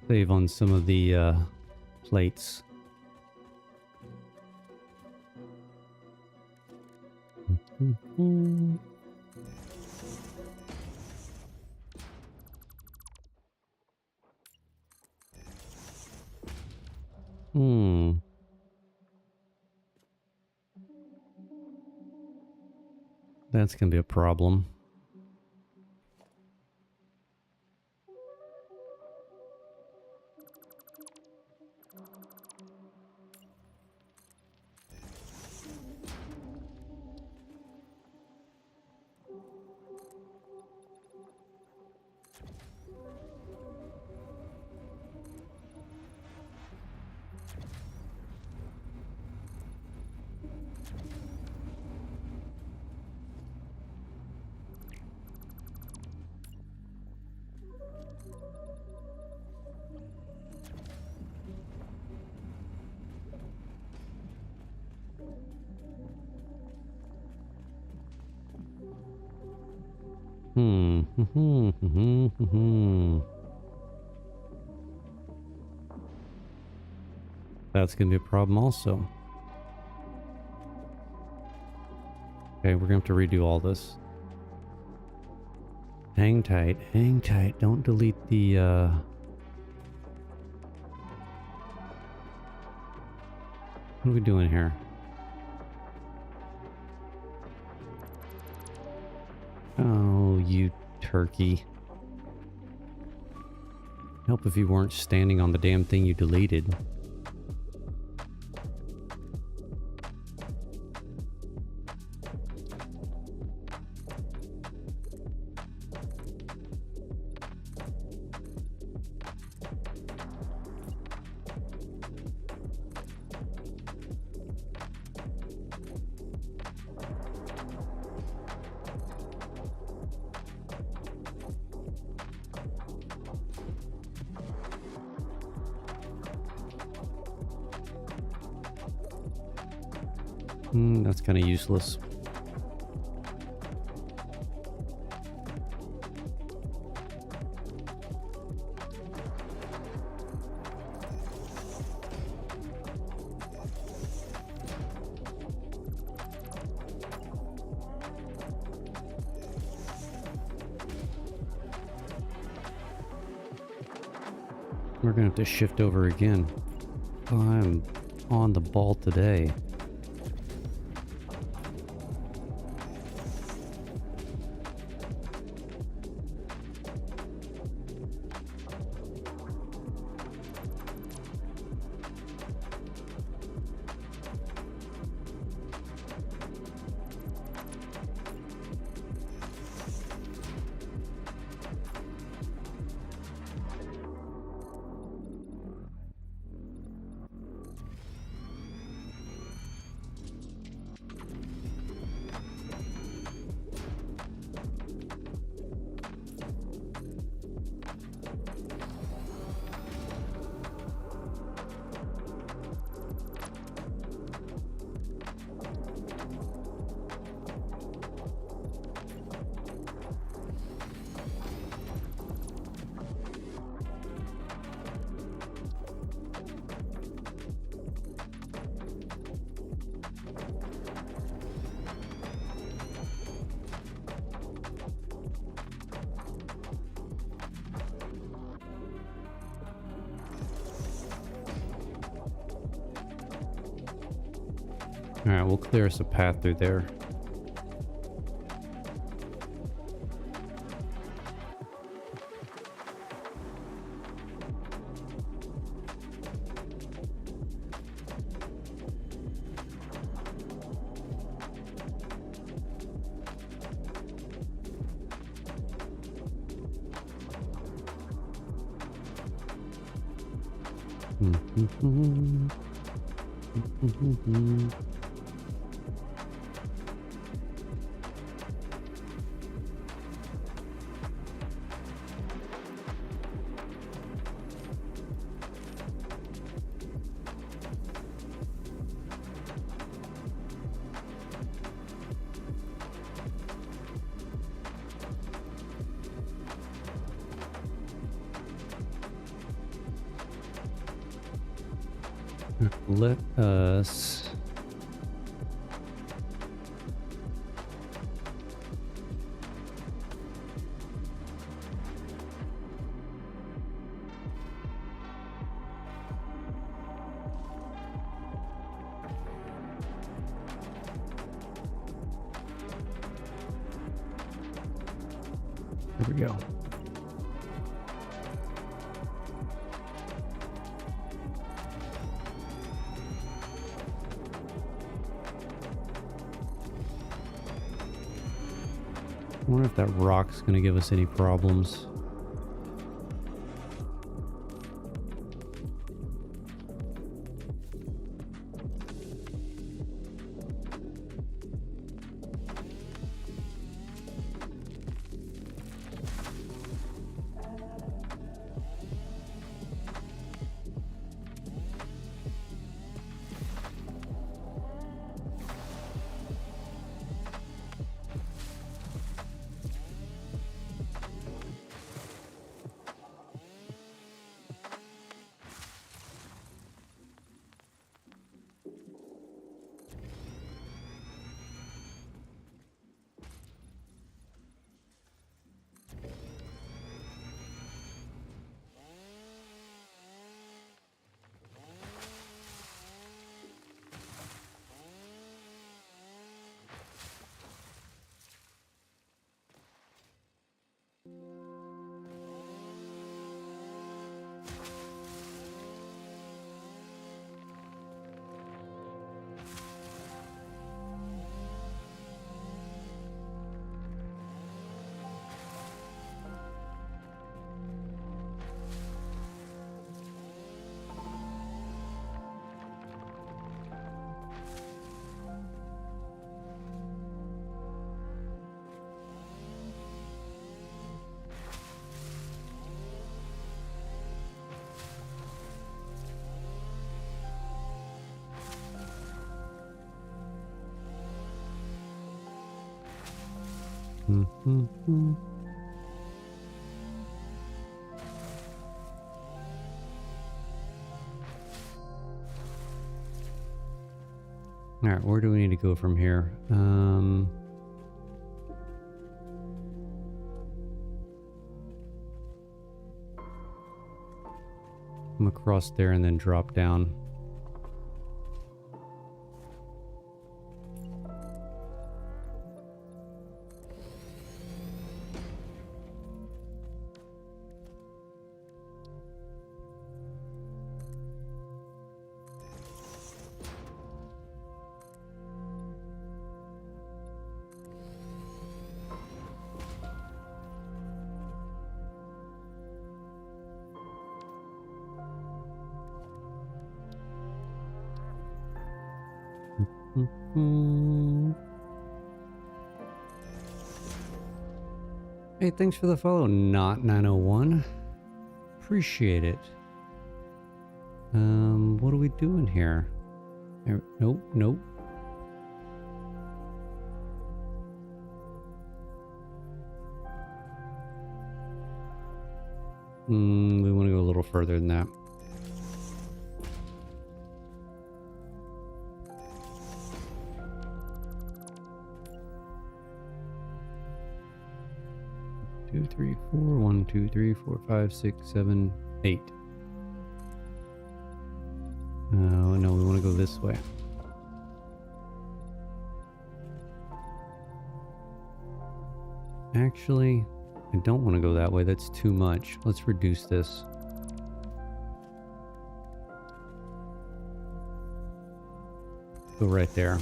Save on some of the plates. That's gonna be a problem. That's gonna be a problem also. Okay, we're gonna have to redo all this. Hang tight, hang tight. Don't delete the what are we doing here? Oh, you turkey. Help if you weren't standing on the damn thing you deleted. That's kind of useless. We're gonna have to shift over again. Oh, I'm on the ball today. Alright, we'll clear us a path through there. Let us there we go. I wonder if that rock's going to give us any problems. All right, where do we need to go from here? Come across there and then drop down. Hey, thanks for the follow, Not 901. Appreciate it. What are we doing here? Nope, nope. We want to go a little further than that. Two, three, four. 1, 2, 3, 4, 5, 6, 7, 8. No, we want to go this way. Actually, I don't want to go that way. That's too much. Let's reduce this. Go right there.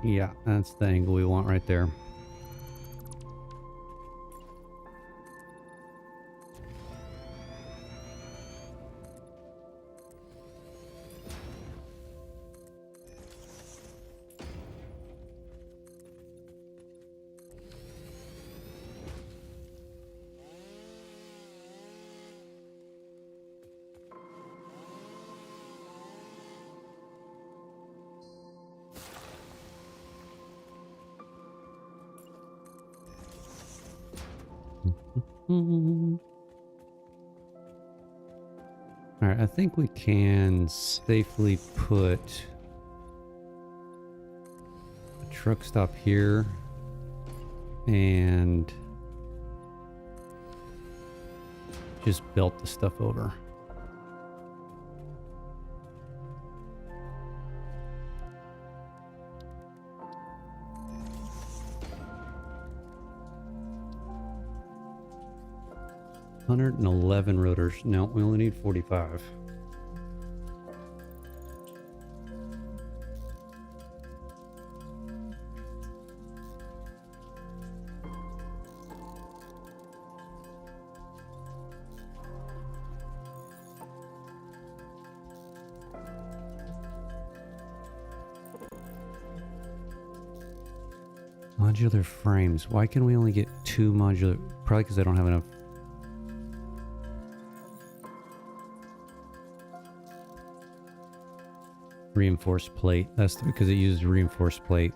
Yeah, that's the angle we want right there. All right, I think we can safely put a truck stop here and just belt the stuff over. $111 rotors. No, we only need 45. Modular frames. Why can we only get 2 modular? Probably because I don't have enough. Reinforced plate. That's because it uses reinforced plate.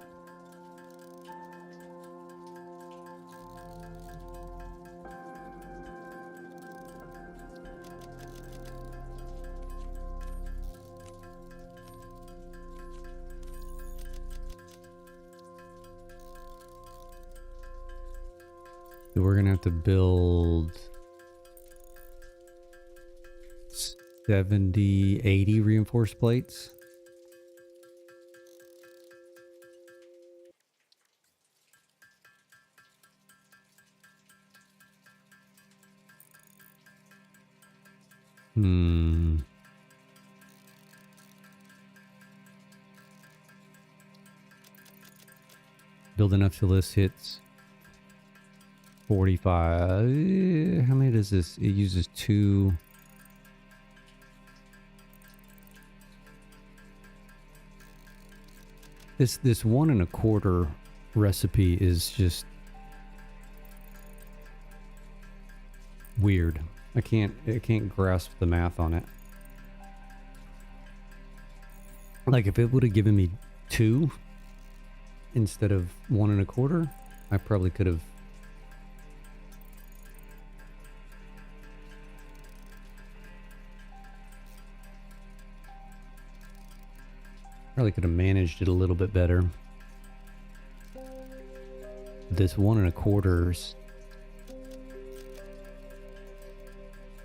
So we're gonna have to build 70, 80 reinforced plates. Build enough till this hits 45. How many does this? It uses 2. This 1 1/4 recipe is just weird. I can't grasp the math on it. Like if it would have given me 2 instead of 1 1/4, I probably could have. Probably could have managed it a little bit better. This 1 1/4's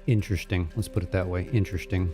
interesting. Let's put it that way. Interesting.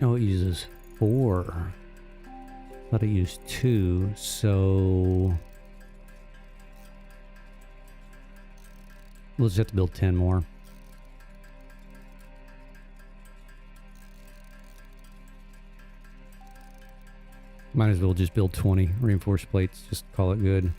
Oh, it uses 4. Thought it used 2, so we'll just have to build 10 more. Might as well just build 20 reinforced plates, just call it good.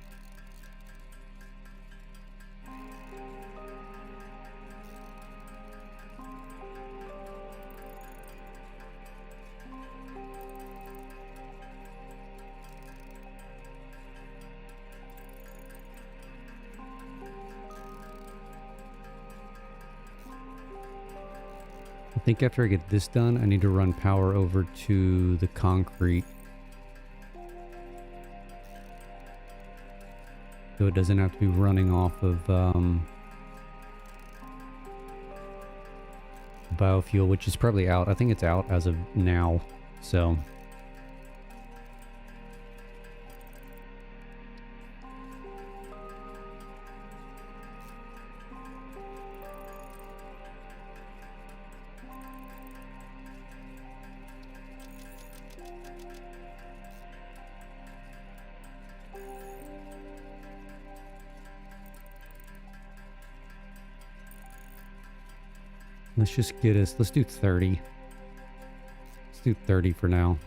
I think after I get this done, I need to run power over to the concrete. so it doesn't have to be running off of biofuel, which is probably out. I think it's out as of now. So let's just get us, let's do 30. Let's do 30 for now.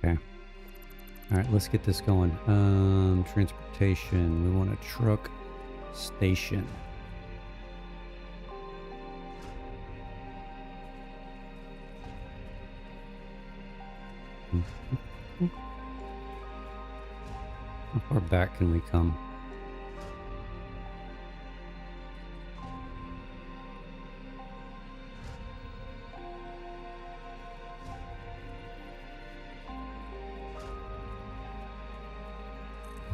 Okay. All right, let's get this going. Transportation. We want a truck station. How far back can we come?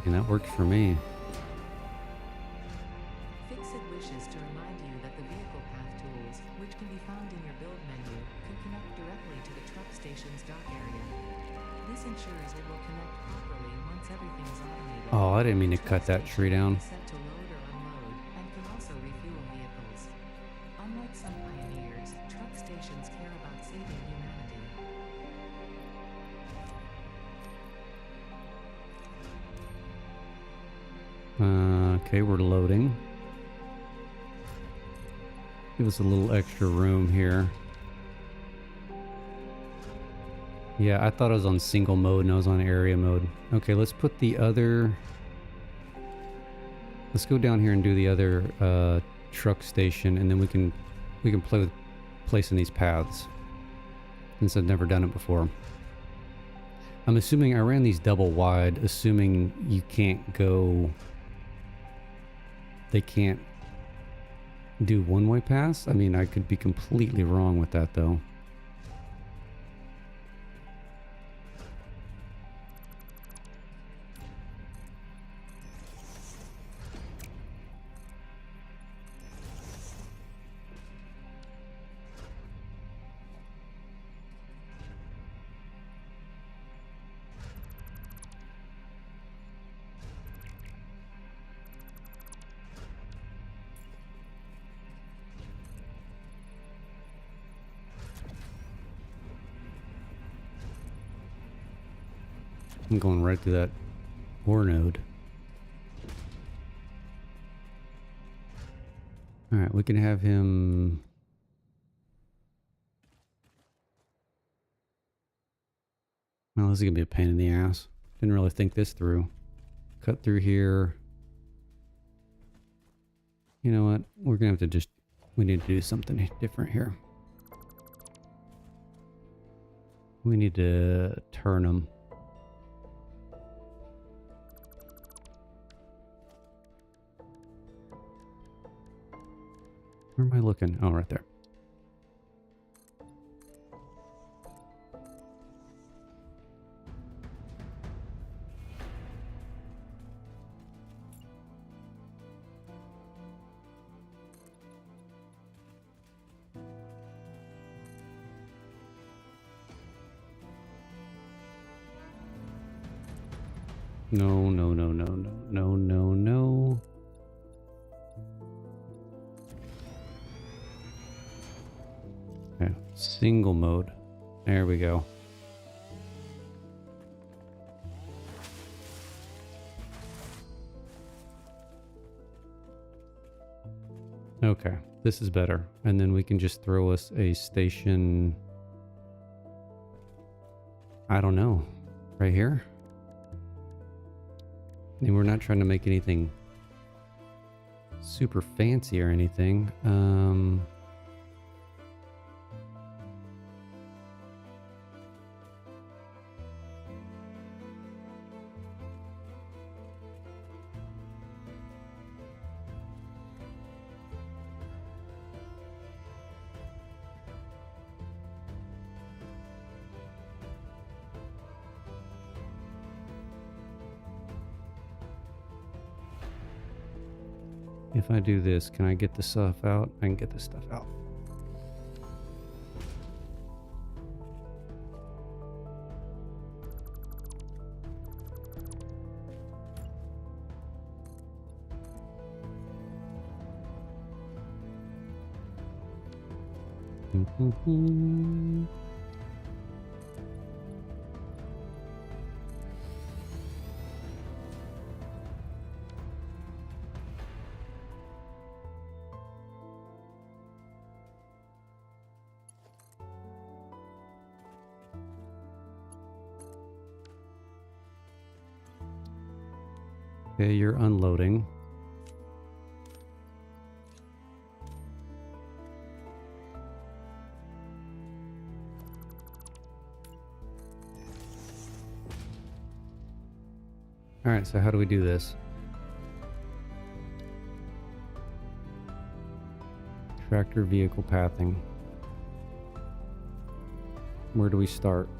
And that works for me. Fixit wishes to remind you that the vehicle path tools, which can be found in your build menu, can connect directly to the truck station's dock area. This ensures it will connect properly once everything is automated. Oh, I didn't mean to cut that tree down. Set to load or unload, and can also refuel vehicles. Unlike some pioneers, truck stations care about saving humanity. Okay, we're loading. Give us a little extra room here. Yeah, I thought I was on single mode and I was on area mode. Okay, let's put the other... Let's go down here and do the other truck station, and then we can play with placing these paths, since I've never done it before. I'm assuming I ran these double wide, assuming you can't go... They can't do one-way pass? I mean, I could be completely wrong with that, though. I'm going right to that ore node. Alright, we can have him... Well, this is going to be a pain in the ass. Didn't really think this through. Cut through here. You know what? We're going to have to just... We need to do something different here. We need to turn them. Where am I looking? Oh, right there. No, no, no, no, no, no, no, no. Okay, single mode. There we go. Okay, this is better. And then we can just throw us a station... I don't know. Right here? And we're not trying to make anything super fancy or anything. If I do this, can I get the stuff out? I can get this stuff out. Okay, you're unloading. All right, so how do we do this? Tractor vehicle pathing. Where do we start?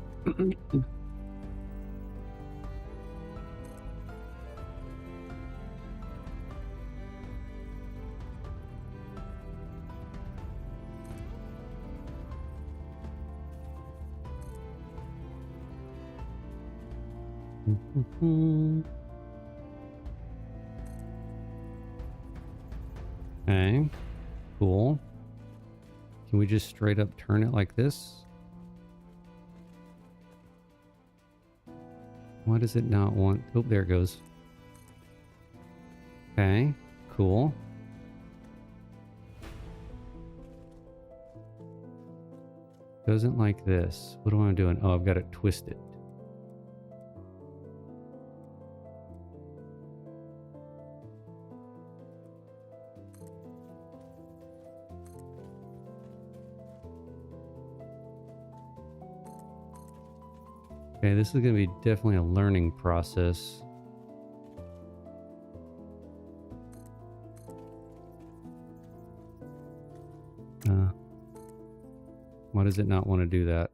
Okay, cool. Can we just straight up turn it like this? Why does it not want... Oh, there it goes. Okay, cool. Doesn't like this. What am I doing? Oh, I've got it twisted. Okay, this is going to be definitely a learning process. Why does it not want to do that?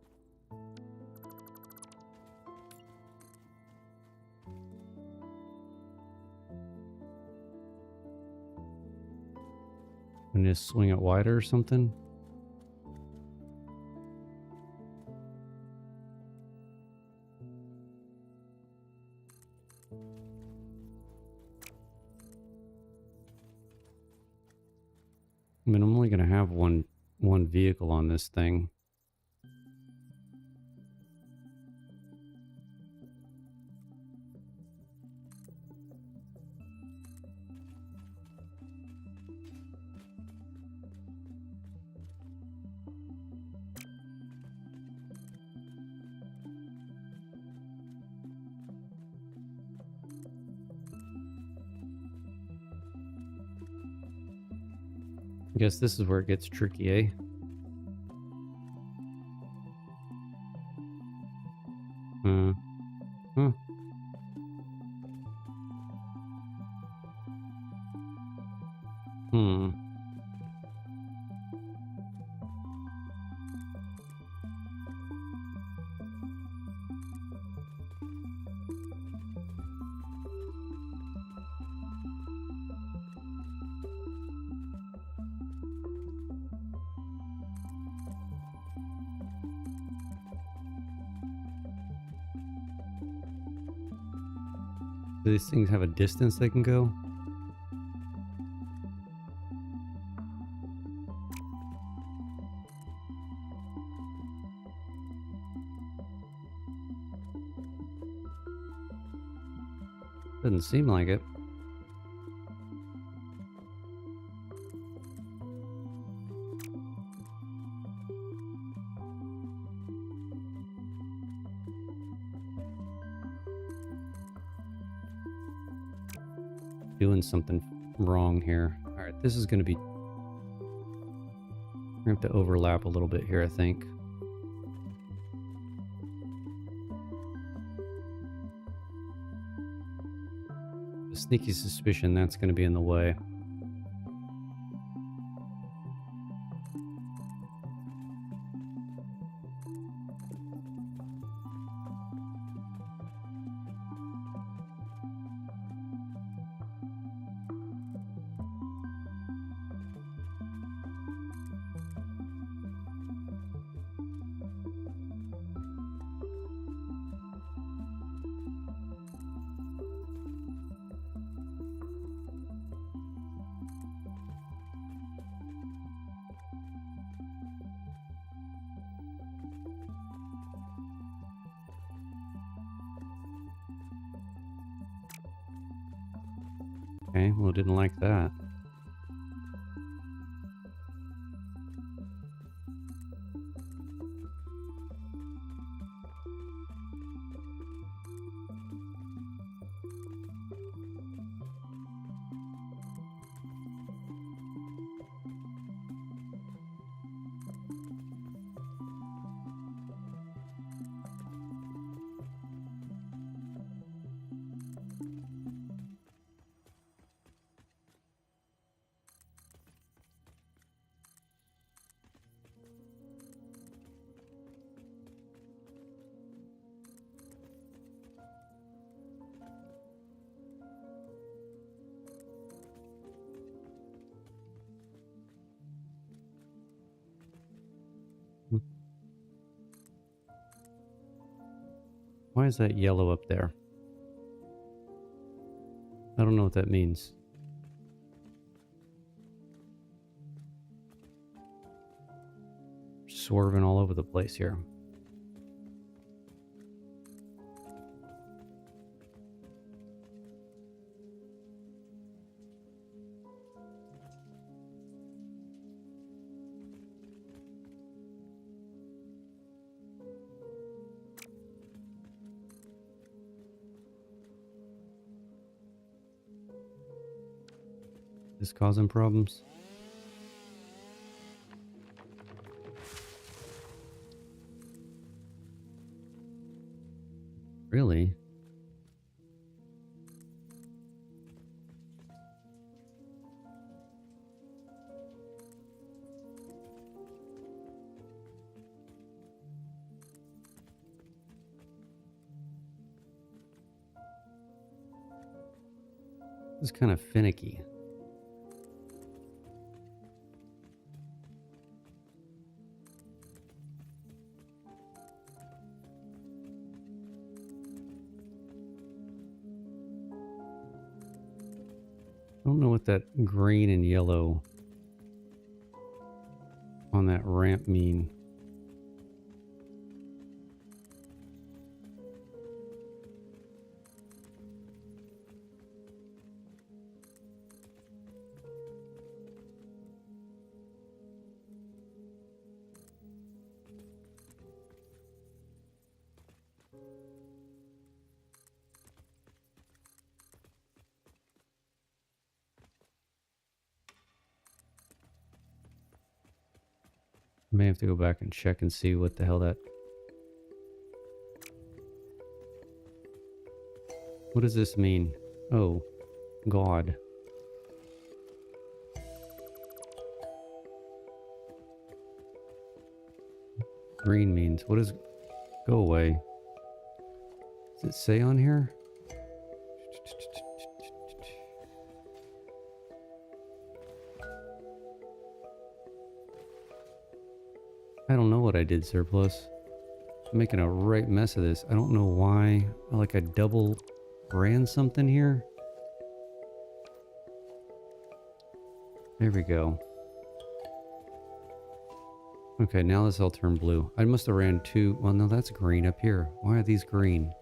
And just swing it wider or something? I mean, I'm only going to have one vehicle on this thing. I guess this is where it gets tricky, eh? Huh. Hmm. Do these things have a distance they can go? Doesn't seem like it. Doing something wrong here. All right, this is going to be... We're going to have to overlap a little bit here, I think. A sneaky suspicion that's going to be in the way. Okay, well, didn't like that. Hmm. Why is that yellow up there? I don't know what that means. Swerving all over the place here. Is this causing problems? Really? This is kind of finicky. I don't know what that green and yellow on that ramp mean. May have to go back and check and see what the hell that... What does this mean? Oh, God. Green means... What is... Go away. Does it say on here? I don't know what I did, Surplus. I'm making a right mess of this. I don't know why. Like I double ran something here. There we go. Okay, now this all turned blue. I must have ran two. Well, no, that's green up here. Why are these green?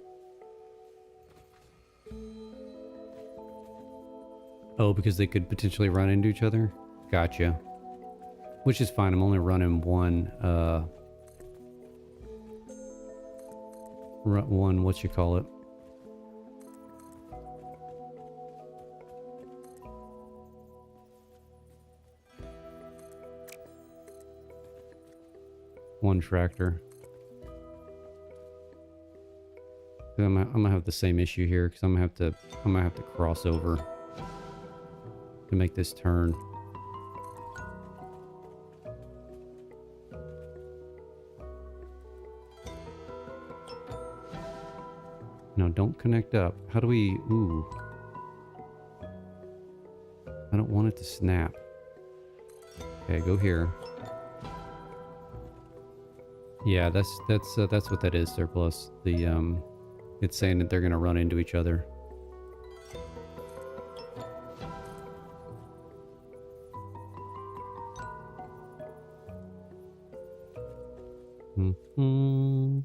Oh, because they could potentially run into each other? Gotcha. Which is fine. I'm only running one, what you call it? One tractor. I'm gonna have the same issue here because I'm gonna have to cross over to make this turn. No, don't connect up. How do we... Ooh. I don't want it to snap. Okay, go here. Yeah, that's what that is, Surplus. The, it's saying that they're gonna run into each other. Mm-hmm.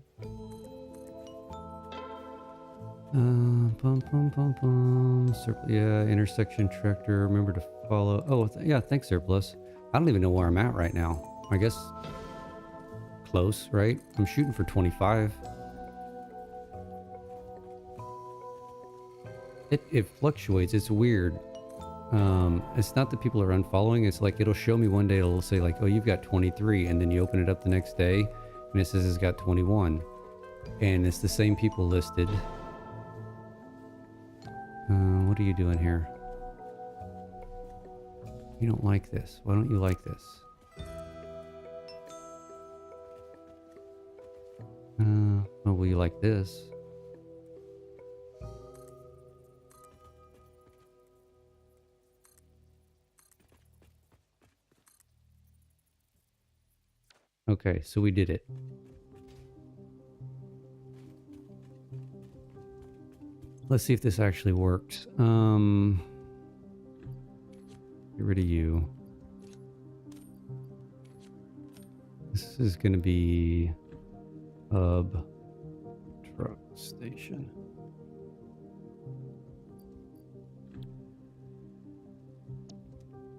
bum, bum, bum, bum. Yeah, intersection tractor. Remember to follow. Oh, yeah, thanks, Surplus. I don't even know where I'm at right now. I guess close, right? I'm shooting for 25. It fluctuates. It's weird. It's not that people are unfollowing. It's like it'll show me one day. It'll say like, oh, you've got 23, and then you open it up the next day, and it says it's got 21, and it's the same people listed. What are you doing here? You don't like this. Why don't you like this? Oh, well, you like this. Okay, so we did it. Let's see if this actually works. Get rid of you. This is going to be hub truck station.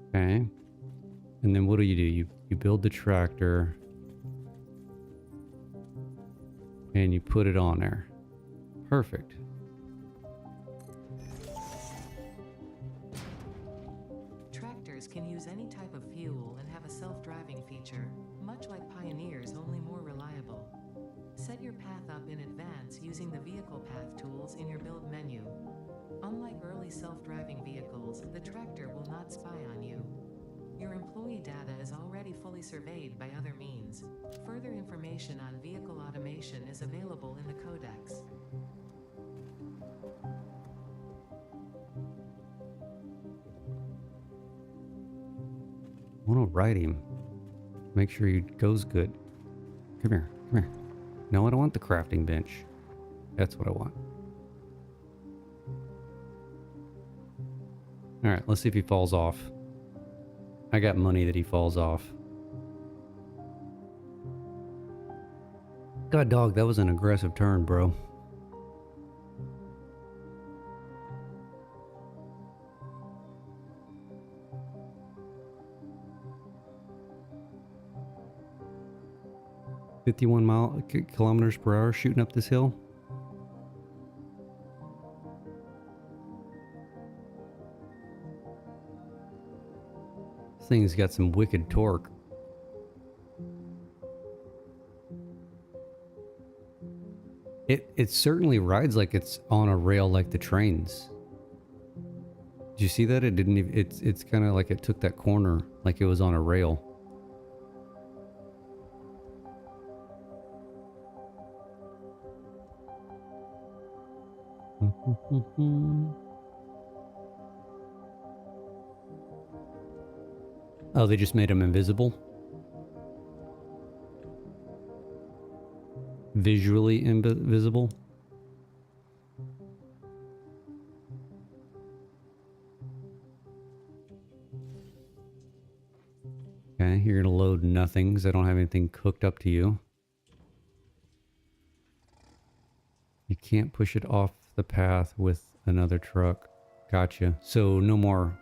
Okay. And then what do? You build the tractor and you put it on there. Perfect. Tractors can use any type of fuel and have a self-driving feature, much like Pioneer's, only more reliable. Set your path up in advance using the vehicle path tools in your build menu. Unlike early self-driving vehicles, the tractor will not spy on you. Your employee data is already fully surveyed by other means. Further information on vehicle automation is available in the codex. I want to ride him. Make sure he goes good. Come here. Come here. No, I don't want the crafting bench. That's what I want. Alright, let's see if he falls off. I got money that he falls off. God, dog, that was an aggressive turn, bro. kilometers per hour shooting up this hill. This thing's got some wicked torque. It certainly rides like it's on a rail like the trains. Did you see that? It didn't even, it's kind of like it took that corner like it was on a rail. Oh, they just made him invisible? Visually invisible? Okay, you're gonna load nothing because I don't have anything cooked up to you. You can't push it off the path with another truck. Gotcha. So no more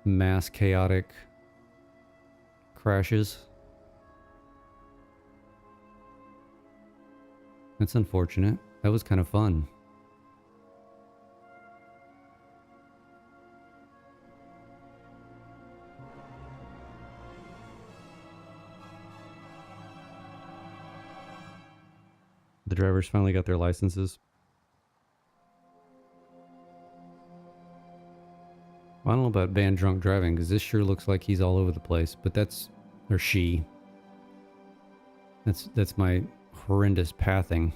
mass chaotic crashes. That's unfortunate. That was kind of fun. The drivers finally got their licenses. Well, I don't know about banned drunk driving because this sure looks like he's all over the place, but that's, or she. That's my horrendous pathing.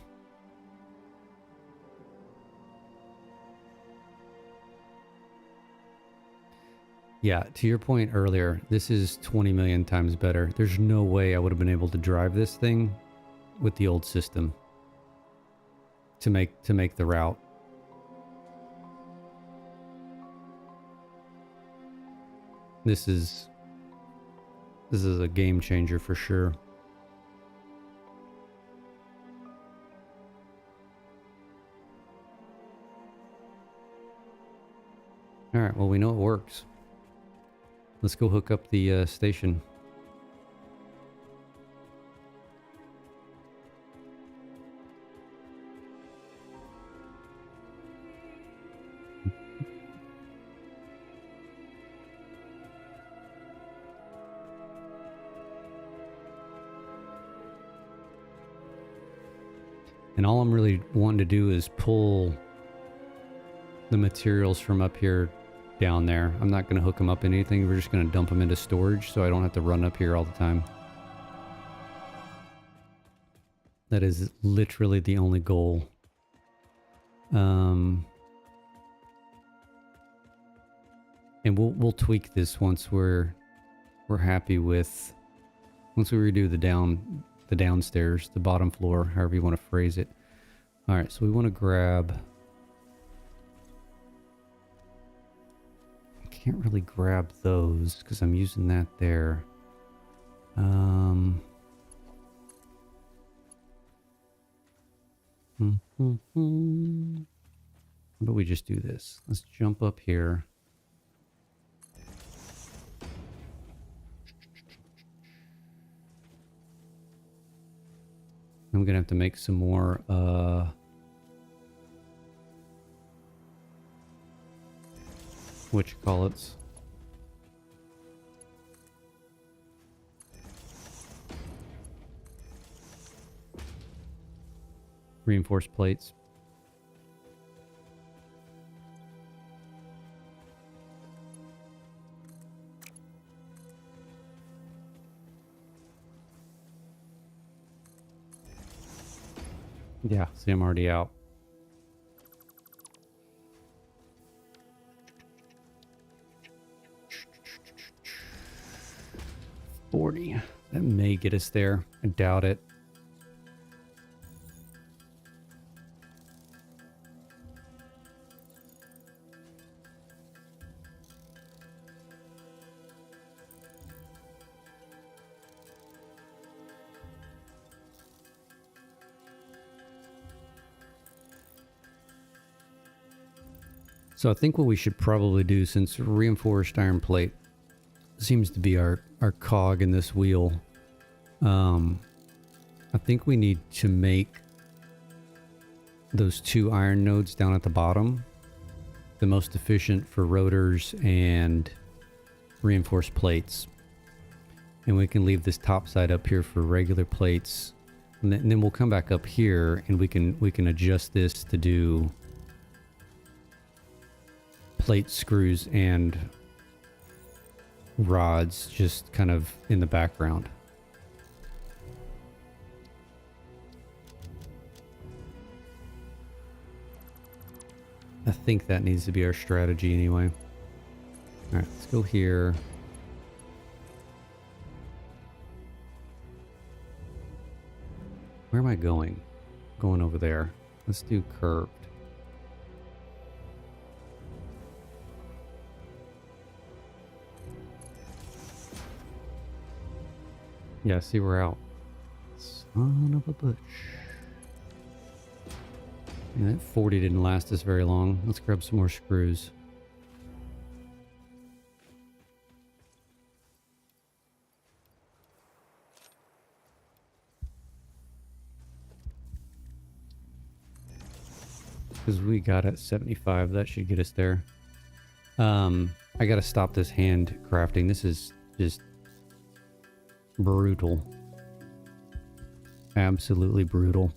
Yeah, to your point earlier, this is 20 million times better. There's no way I would have been able to drive this thing with the old system to make the route. This is a game changer for sure. All right, well, we know it works. Let's go hook up the station. And all I'm really wanting to do is pull the materials from up here down there. I'm not going to hook them up in anything. We're just going to dump them into storage so I don't have to run up here all the time. That is literally the only goal. And we'll tweak this once we're happy with, once we redo the downstairs, the bottom floor, however you want to phrase it. All right, so we want to grab. I can't really grab those because I'm using that there. How about we just do this? Let's jump up here. I'm gonna have to make some more whatchamacallits. Reinforced plates. Yeah, see, I'm already out. $40. That may get us there. I doubt it. So I think what we should probably do, since reinforced iron plate seems to be our cog in this wheel, I think we need to make those 2 iron nodes down at the bottom the most efficient for rotors and reinforced plates. And we can leave this top side up here for regular plates. And then we'll come back up here and we can adjust this to do plate screws and rods just kind of in the background. I think that needs to be our strategy anyway. All right, let's go here. Where am I going? Going over there. Let's do curved. Yeah, see, we're out. Son of a butch. Yeah, that 40 didn't last us very long. Let's grab some more screws. Because we got at 75, that should get us there. I gotta stop this hand crafting. This is just brutal. Absolutely brutal.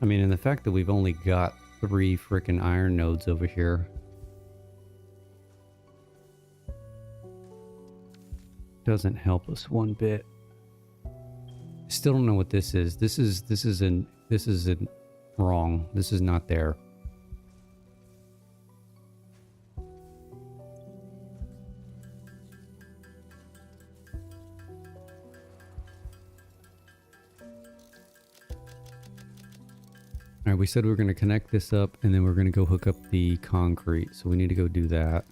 I mean, and the fact that we've only got 3 frickin' iron nodes over here doesn't help us one bit. Still don't know what this is. This isn't wrong. This is not there. All right, we said we were going to connect this up and then we're going to go hook up the concrete. So we need to go do that.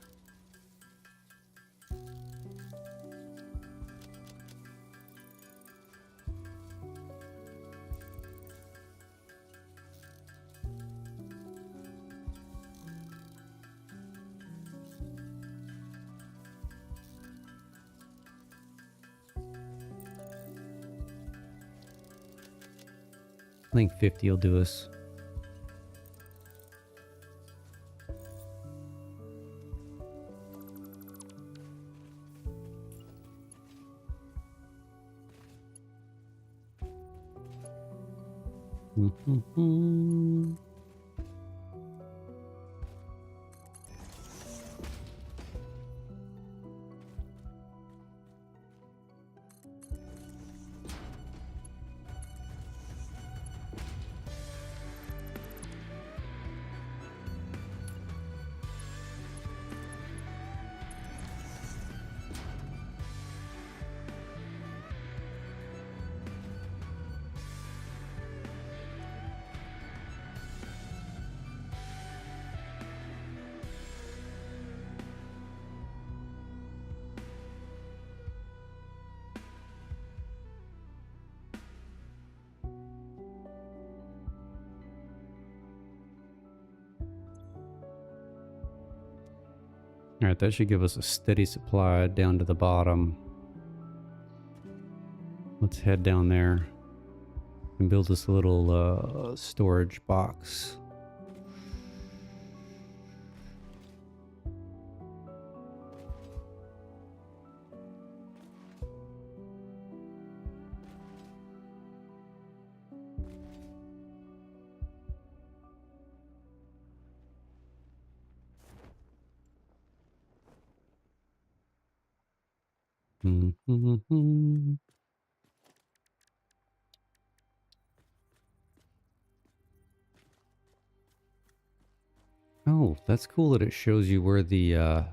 I think 50 will do us. All right, that should give us a steady supply down to the bottom. Let's head down there and build this little storage box. Oh, that's cool that it shows you where the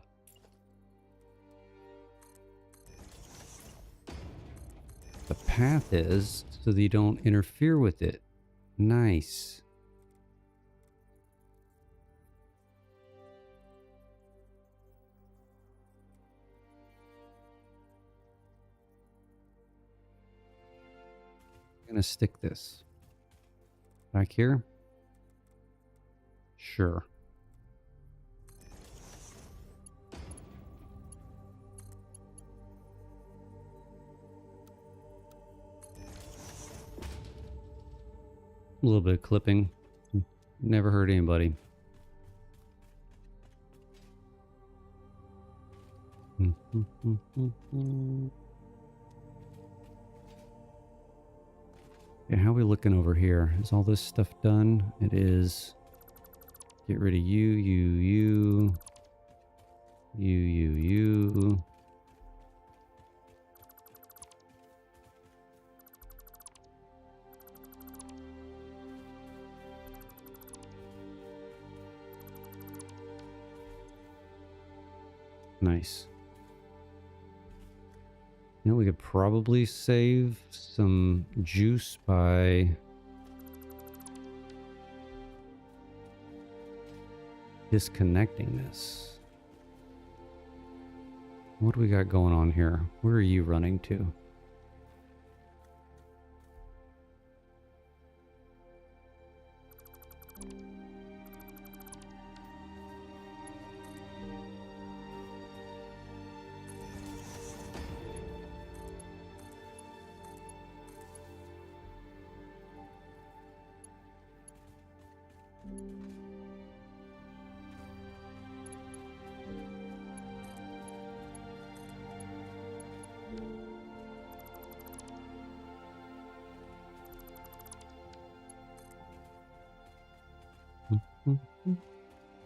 path is so that you don't interfere with it. Nice. I'm gonna stick this back here. Sure. A little bit of clipping. Never hurt anybody. Yeah, how are we looking over here? Is all this stuff done? It is. Get rid of you. Nice. You know, we could probably save some juice by disconnecting this. What do we got going on here? Where are you running to?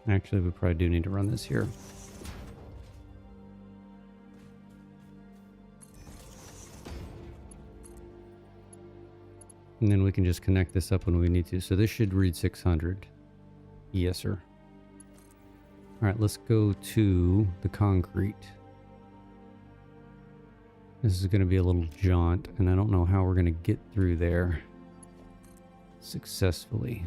Actually, we probably do need to run this here. And then we can just connect this up when we need to. So this should read 600. Yes, sir. All right, let's go to the concrete. This is going to be a little jaunt, and I don't know how we're going to get through there successfully.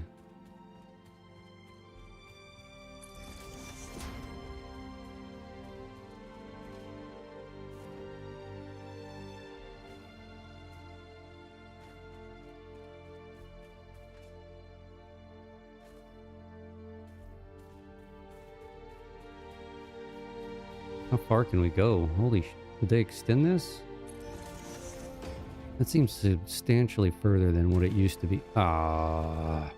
How far can we go? Holy did they extend this? That seems substantially further than what it used to be. Ah.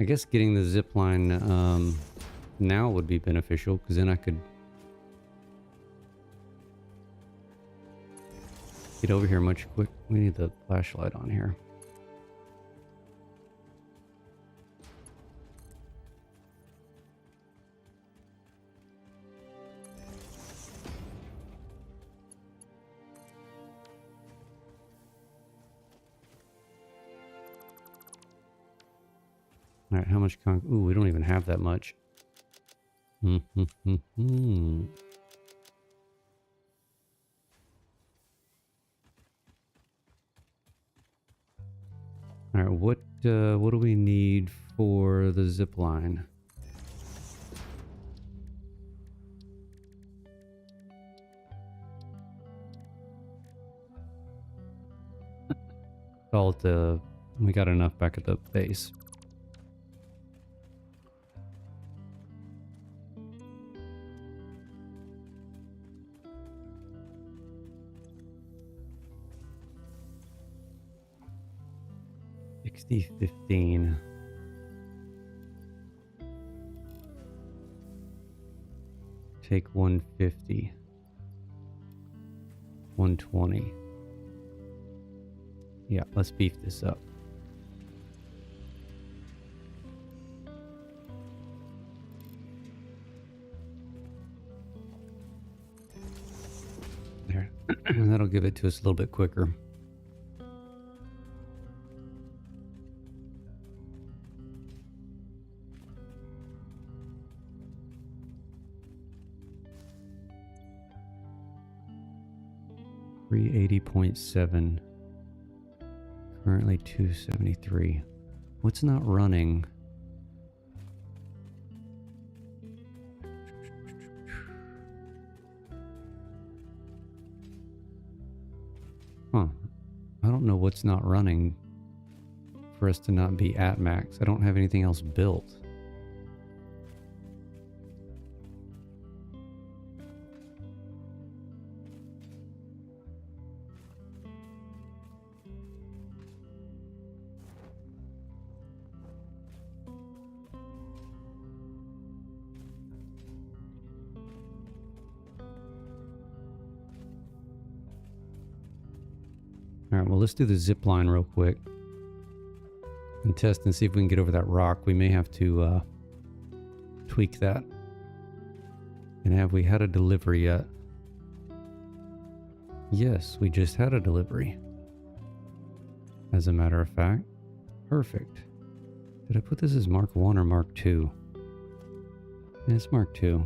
I guess getting the zip line now would be beneficial because then I could get over here much quick. We need the flashlight on here. All right, how much Ooh, we don't even have that much. All right, what do we need for the zip line? Call it the. We got enough back at the base. $60.15. Take 150. 120. Yeah, let's beef this up. There. That'll give it to us a little bit quicker. $380.7. Currently 273. What's not running? Huh. I don't know what's not running for us to not be at max. I don't have anything else built. All right, well, let's do the zip line real quick and test and see if we can get over that rock. We may have to tweak that. And have we had a delivery yet? Yes, we just had a delivery. As a matter of fact. Perfect. Did I put this as Mark 1 or Mark 2? Yeah, it's Mark 2.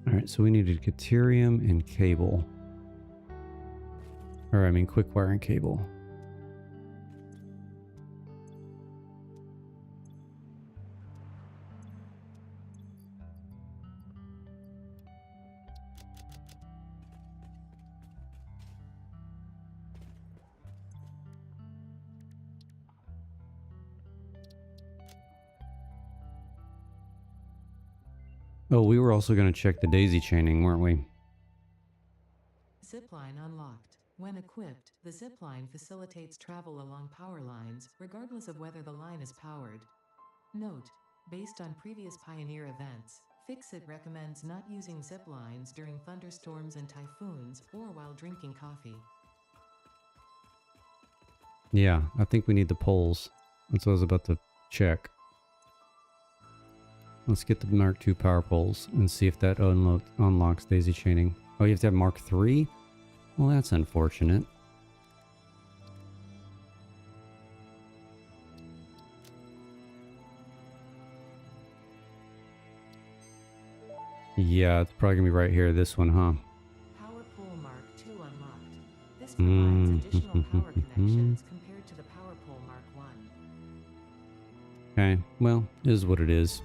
Alright, so we needed Caterium and cable. Or, I mean, quick wire and cable. Oh, we were also going to check the daisy chaining, weren't we? Zipline unlocked. When equipped, the zipline facilitates travel along power lines, regardless of whether the line is powered. Note: based on previous Pioneer events, Fixit recommends not using ziplines during thunderstorms and typhoons, or while drinking coffee. Yeah, I think we need the poles. That's what I was about to check. Let's get the Mark II power poles and see if that unlocks daisy chaining. Oh, you have to have Mark III? Well, that's unfortunate. Yeah, it's probably gonna be right here. This one, huh? Power pole Mark II unlocked. This provides additional power connections compared to the Power pole Mark I. Okay, well, it is what it is.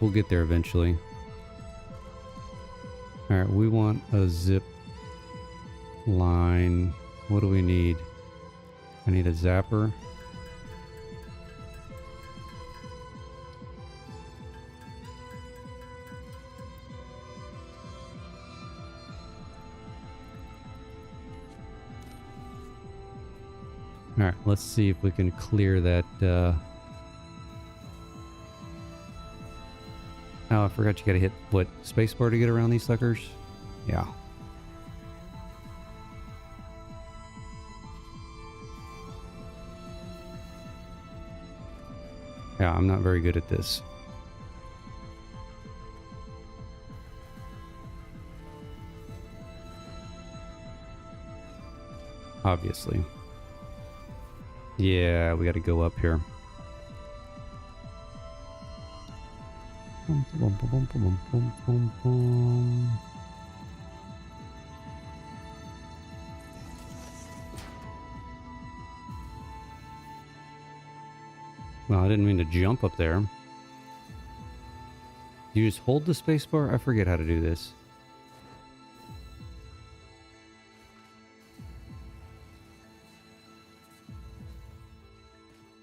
We'll get there eventually. All right, we want a zip line. What do we need? I need a zapper. All right, let's see if we can clear that. Oh, I forgot you gotta hit, what, spacebar to get around these suckers? Yeah. Yeah, I'm not very good at this. Obviously. Yeah, we gotta go up here. Bum, bum, bum, bum, bum, bum, bum, bum. Well, I didn't mean to jump up there. You just hold the spacebar? I forget how to do this.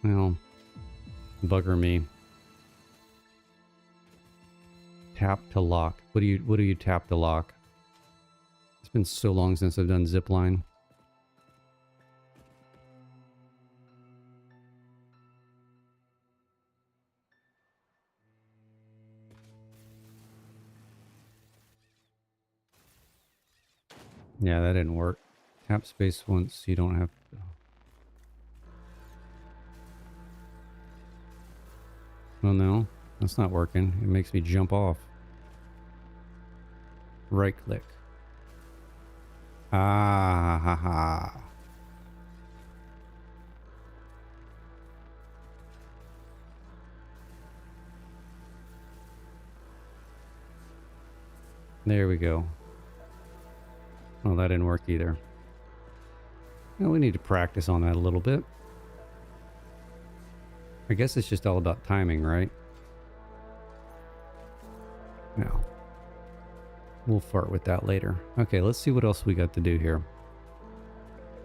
Well, bugger me. Tap to lock. What do you tap to lock? It's been so long since I've done zipline. Yeah, that didn't work. Tap space once, you don't have to. Oh no, that's not working. It makes me jump off. Right click. Ah, ha, ha. There we go. Oh, that didn't work either. Well, we need to practice on that a little bit. I guess it's just all about timing, right? No. We'll fart with that later. Okay, let's see what else we got to do here.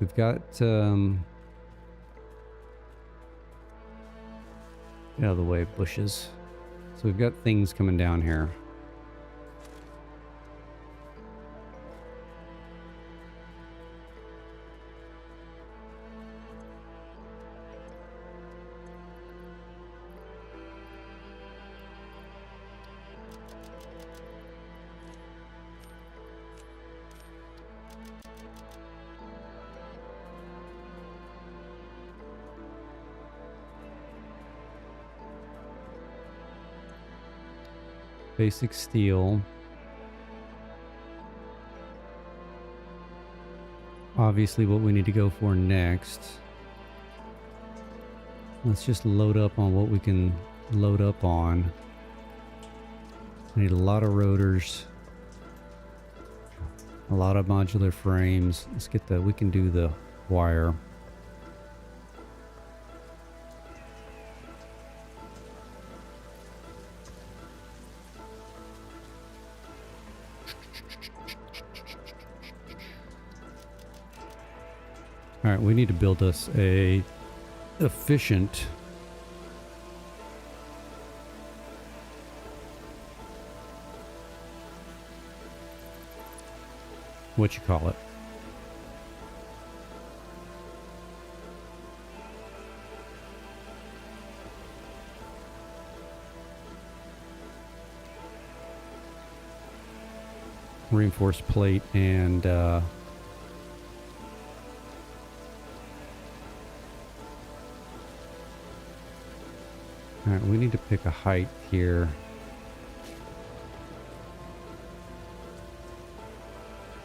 We've got, get out of the way, bushes. So we've got things coming down here. Basic steel. Obviously what we need to go for next. Let's just load up on what we can load up on. I need a lot of rotors. A lot of modular frames. Let's get the, we can do the wire. All right, we need to build us a efficient what you call it. Reinforced plate and all right, we need to pick a height here.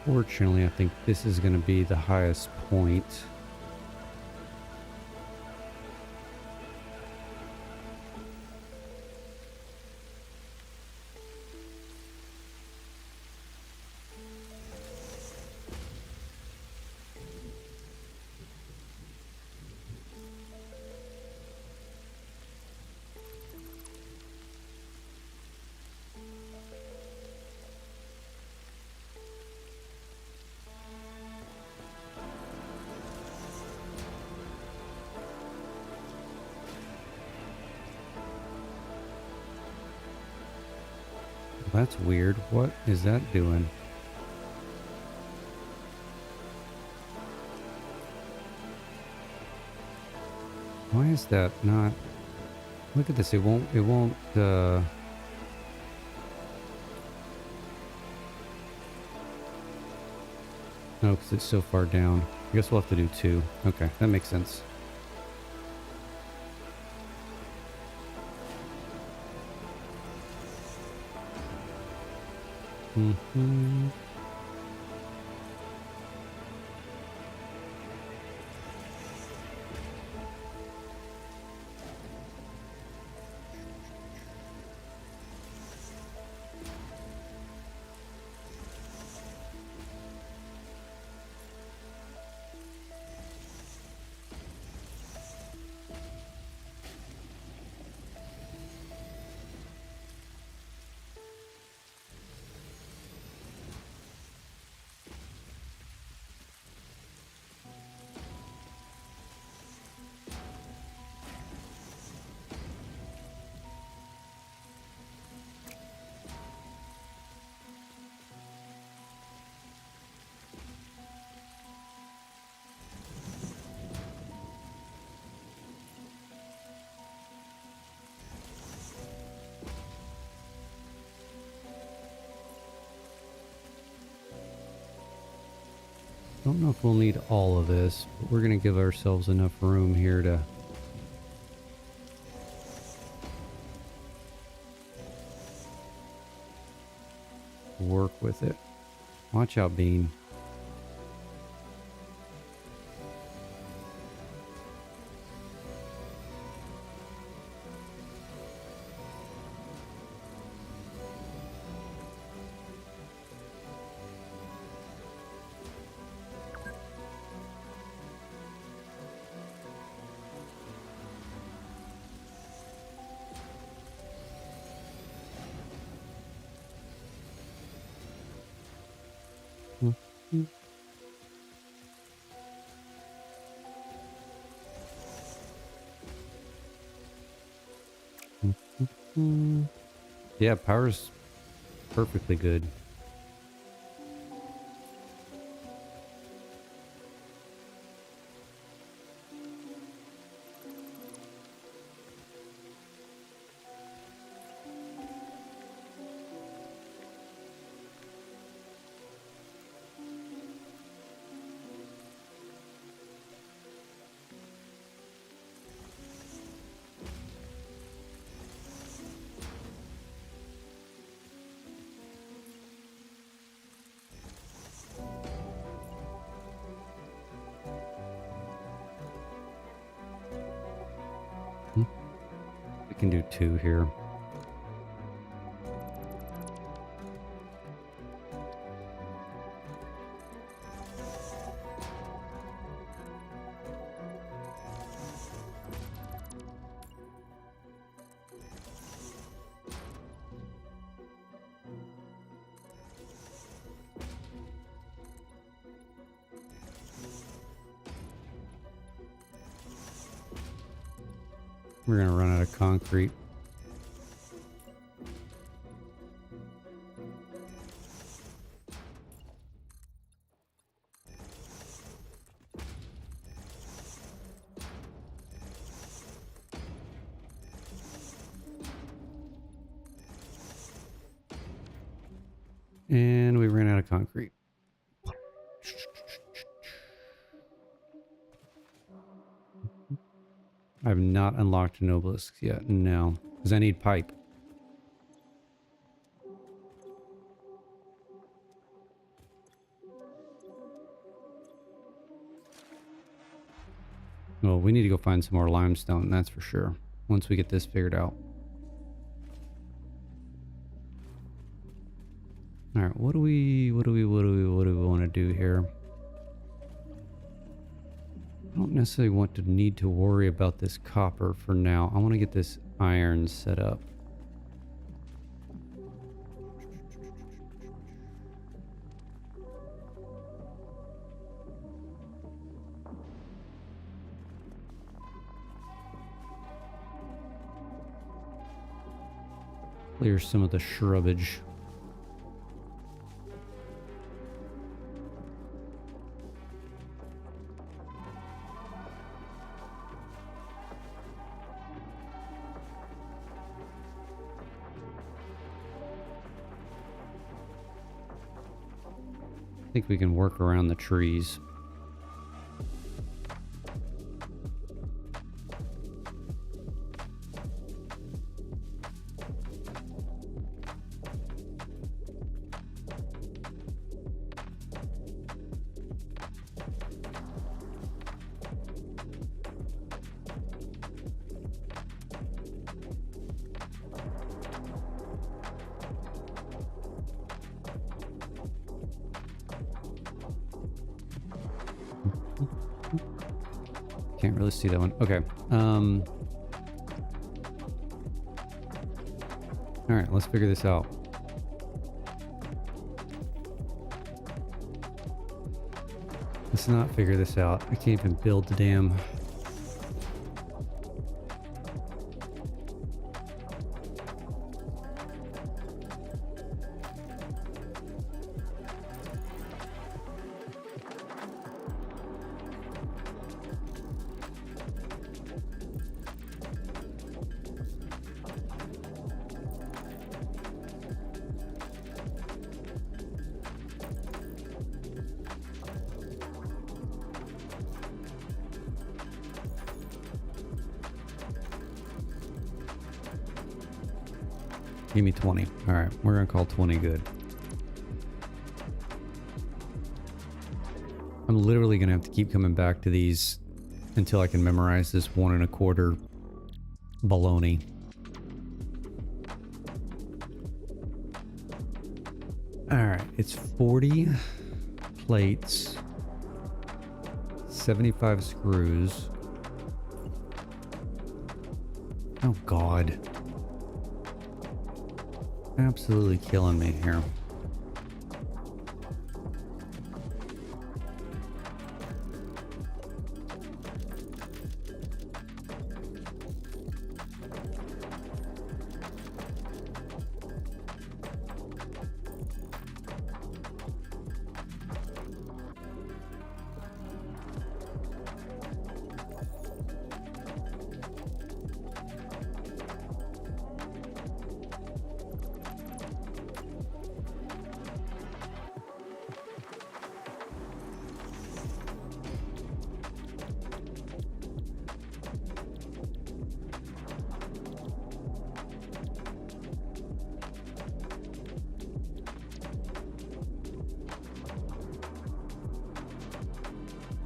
Fortunately, I think this is going to be the highest point. That's weird. What is that doing? Why is that not? Look at this. It won't, no, because it's so far down. I guess we'll have to do 2. Okay, that makes sense. Mm-hmm. Don't know if we'll need all of this, but we're going to give ourselves enough room here to work with it. Watch out, Bean. Mhm. Mhm. Yeah, power's perfectly good. Mhm. We can do 2 here. We're going to run out of concrete. And we ran out of concrete. I've not unlocked an obelisk yet. No, because I need pipe. Well, we need to go find some more limestone, that's for sure. Once we get this figured out. All right, what do we want to do here? I don't necessarily want to need to worry about this copper for now. I want to get this iron set up. Clear some of the shrubbage. I think we can work around the trees. Can't really see that one. Okay. All right, let's figure this out. Let's not figure this out. I can't even build the damn... Give me 20. All right, we're gonna call 20 good. I'm literally gonna have to keep coming back to these until I can memorize this 1 1/4 baloney. All right, it's 40 plates, 75 screws. Oh God. Absolutely killing me here.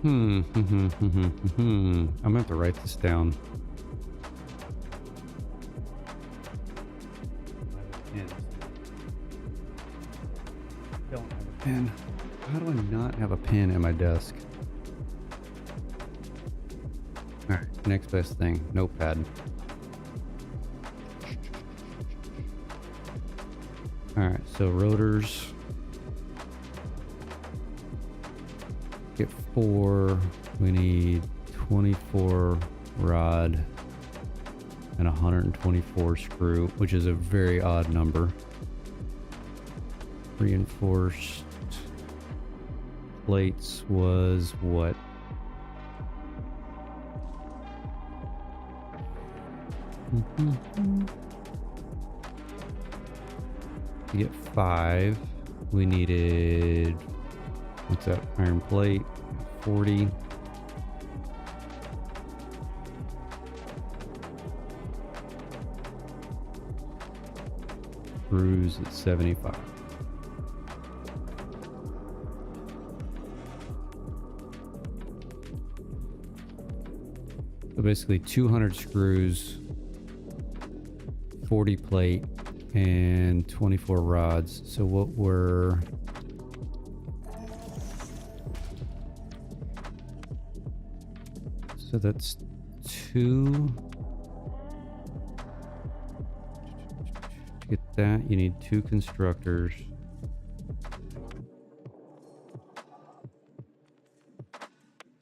I'm gonna have to write this down. Don't have a pen. How do I not have a pen at my desk? Alright, next best thing. Notepad. Alright, so rotors. Get 4. We need 24 rod and 124 screw, which is a very odd number. Reinforced plates was what? To get 5, we needed, what's that, iron plate, 40. Screws at 75. So basically 200 screws, 40 plate, and 24 rods. So what were... So that's 2. To get that, you need 2 constructors.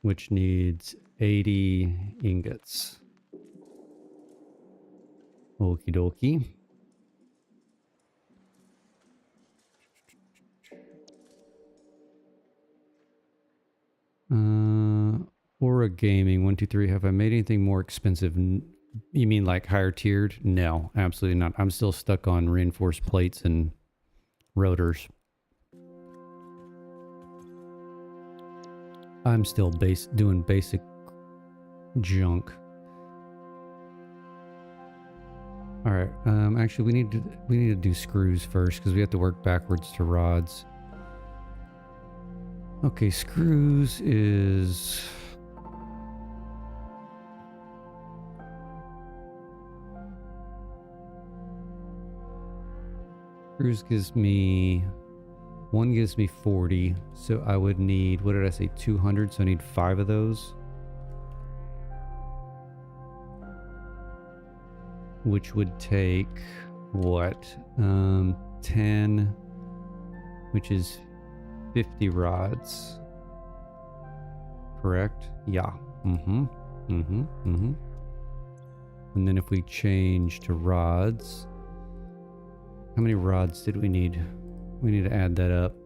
Which needs 80 ingots. Okie dokie. Aura Gaming 1 2 3. Have I made anything more expensive? You mean like higher tiered? No, absolutely not. I'm still stuck on reinforced plates and rotors. I'm still doing basic junk. All right. Actually, we need to do screws first because we have to work backwards to rods. Okay, screws is. Screws gives me. One gives me 40, so I would need, what did I say, 200, so I need 5 of those. Which would take, what, 10, which is 50 rods. Correct? Yeah. And then if we change to rods, how many rods did we need? We need to add that up.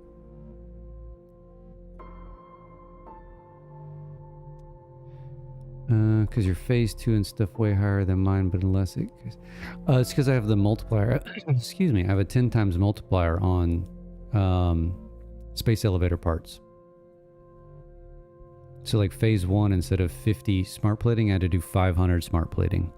Because your phase 2 and stuff way higher than mine, but unless it... it's because I have the multiplier. Excuse me. I have a 10 times multiplier on space elevator parts. So like phase 1, instead of 50 smart plating, I had to do 500 smart plating.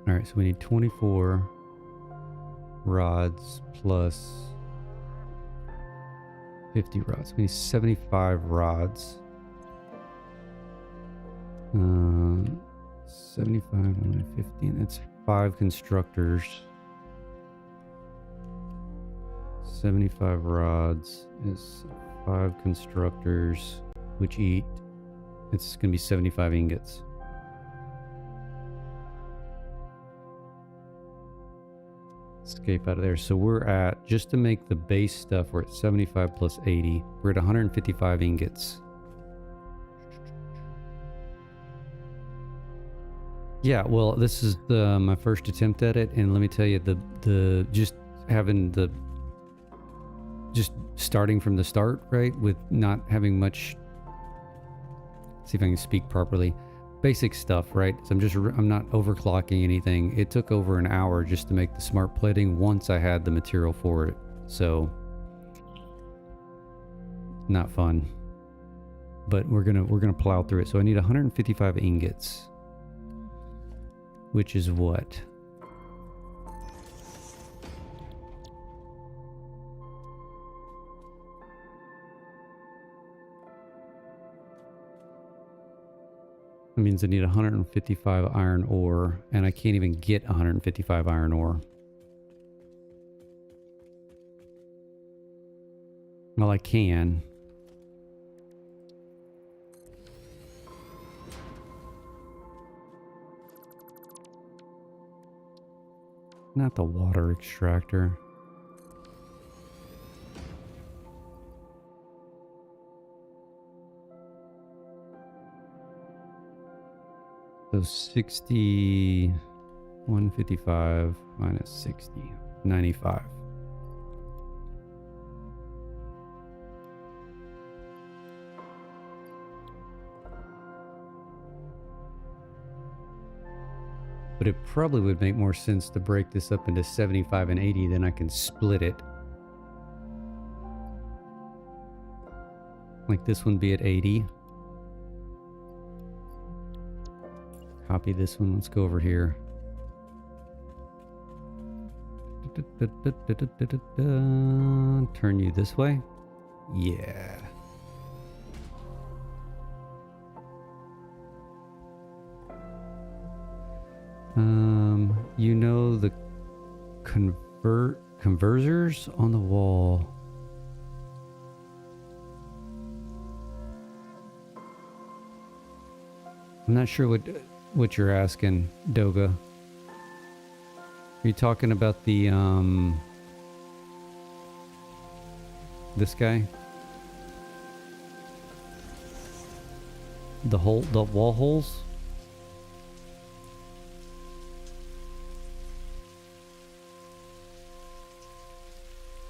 All right, so we need 24 rods plus 50 rods. We need 75 rods. 75 and 15. That's 5 constructors. 75 rods is 5 constructors, which eat. It's going to be 75 ingots. Escape out of there. So we're at, just to make the base stuff, we're at 75 plus 80. We're at 155 ingots. Yeah, well, this is my first attempt at it, and let me tell you, the just having the just starting from the start, right, with not having much. See if I can speak properly. Basic stuff, right? So I'm not overclocking anything. It took over an hour just to make the smart plating once I had the material for it. So not fun. But we're gonna plow through it. So I need 155 ingots. Which is what? That means I need 155 iron ore, and I can't even get 155 iron ore. Well, I can. Not the water extractor. So 60, 155 minus 60, 95. But it probably would make more sense to break this up into 75 and 80, then I can split it. Like this one be at 80. Copy this one. Let's go over here. Turn you this way. Yeah. You know the converters on the wall. I'm not sure what you're asking, Doga. Are you talking about the this guy? The wall holes?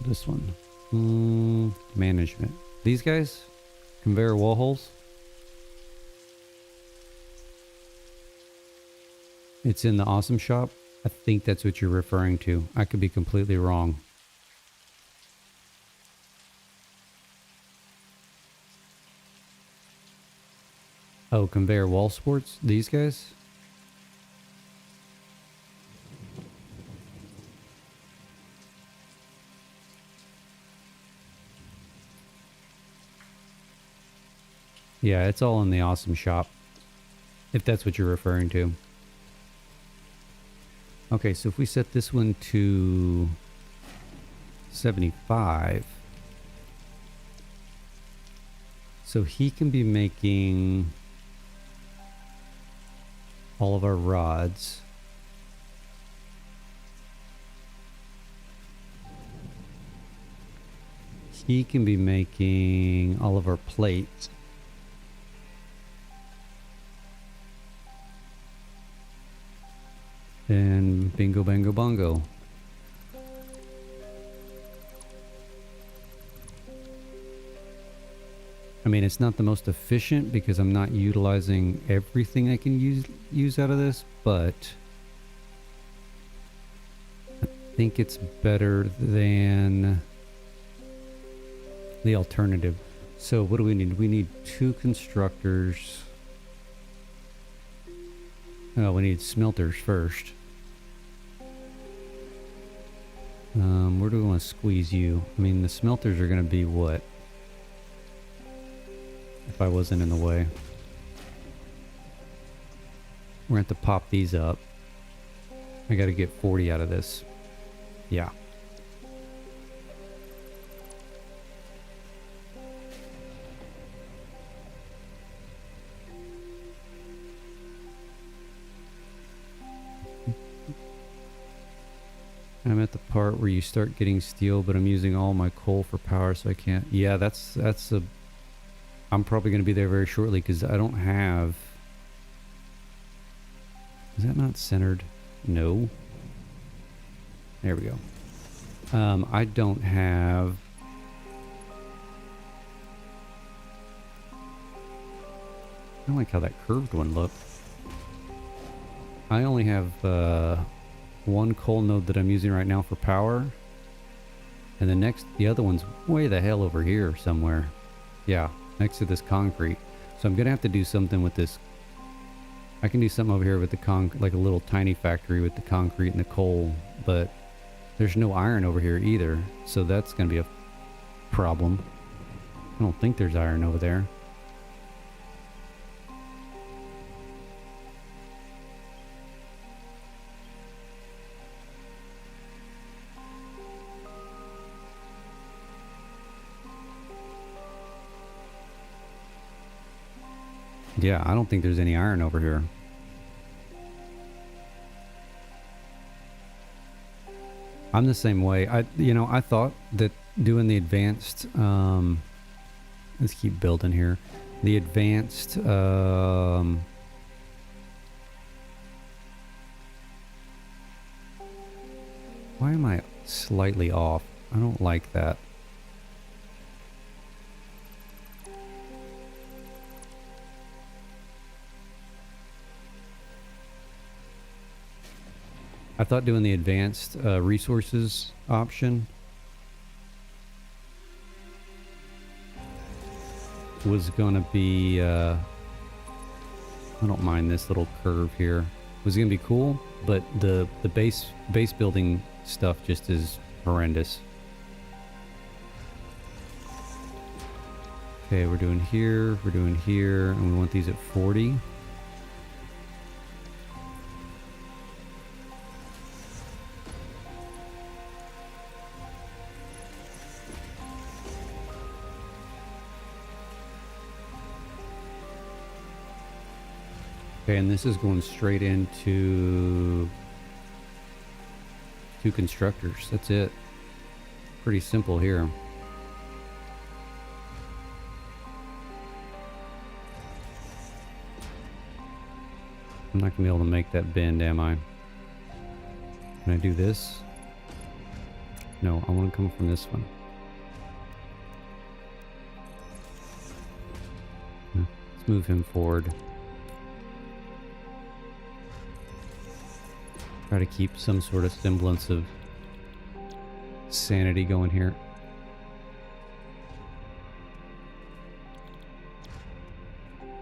This one. Management. These guys? Conveyor wall holes? It's in the awesome shop. I think that's what you're referring to. I could be completely wrong. Oh, conveyor wall sports? These guys? Yeah, it's all in the awesome shop. If that's what you're referring to. Okay, so if we set this one to 75. So he can be making all of our rods. He can be making all of our plates. And bingo, bango, bongo. I mean, it's not the most efficient because I'm not utilizing everything I can use out of this, but I think it's better than the alternative. So what do we need? We need 2 constructors. Oh, we need smelters first. Where do we want to squeeze you? I mean, the smelters are going to be what? If I wasn't in the way. We're going to have to pop these up. I got to get 40 out of this. Yeah. I'm at the part where you start getting steel, but I'm using all my coal for power, so I can't. Yeah, that's a... I'm probably going to be there very shortly because I don't have... Is that not centered? No. There we go. I don't have... I don't like how that curved one looked. I only have 1 coal node that I'm using right now for power. And the other one's way the hell over here somewhere. Yeah, next to this concrete. So I'm going to have to do something with this. I can do something over here with the like a little tiny factory with the concrete and the coal. But there's no iron over here either. So that's going to be a problem. I don't think there's iron over there. Yeah, I don't think there's any iron over here. I'm the same way. I thought that doing the advanced, let's keep building here. The advanced, why am I slightly off? I don't like that. I thought doing the advanced resources option was going to be, I don't mind this little curve here, was going to be cool, but the base building stuff just is horrendous. Okay, we're doing here, and we want these at 40. Okay, and this is going straight into 2 constructors. That's it. Pretty simple here. I'm not going to be able to make that bend, am I? Can I do this? No, I want to come from this one. Let's move him forward. Try to keep some sort of semblance of sanity going here.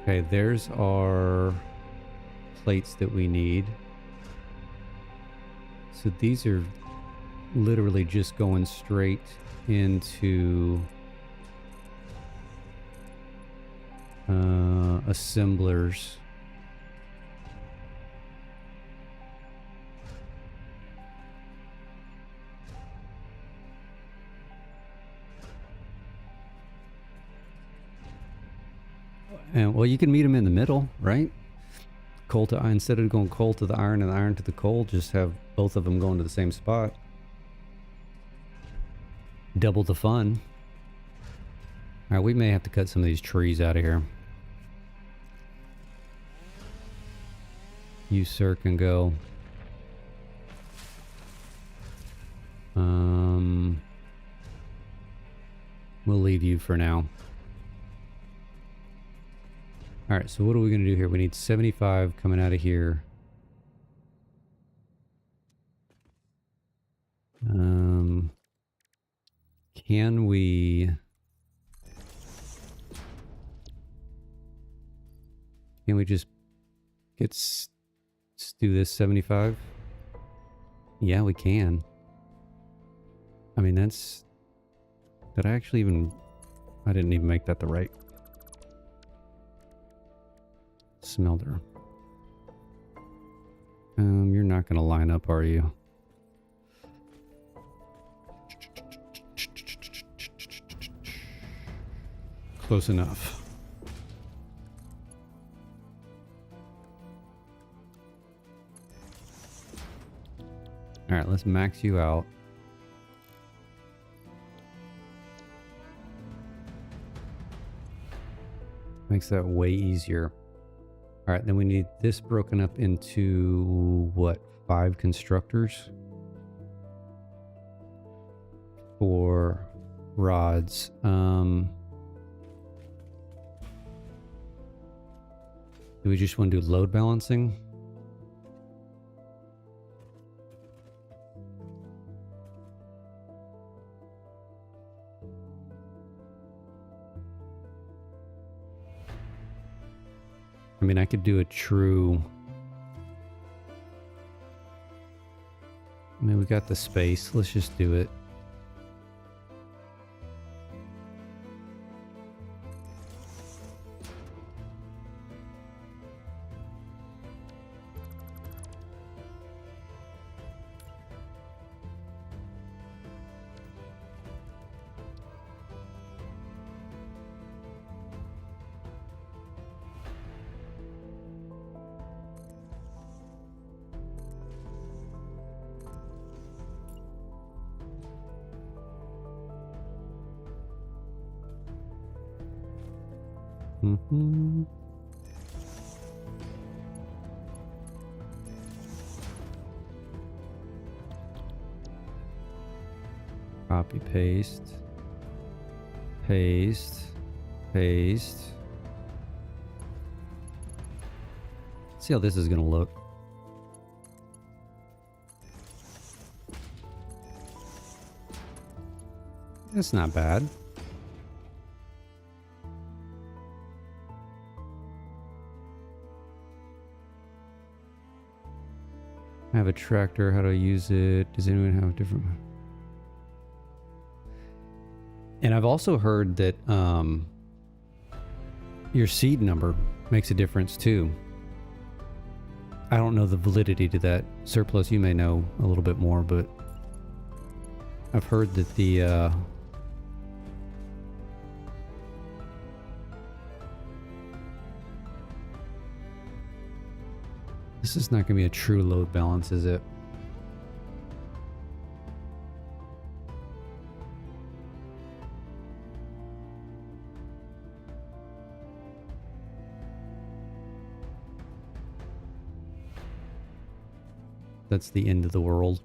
Okay, there's our plates that we need. So these are literally just going straight into assemblers. And well, you can meet them in the middle, right? Coal to iron, instead of going coal to the iron and the iron to the coal, just have both of them going to the same spot. Double the fun. All right, we may have to cut some of these trees out of here. You, sir, can go. We'll leave you for now. All right, so what are we going to do here? We need 75 coming out of here. Can we just let's do this 75? Yeah, we can. I mean, did I actually even, I didn't even make that the right smelter. You're not going to line up, are you? Close enough. All right, let's max you out. Makes that way easier. All right, then we need this broken up into what, 5 constructors for rods. Do we just want to do load balancing? I mean, I could do a true... I mean, we got the space. Let's just do it. Copy, paste, paste, paste. See how this is going to look. That's not bad. I have a tractor. How do I use it? Does anyone have a different... And I've also heard that your seed number makes a difference too. I don't know the validity to that. Surplus, you may know a little bit more, but I've heard that the this is not going to be a true load balance, is it? That's the end of the world.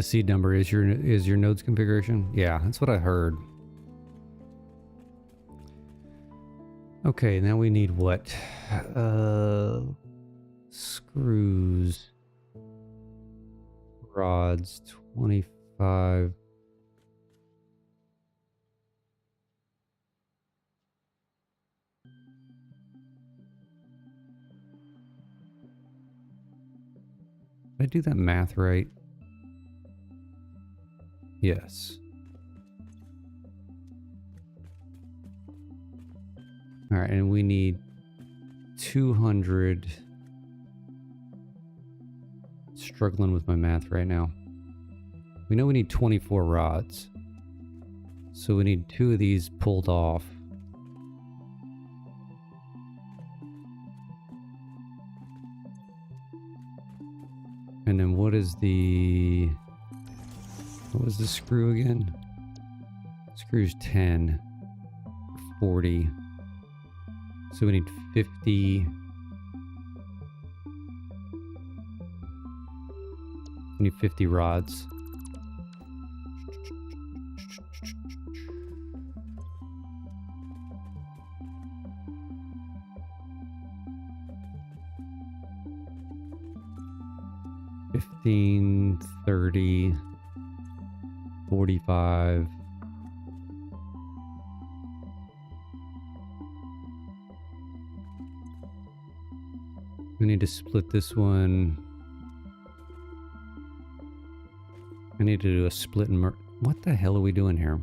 The seed number is your node's configuration? Yeah, that's what I heard. Okay, now we need what? Screws. Rods, 25. Did I do that math right? Yes. All right, and we need 200. Struggling with my math right now. We know we need 24 rods. So we need 2 of these pulled off. And then what was the screw again? Screw's 10. 40. So we need 50. We need 50 rods. $15, $30, $45. We need to split this one. I need to do a split and what the hell are we doing here?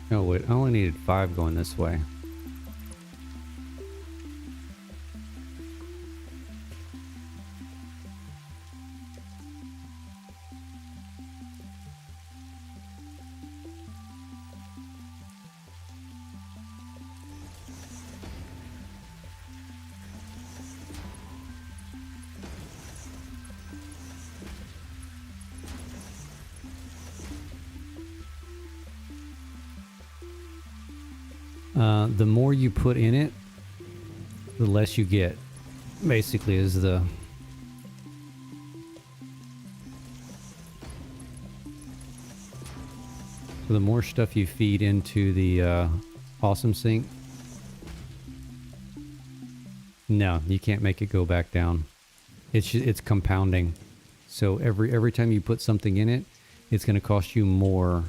Oh wait, I only needed 5 going this way. The more you put in it, the less you get. Basically, is the so the more stuff you feed into the awesome sink. No, you can't make it go back down. It's compounding. So every time you put something in it, it's going to cost you more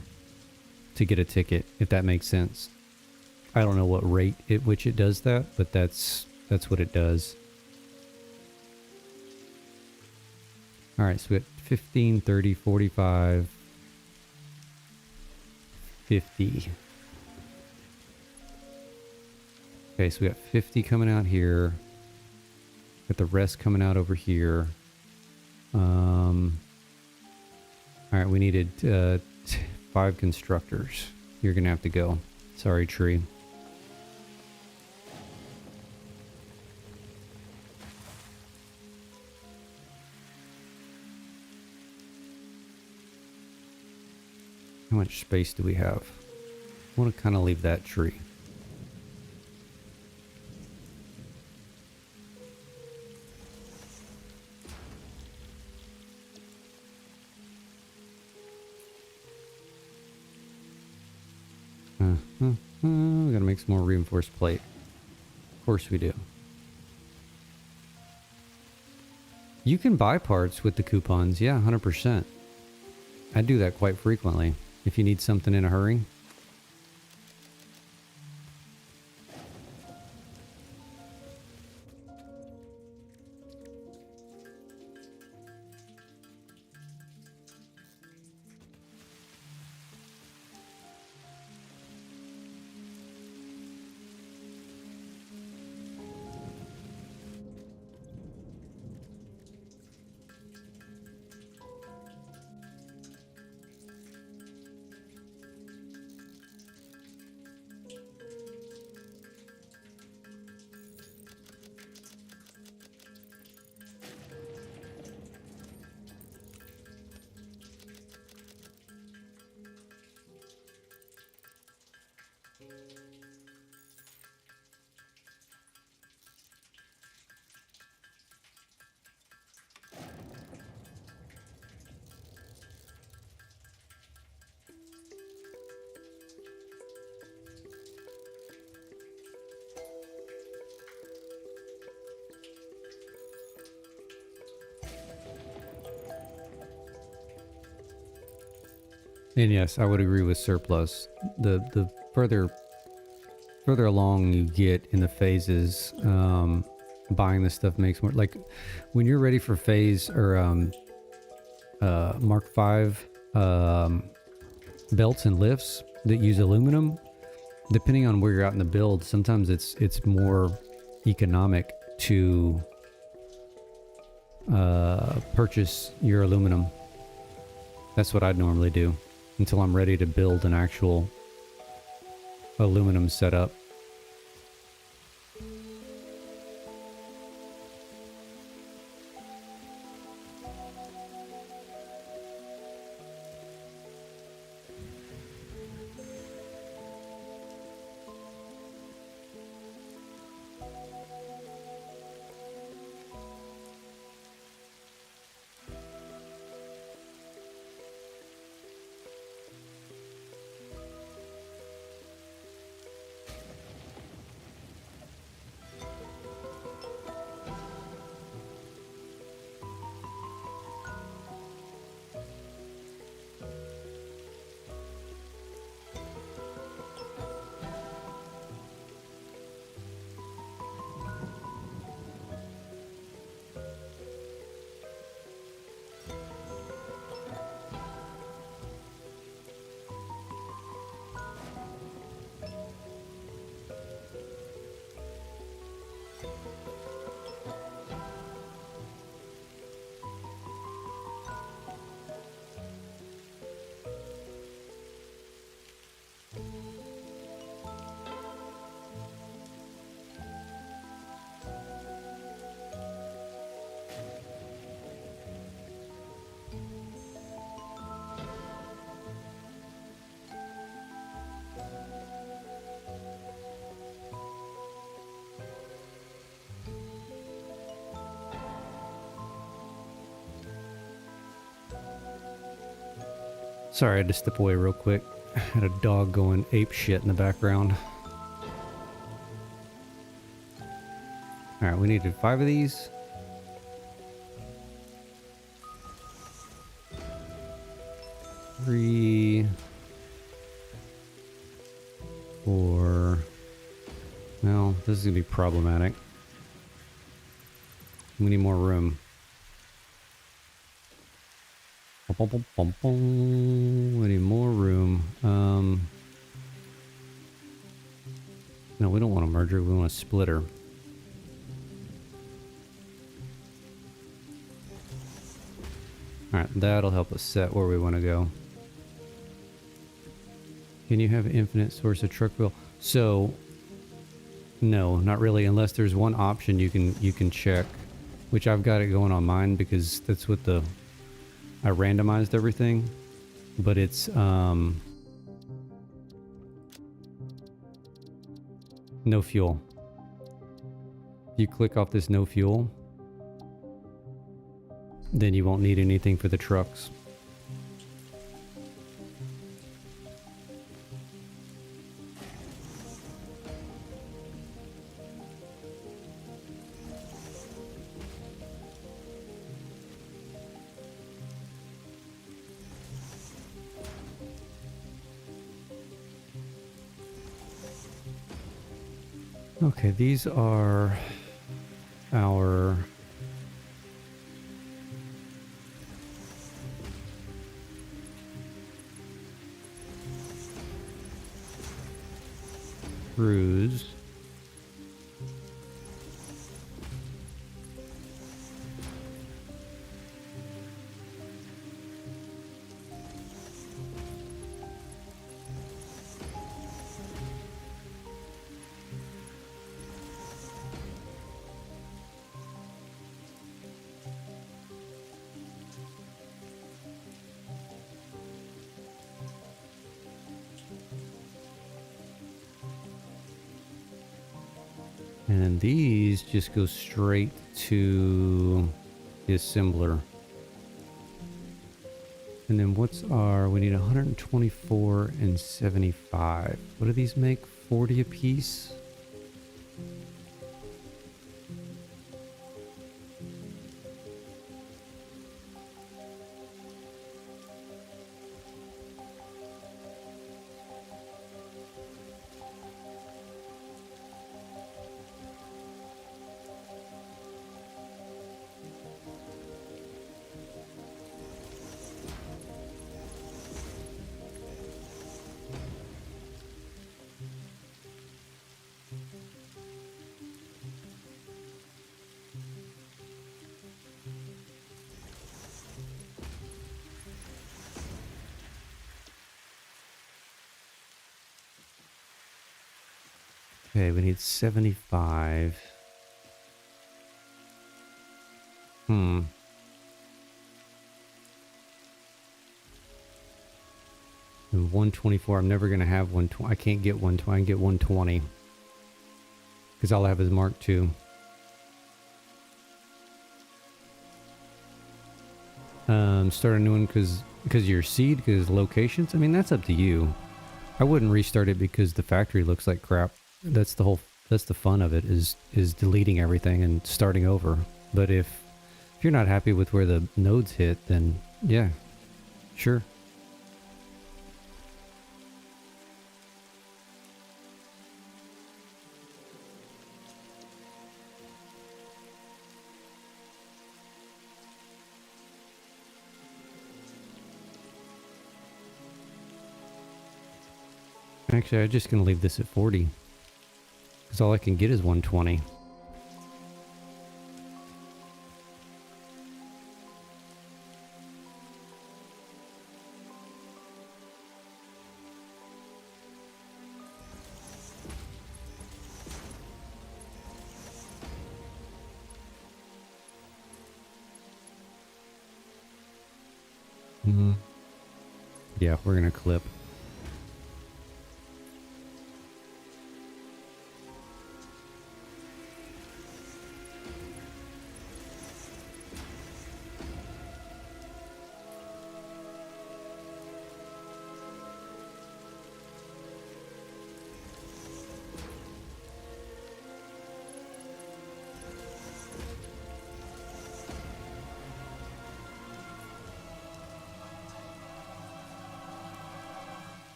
to get a ticket, if that makes sense. I don't know what rate at which it does that, but that's what it does. All right, so we got 15, 30, 45, 50. Okay, so we got 50 coming out here. Got the rest coming out over here. All right, we needed 5 constructors. You're gonna have to go. Sorry, tree. How much space do we have? I want to kind of leave that tree. We gotta make some more reinforced plate. Of course we do. You can buy parts with the coupons, yeah, 100%. I do that quite frequently. If you need something in a hurry. And yes, I would agree with surplus. The further along you get in the phases, buying this stuff makes more like when you're ready for phase or Mark 5 belts and lifts that use aluminum. Depending on where you're at in the build, sometimes it's more economic to purchase your aluminum. That's what I'd normally do until I'm ready to build an actual aluminum setup. Sorry, I had to step away real quick. I had a dog going ape shit in the background. Alright, we needed 5 of these. Three, 4. Well, this is gonna be problematic. We need more room. We need more room. No, we don't want a merger. We want a splitter. Alright, that'll help us set where we want to go. Can you have an infinite source of truck wheel? So, no, not really, unless there's one option you can check, which I've got it going on mine because that's what I randomized everything, but it's no fuel. You click off this no fuel, then you won't need anything for the trucks. Okay, these are our screws. And then these just go straight to the assembler. And then what's our, we need 124 and 75. What do these make? 40 a piece? Okay, we need 75. Hmm. 124. I'm never going to have 120. I can't get 120. I can get 120. Because all I have is Mark II. Start a new one because your seed, because locations. I mean, that's up to you. I wouldn't restart it because the factory looks like crap. That's the whole. That's the fun of it is deleting everything and starting over. But if you're not happy with where the nodes hit, then yeah, sure. Actually, I'm just going to leave this at 40. Because all I can get is 120. Yeah, we're going to clip.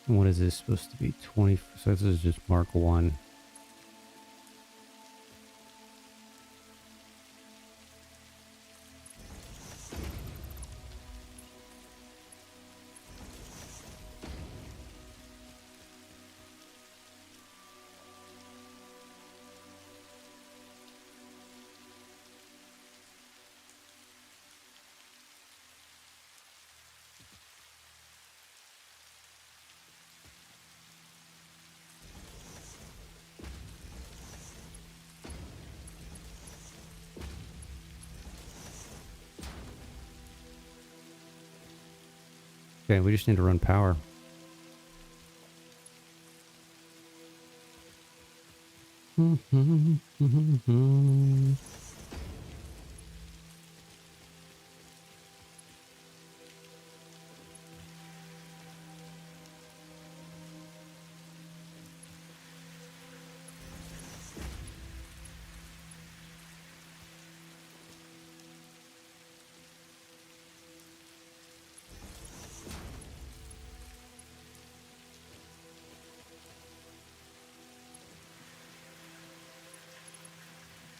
What is this supposed to be? 20. So this is just Mark 1. Okay, we just need to run power.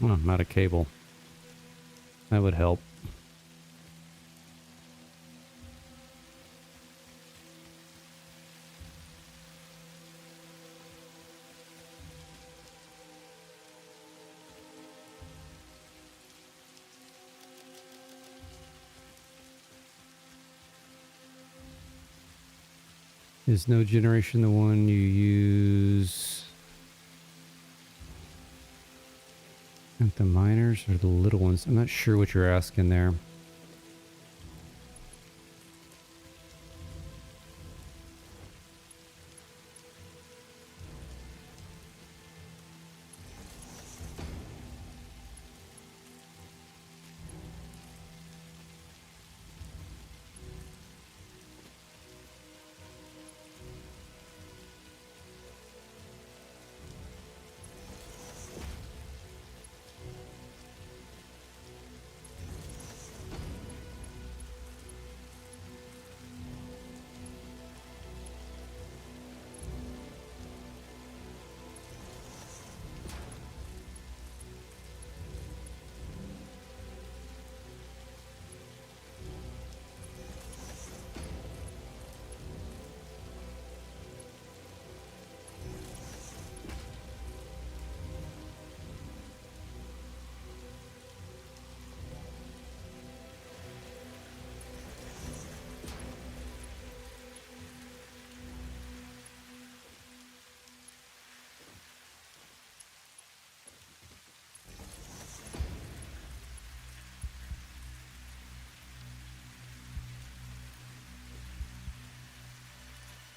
Oh, I'm out of cable. That would help. Is no generation the one you use at the miners or the little ones? I'm not sure what you're asking there.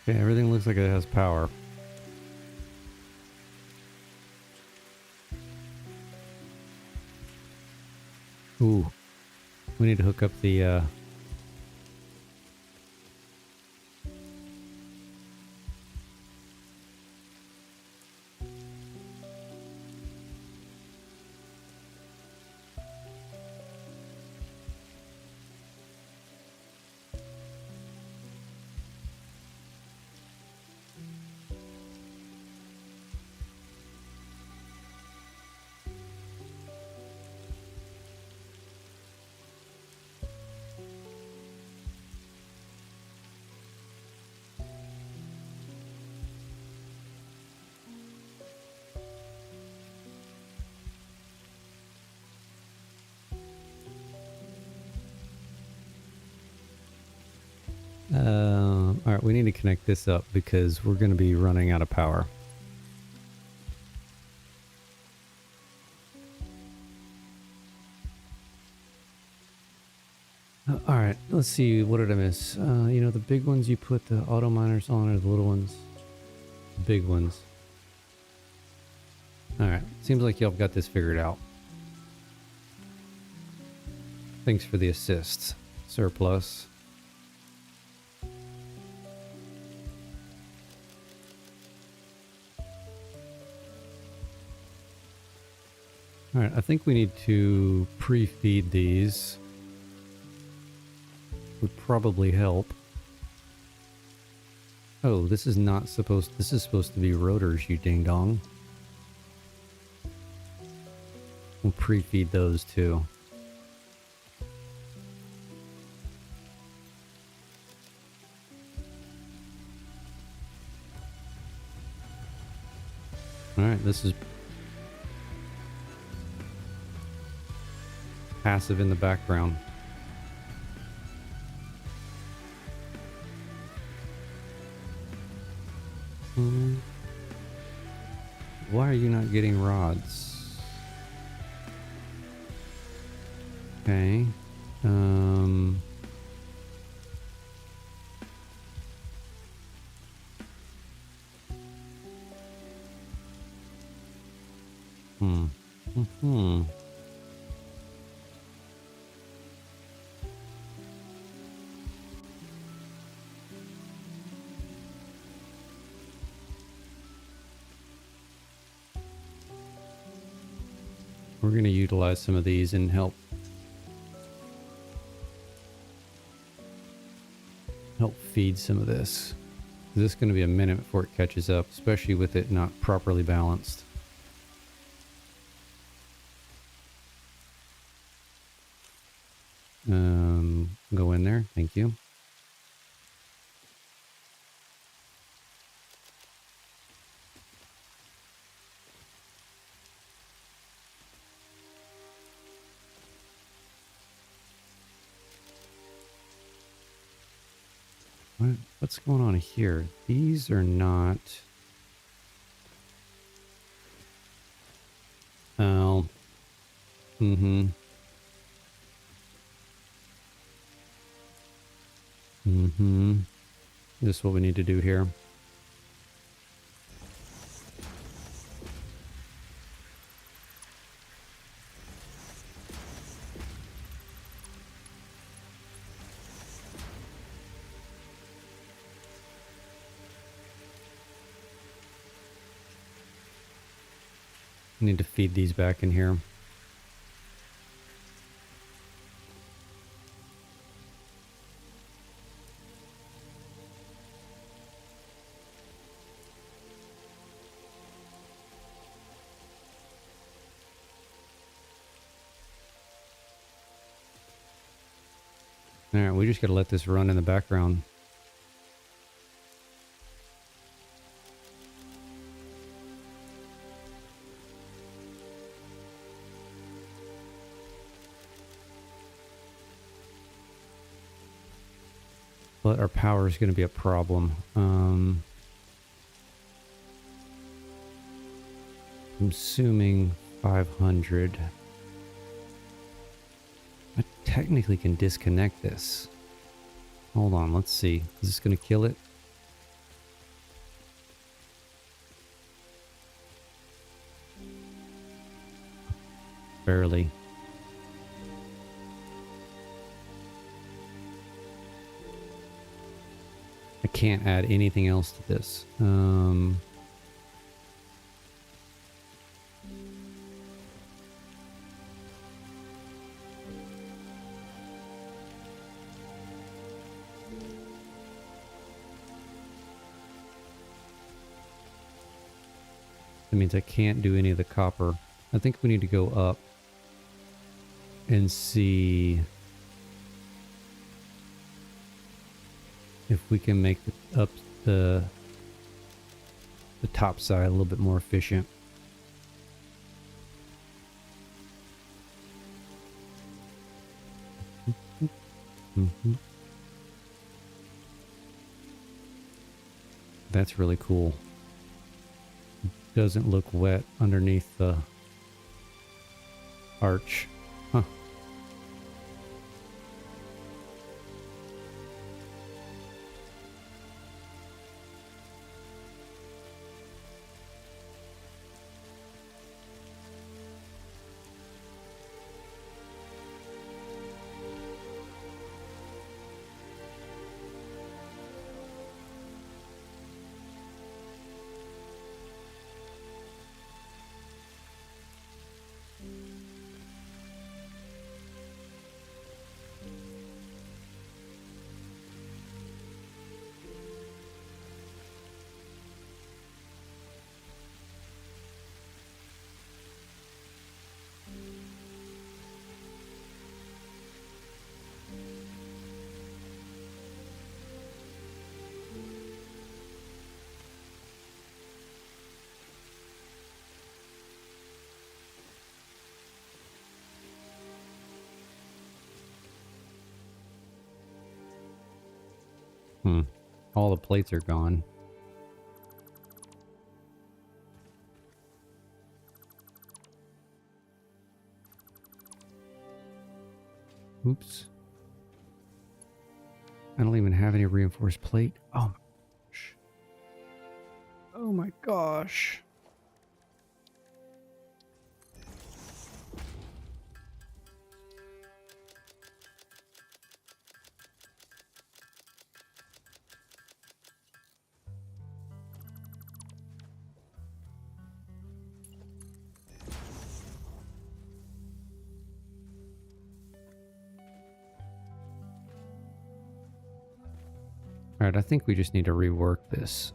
Okay, everything looks like it has power. Ooh, we need to hook up the all right, we need to connect this up because we're going to be running out of power. All right, let's see. What did I miss? You know, the big ones you put the auto miners on, or the little ones? The big ones. All right, seems like y'all got this figured out. Thanks for the assist, Surplus. All right, I think we need to pre-feed these. Would probably help. Oh, this is not supposed... This is supposed to be rotors, you ding-dong. We'll pre-feed those too. Alright, this is passive in the background. Why are you not getting rods? Okay. We're going to utilize some of these and help feed some of this. This is going to be a minute before it catches up, especially with it not properly balanced. Go in there. Thank you. What's going on here? These are not... Oh. Mm-hmm. This is what we need to do here. Need to feed these back in here. All right, we just got to let this run in the background. But our power is going to be a problem. I'm assuming 500. I technically can disconnect this. Hold on, let's see. Is this going to kill it? Barely. I can't add anything else to this. That means I can't do any of the copper. I think we need to go up and see if we can make up the top side a little bit more efficient. Mm-hmm. That's really cool. Doesn't look wet underneath the arch. Huh. All the plates are gone. Oops. I don't even have any reinforced plate. Oh my gosh. Oh my gosh. All right, I think we just need to rework this.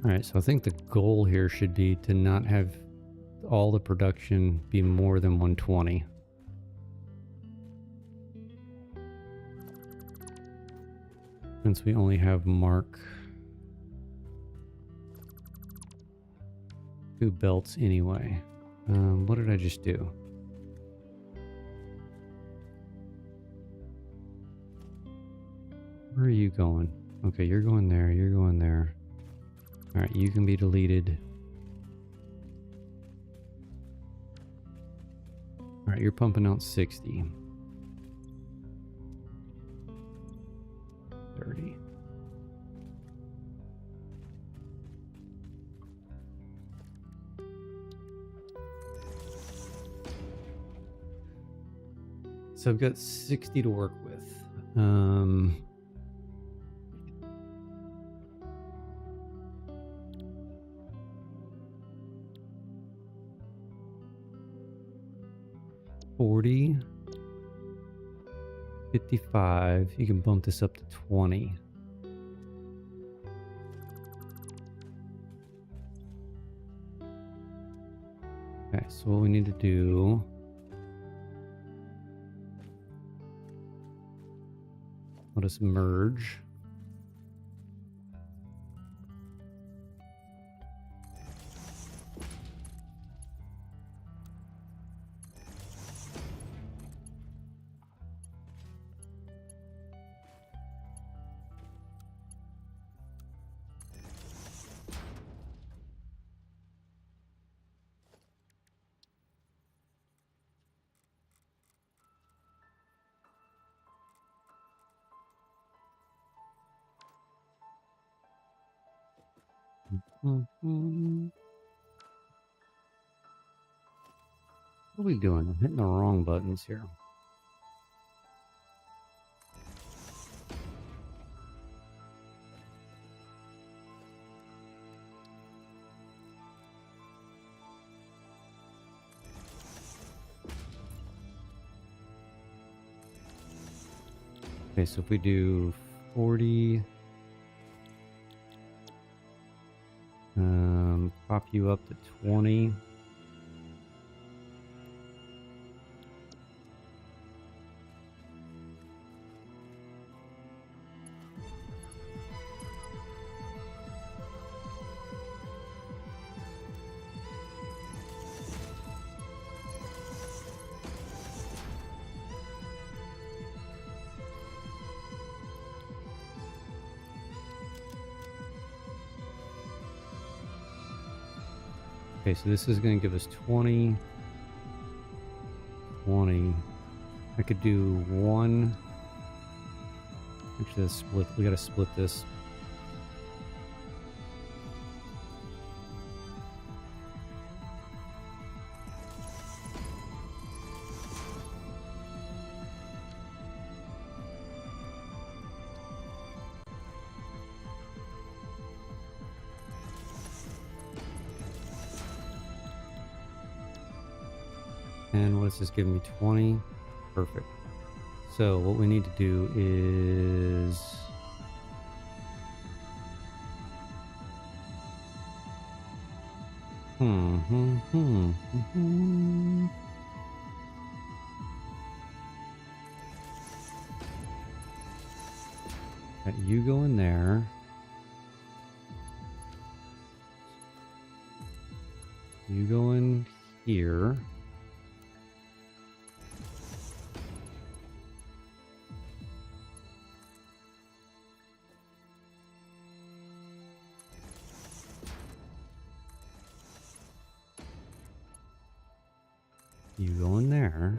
All right, so I think the goal here should be to not have all the production be more than 120. Since we only have Mark 2 belts anyway. What did I just do? Where are you going? Okay, you're going there, you're going there. All right, you can be deleted. All right, you're pumping out 60. 30. So I've got 60 to work with. 40, 55. You can bump this up to 20. Okay, so what we need to do, let us merge. Mhm. What are we doing? I'm hitting the wrong buttons here. Okay, so if we do 40, pop you up to 20. Okay, so this is going to give us 20, 20. I could do one. Actually, let's split. We got to split this. And what is this giving me? 20. Perfect. So what we need to do is you go in there. You go in here. You go in there.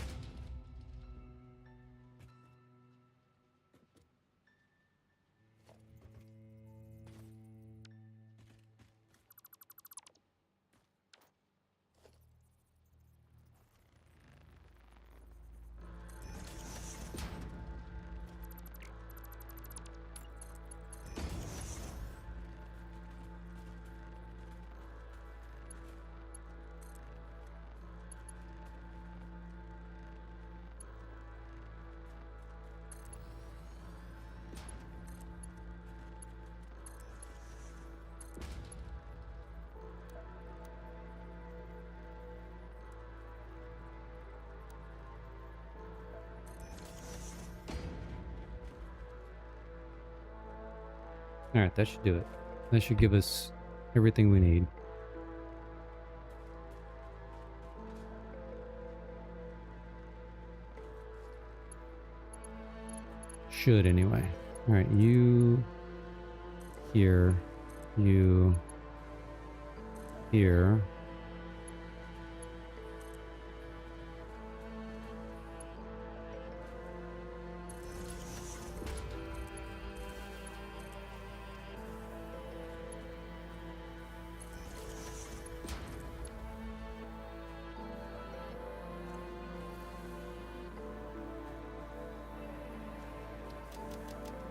All right, that should do it. That should give us everything we need. Should anyway. All right, you here, you here.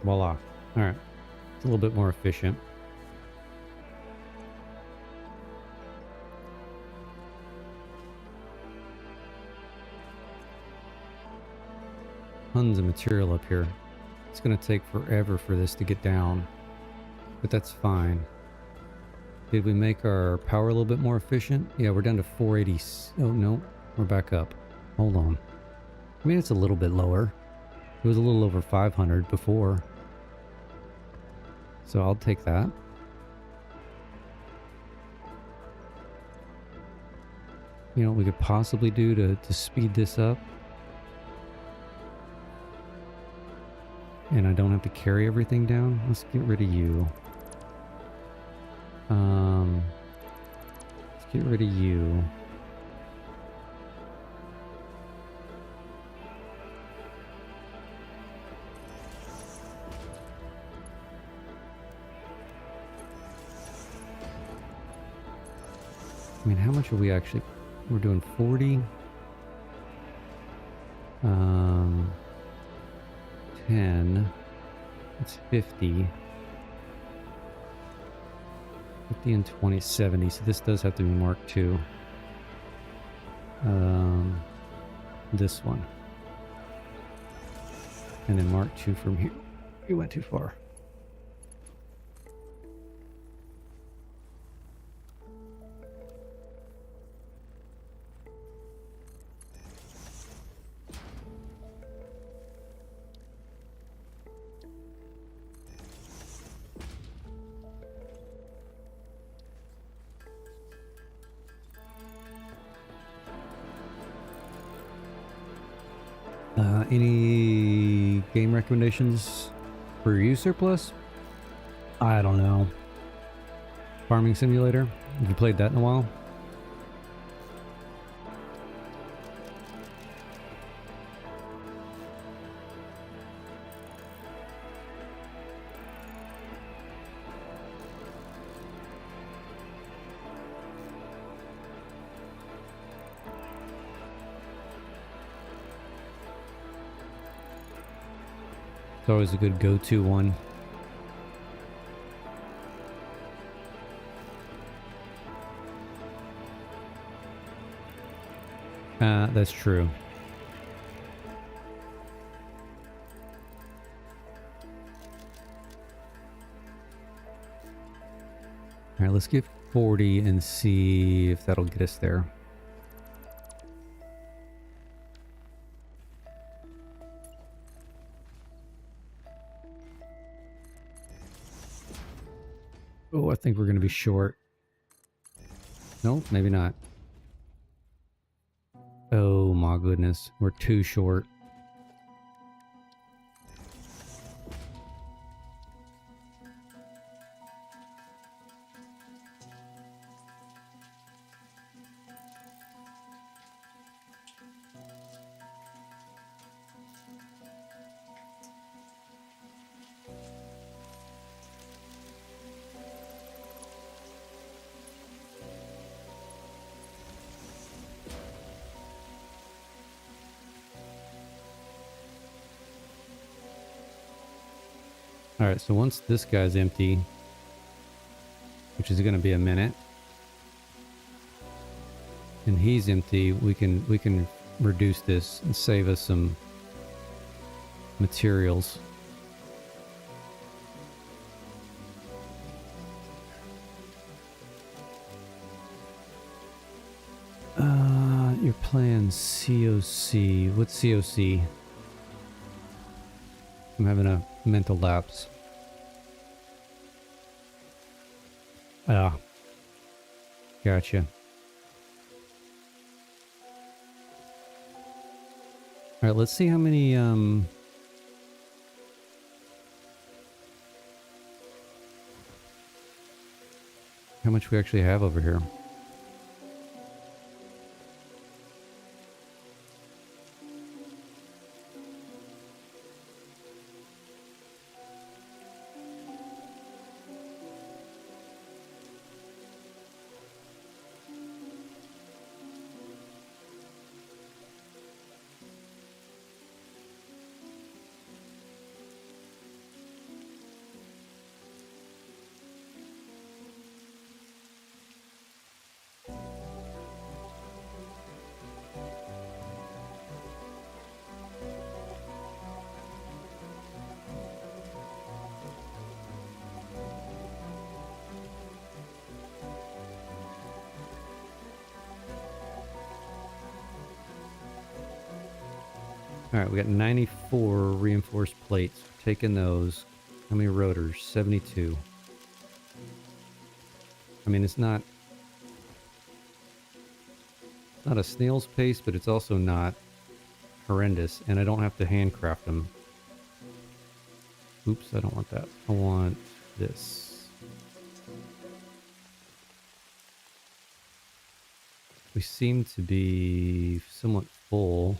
Voila. All right. It's a little bit more efficient. tons of material up here. It's going to take forever for this to get down, but that's fine. Did we make our power a little bit more efficient? Yeah, we're down to 480. Oh, no, we're back up. Hold on. I mean, it's a little bit lower. It was a little over 500 before. So I'll take that. You know what we could possibly do to speed this up? And I don't have to carry everything down? Let's get rid of you. Let's get rid of you. I mean, how much are we actually... We're doing 40. 10. It's 50. 50 and 20, 70. So this does have to be Mark II. This one. And then Mark II from here. You went too far. Any game recommendations for you, Surplus? I don't know. Farming Simulator? Have you played that in a while? It's always a good go-to one. That's true. All right, let's get 40 and see if that'll get us there. Oh, I think we're going to be short. No, maybe not. Oh my goodness, we're too short. All right, so once this guy's empty, which is going to be a minute, and he's empty, we can reduce this and save us some materials. You're playing COC. What's COC? I'm having a mental lapse. Ah. Gotcha. Alright, let's see how many, how much we actually have over here. All right, we got 94 reinforced plates. Taking those. How many rotors? 72. I mean, it's not a snail's pace, but it's also not horrendous, and I don't have to handcraft them. Oops, I don't want that. I want this. We seem to be somewhat full.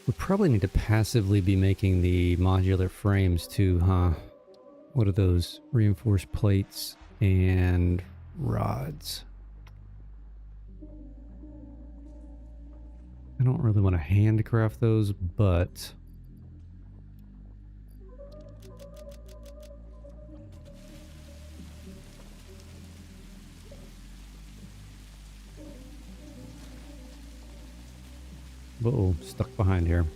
We probably need to passively be making the modular frames too, huh? What are those? Reinforced plates and rods. I don't really want to handcraft those, but uh-oh, stuck behind here.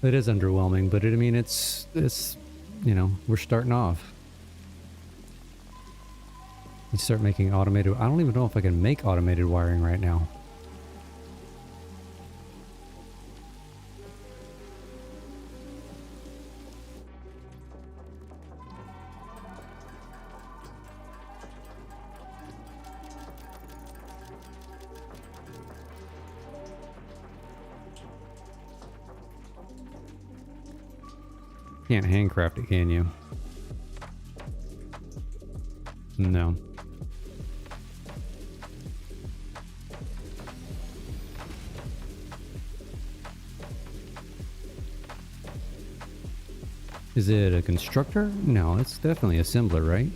It is underwhelming, but I mean, it's, you know, we're starting off. You start making automated, I don't even know if I can make automated wiring right now. Can't handcraft it, can you? No. Is it a constructor? No, it's definitely assembler, right?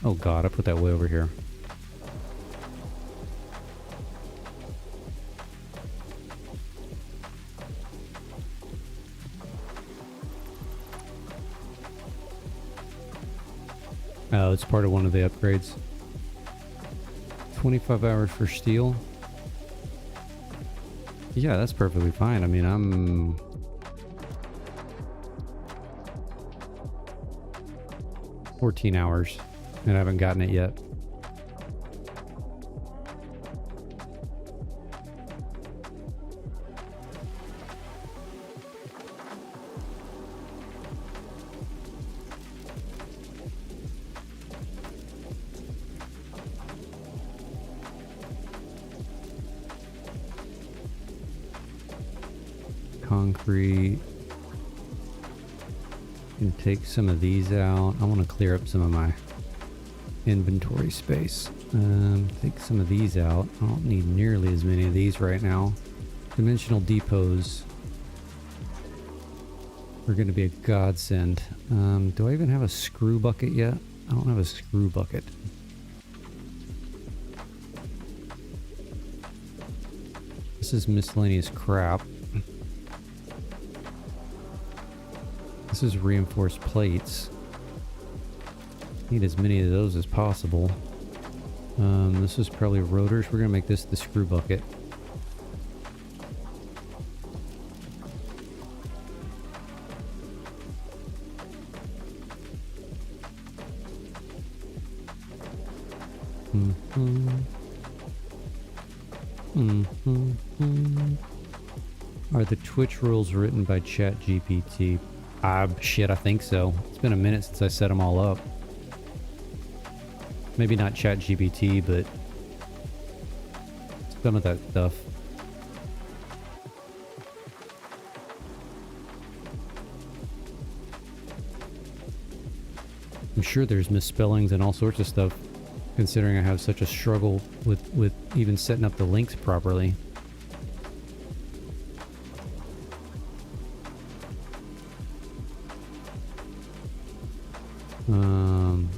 Oh god, I put that way over here. Oh, it's part of one of the upgrades. 25 hours for steel. Yeah, that's perfectly fine. I mean, I'm... $14 hours, and I haven't gotten it yet. Concrete. Can take some of these out. I want to clear up some of my inventory space. Take some of these out. I don't need nearly as many of these right now. Dimensional depots are going to be a godsend. Do I even have a screw bucket yet? I don't have a screw bucket. This is miscellaneous crap. This is reinforced plates. Need as many of those as possible. This is probably rotors. We're gonna make this the screw bucket. Are the Twitch rules written by ChatGPT? Shit, I think so. It's been a minute since I set them all up. Maybe not ChatGPT, but some of that stuff. I'm sure there's misspellings and all sorts of stuff, considering I have such a struggle with even setting up the links properly.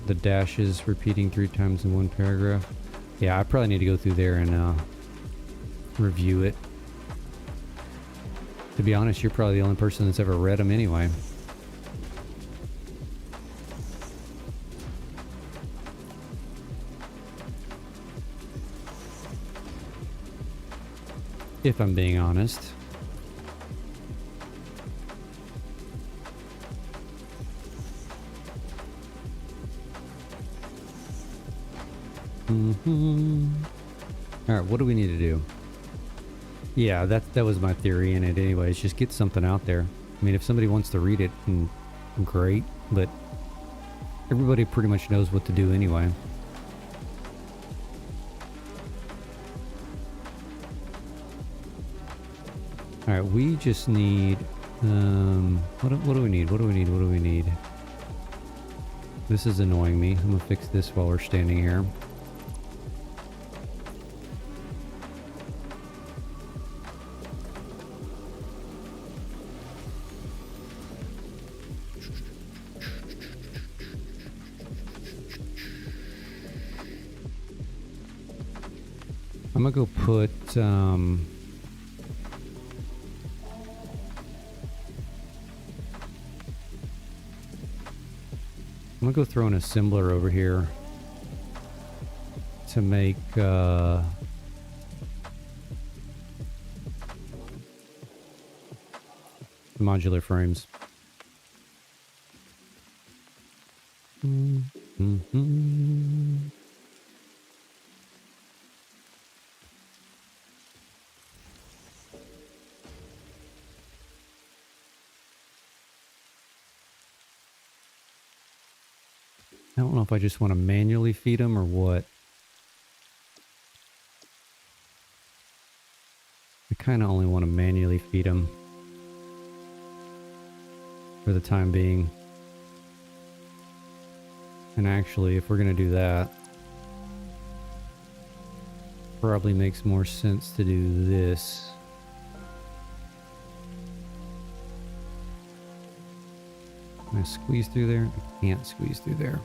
The dashes repeating 3 times in one paragraph. Yeah, I probably need to go through there and review it. To be honest, you're probably the only person that's ever read them anyway. if I'm being honest. All right, what do we need to do? Yeah, that was my theory in it anyways. Just get something out there. I mean, if somebody wants to read it, great, but everybody pretty much knows what to do anyway. All right, we just need, what do we need? What do we need? What do we need? This is annoying me. I'm gonna fix this while we're standing here. I'm gonna go put, I'm gonna go throw an assembler over here to make, modular frames. I don't know if I just want to manually feed them or what. I kind of only want to manually feed them for the time being. And actually, if we're going to do that, probably makes more sense to do this. Can I squeeze through there? I can't squeeze through there.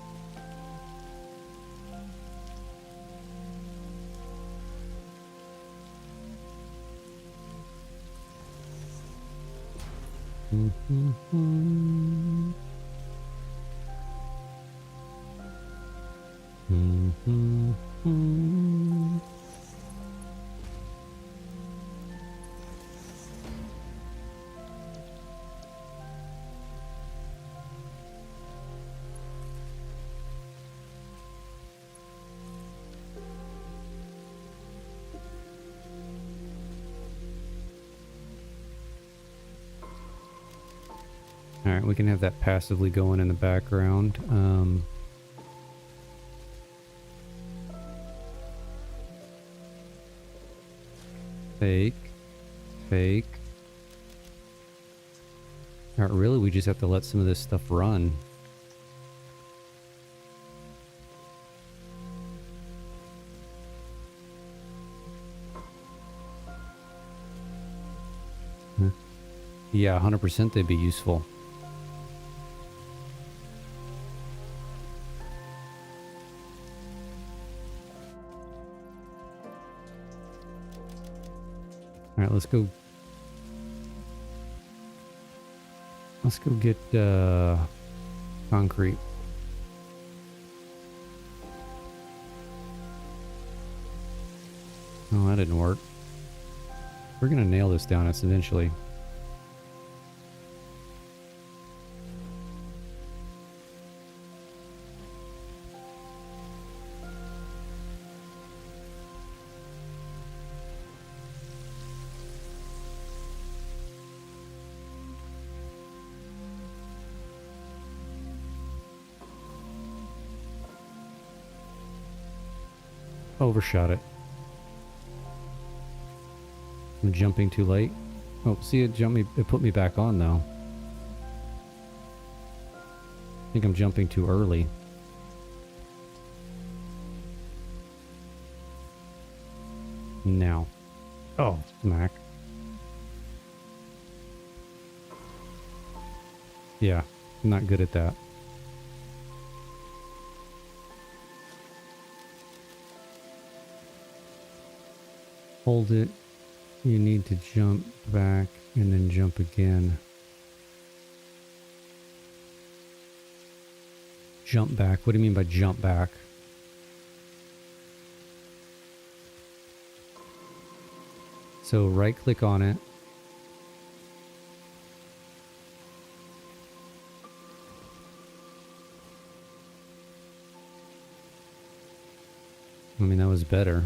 All right, we can have that passively going in the background. Fake. Fake. All right, really, we just have to let some of this stuff run. Yeah, 100% they'd be useful. All right, let's go. Let's go get concrete. Oh, that didn't work. We're gonna nail this down eventually. Overshot it. I'm jumping too late. Oh, see, it put me back on though. I think I'm jumping too early. Now. Oh, smack. Yeah, I'm not good at that. Hold it. You need to jump back and then jump again. Jump back. What do you mean by jump back? So right click on it. I mean, that was better.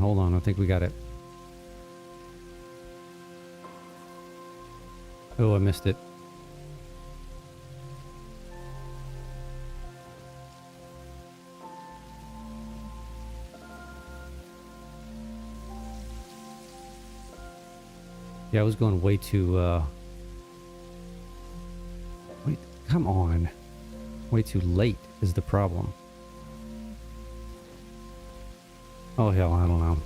Hold on. I think we got it. Oh, I missed it. Yeah, I was going way too, wait, come on. Way too late is the problem. Oh, hell, I don't know.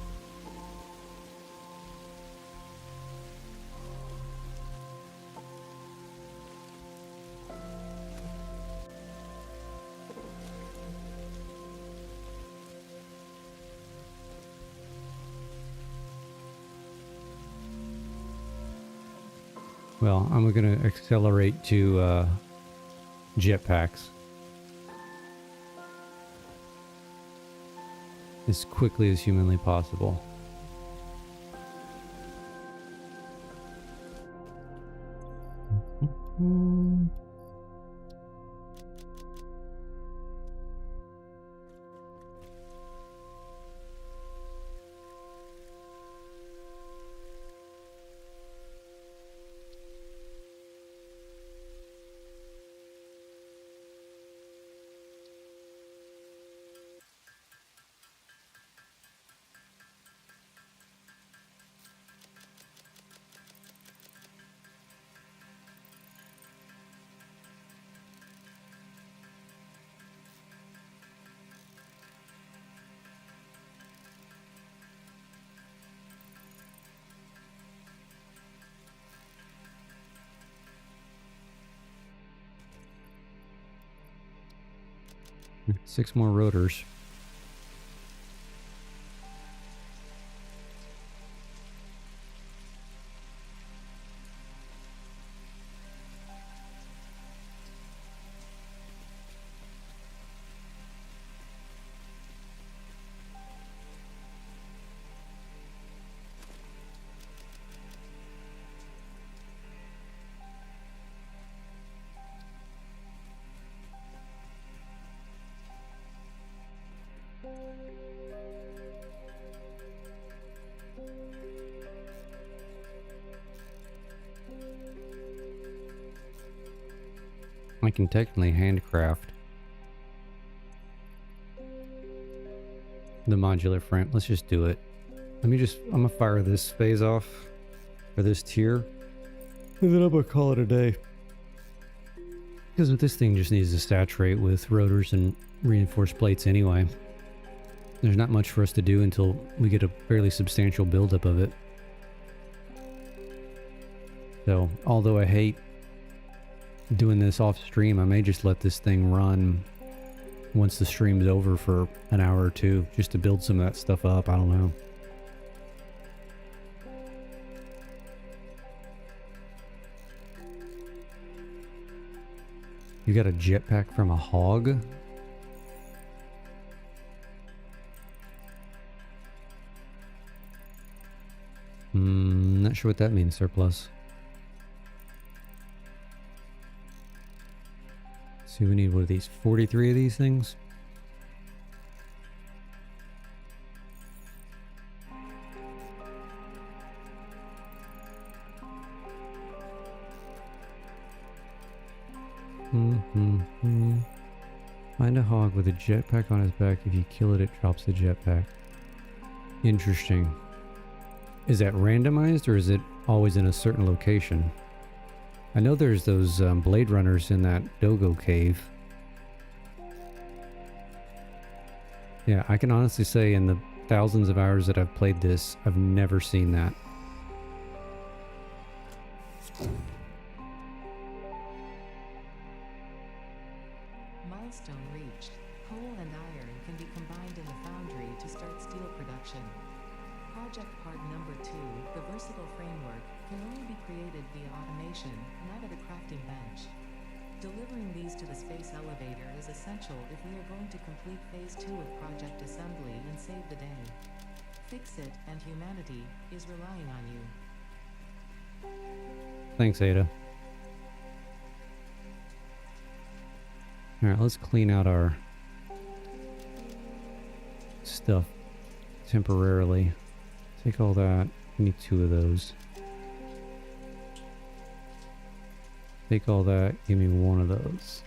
Well, I'm going to accelerate to jetpacks as quickly as humanly possible. Six more rotors. I can technically handcraft the modular frame. Let's just do it. I'm gonna fire this phase off, or this tier, and then I'm gonna call it a day. Because this thing just needs to saturate with rotors and reinforced plates anyway. There's not much for us to do until we get a fairly substantial buildup of it. So, although I hate doing this off stream, I may just let this thing run once the stream's over for an hour or two, just to build some of that stuff up. I don't know. You got a jetpack from a hog? Not sure what that means, surplus. See, we need, what are these, 43 of these things? Find a hog with a jetpack on his back. If you kill it, it drops the jetpack. Interesting. Is that randomized, or is it always in a certain location? I know there's those Blade Runners in that Dogo cave. Yeah, I can honestly say in the thousands of hours that I've played this, I've never seen that. Milestone reached. Coal and iron can be combined in the foundry to start steel production. Project part number 2, the versatile framework, can only be created via automation, not at a crafting bench. Delivering these to the space elevator is essential if we are going to complete Phase 2 of Project Assembly and save the day. Fix it, and humanity is relying on you. Thanks, Ada. Alright, let's clean out our stuff temporarily. Take all that. We need 2 of those. Take all that. Give me 1 of those.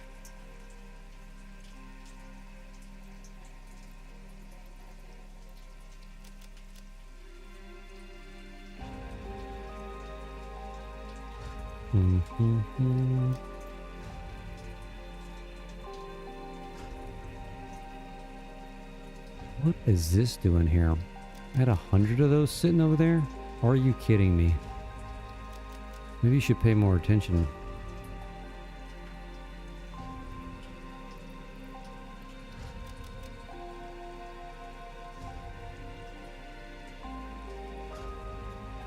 What is this doing here? I had 100 of those sitting over there? Are you kidding me? Maybe you should pay more attention.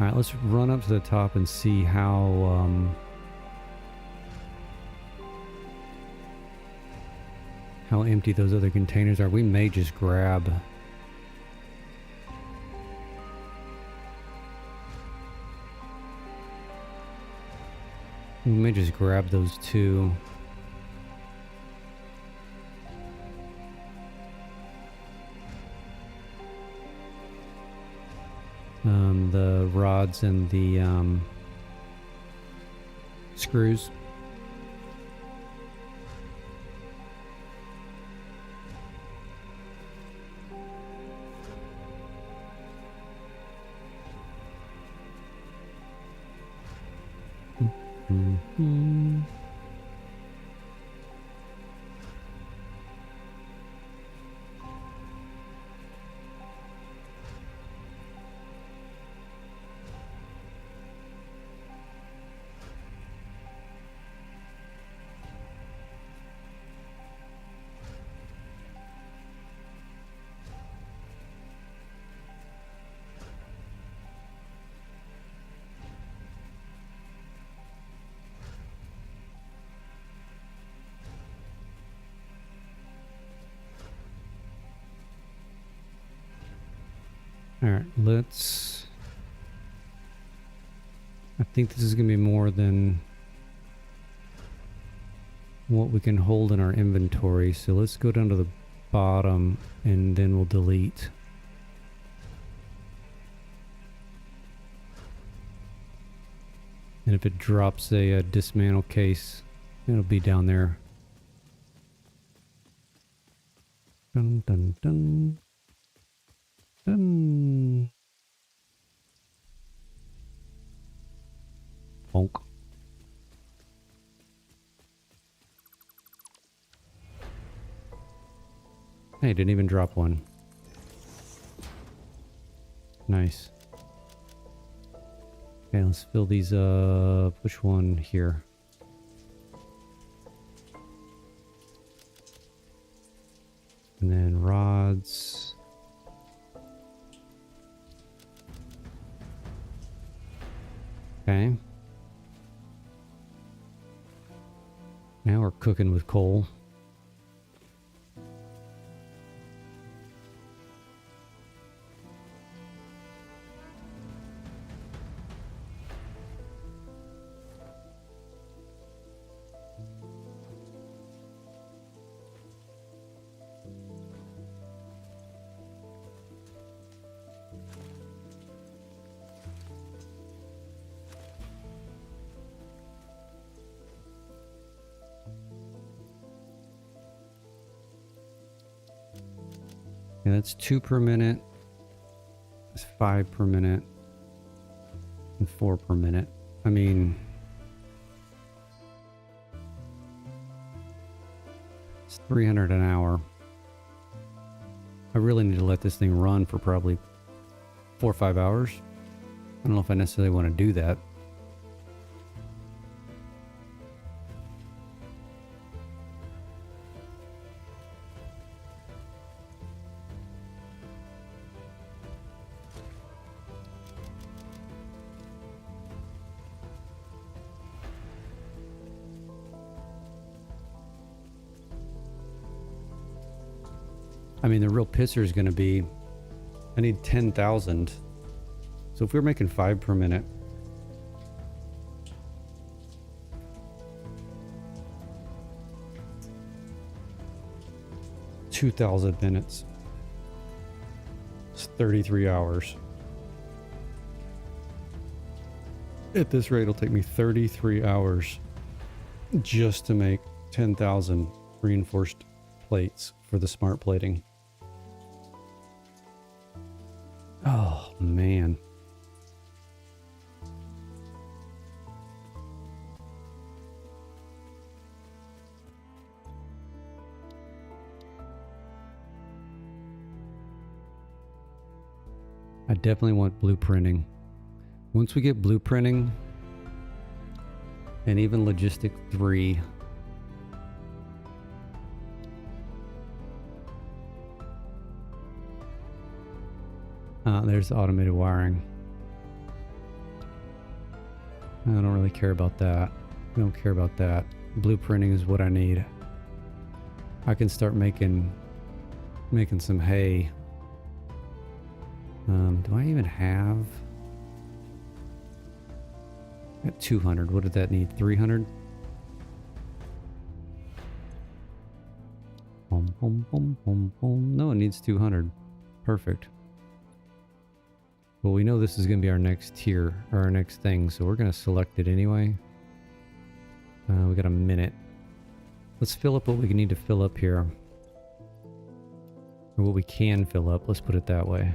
Alright, let's run up to the top and see how empty those other containers are. We may just grab... We may just grab those 2. The rods and the screws. Alright, let's... I think this is going to be more than what we can hold in our inventory. So let's go down to the bottom and then we'll delete. And if it drops a dismantle case, it'll be down there. Dun dun dun. Dun. Bonk. Hey, didn't even drop one. Nice. Okay, let's fill these up. Which one here? And then rods. Okay. Now we're cooking with coal. Yeah, that's 2 per minute. That's 5 per minute. And 4 per minute. I mean... it's 300 an hour. I really need to let this thing run for probably 4 or 5 hours. I don't know if I necessarily want to do that. I mean, the real pisser is going to be, I need 10,000. So if we're making 5 per minute, $2,000 minutes. It's 33 hours. At this rate, it'll take me 33 hours just to make 10,000 reinforced plates for the smart plating. Oh, man. I definitely want blueprinting. Once we get blueprinting and even logistic 3, there's the automated wiring. I don't really care about that. I don't care about that. Blueprinting is what I need. I can start making some hay. Do I even have? At 200, what did that need? 300? No, it needs 200. Perfect. Well, we know this is going to be our next tier, or our next thing, so we're going to select it anyway. We got a minute. Let's fill up what we need to fill up here. Or what we can fill up, let's put it that way.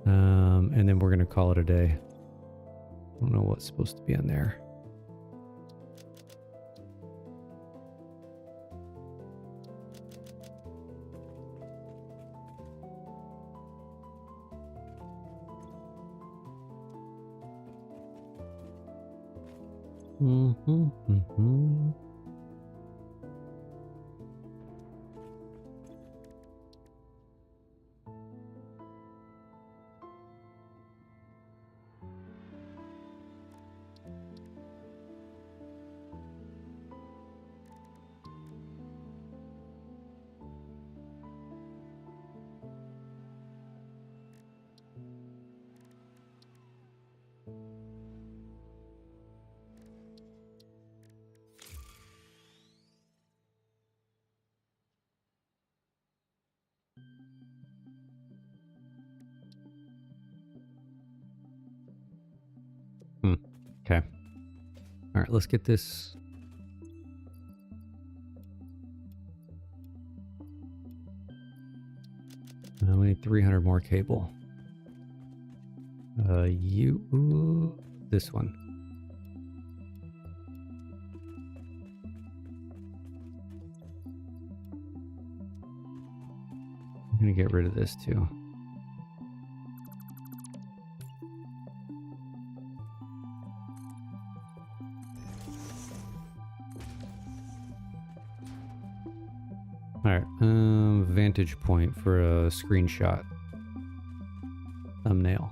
And then we're going to call it a day. I don't know what's supposed to be in there. Okay. All right, let's get this. We need 300 more cable. This one. I'm gonna get rid of this too. Alright, vantage point for a screenshot. Thumbnail.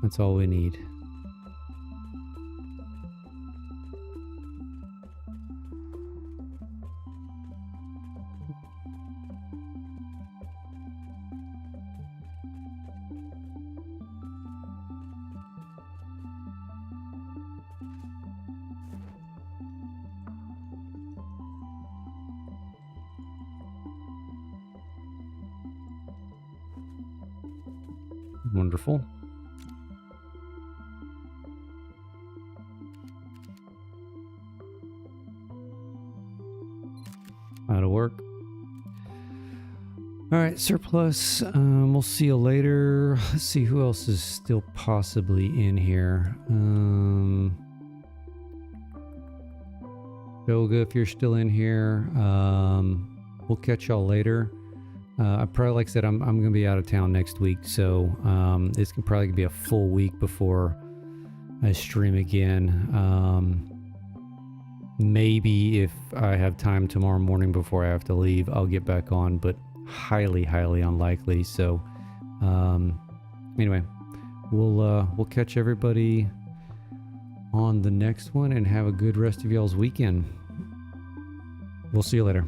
That's all we need. Wonderful. That'll work. All right, surplus. We'll see you later. Let's see who else is still possibly in here. Doga, if you're still in here, we'll catch y'all later. I probably, like I said, I'm going to be out of town next week, so it's going to probably be a full week before I stream again. Maybe if I have time tomorrow morning before I have to leave, I'll get back on, but highly, highly unlikely. So anyway, we'll catch everybody on the next one and have a good rest of y'all's weekend. We'll see you later.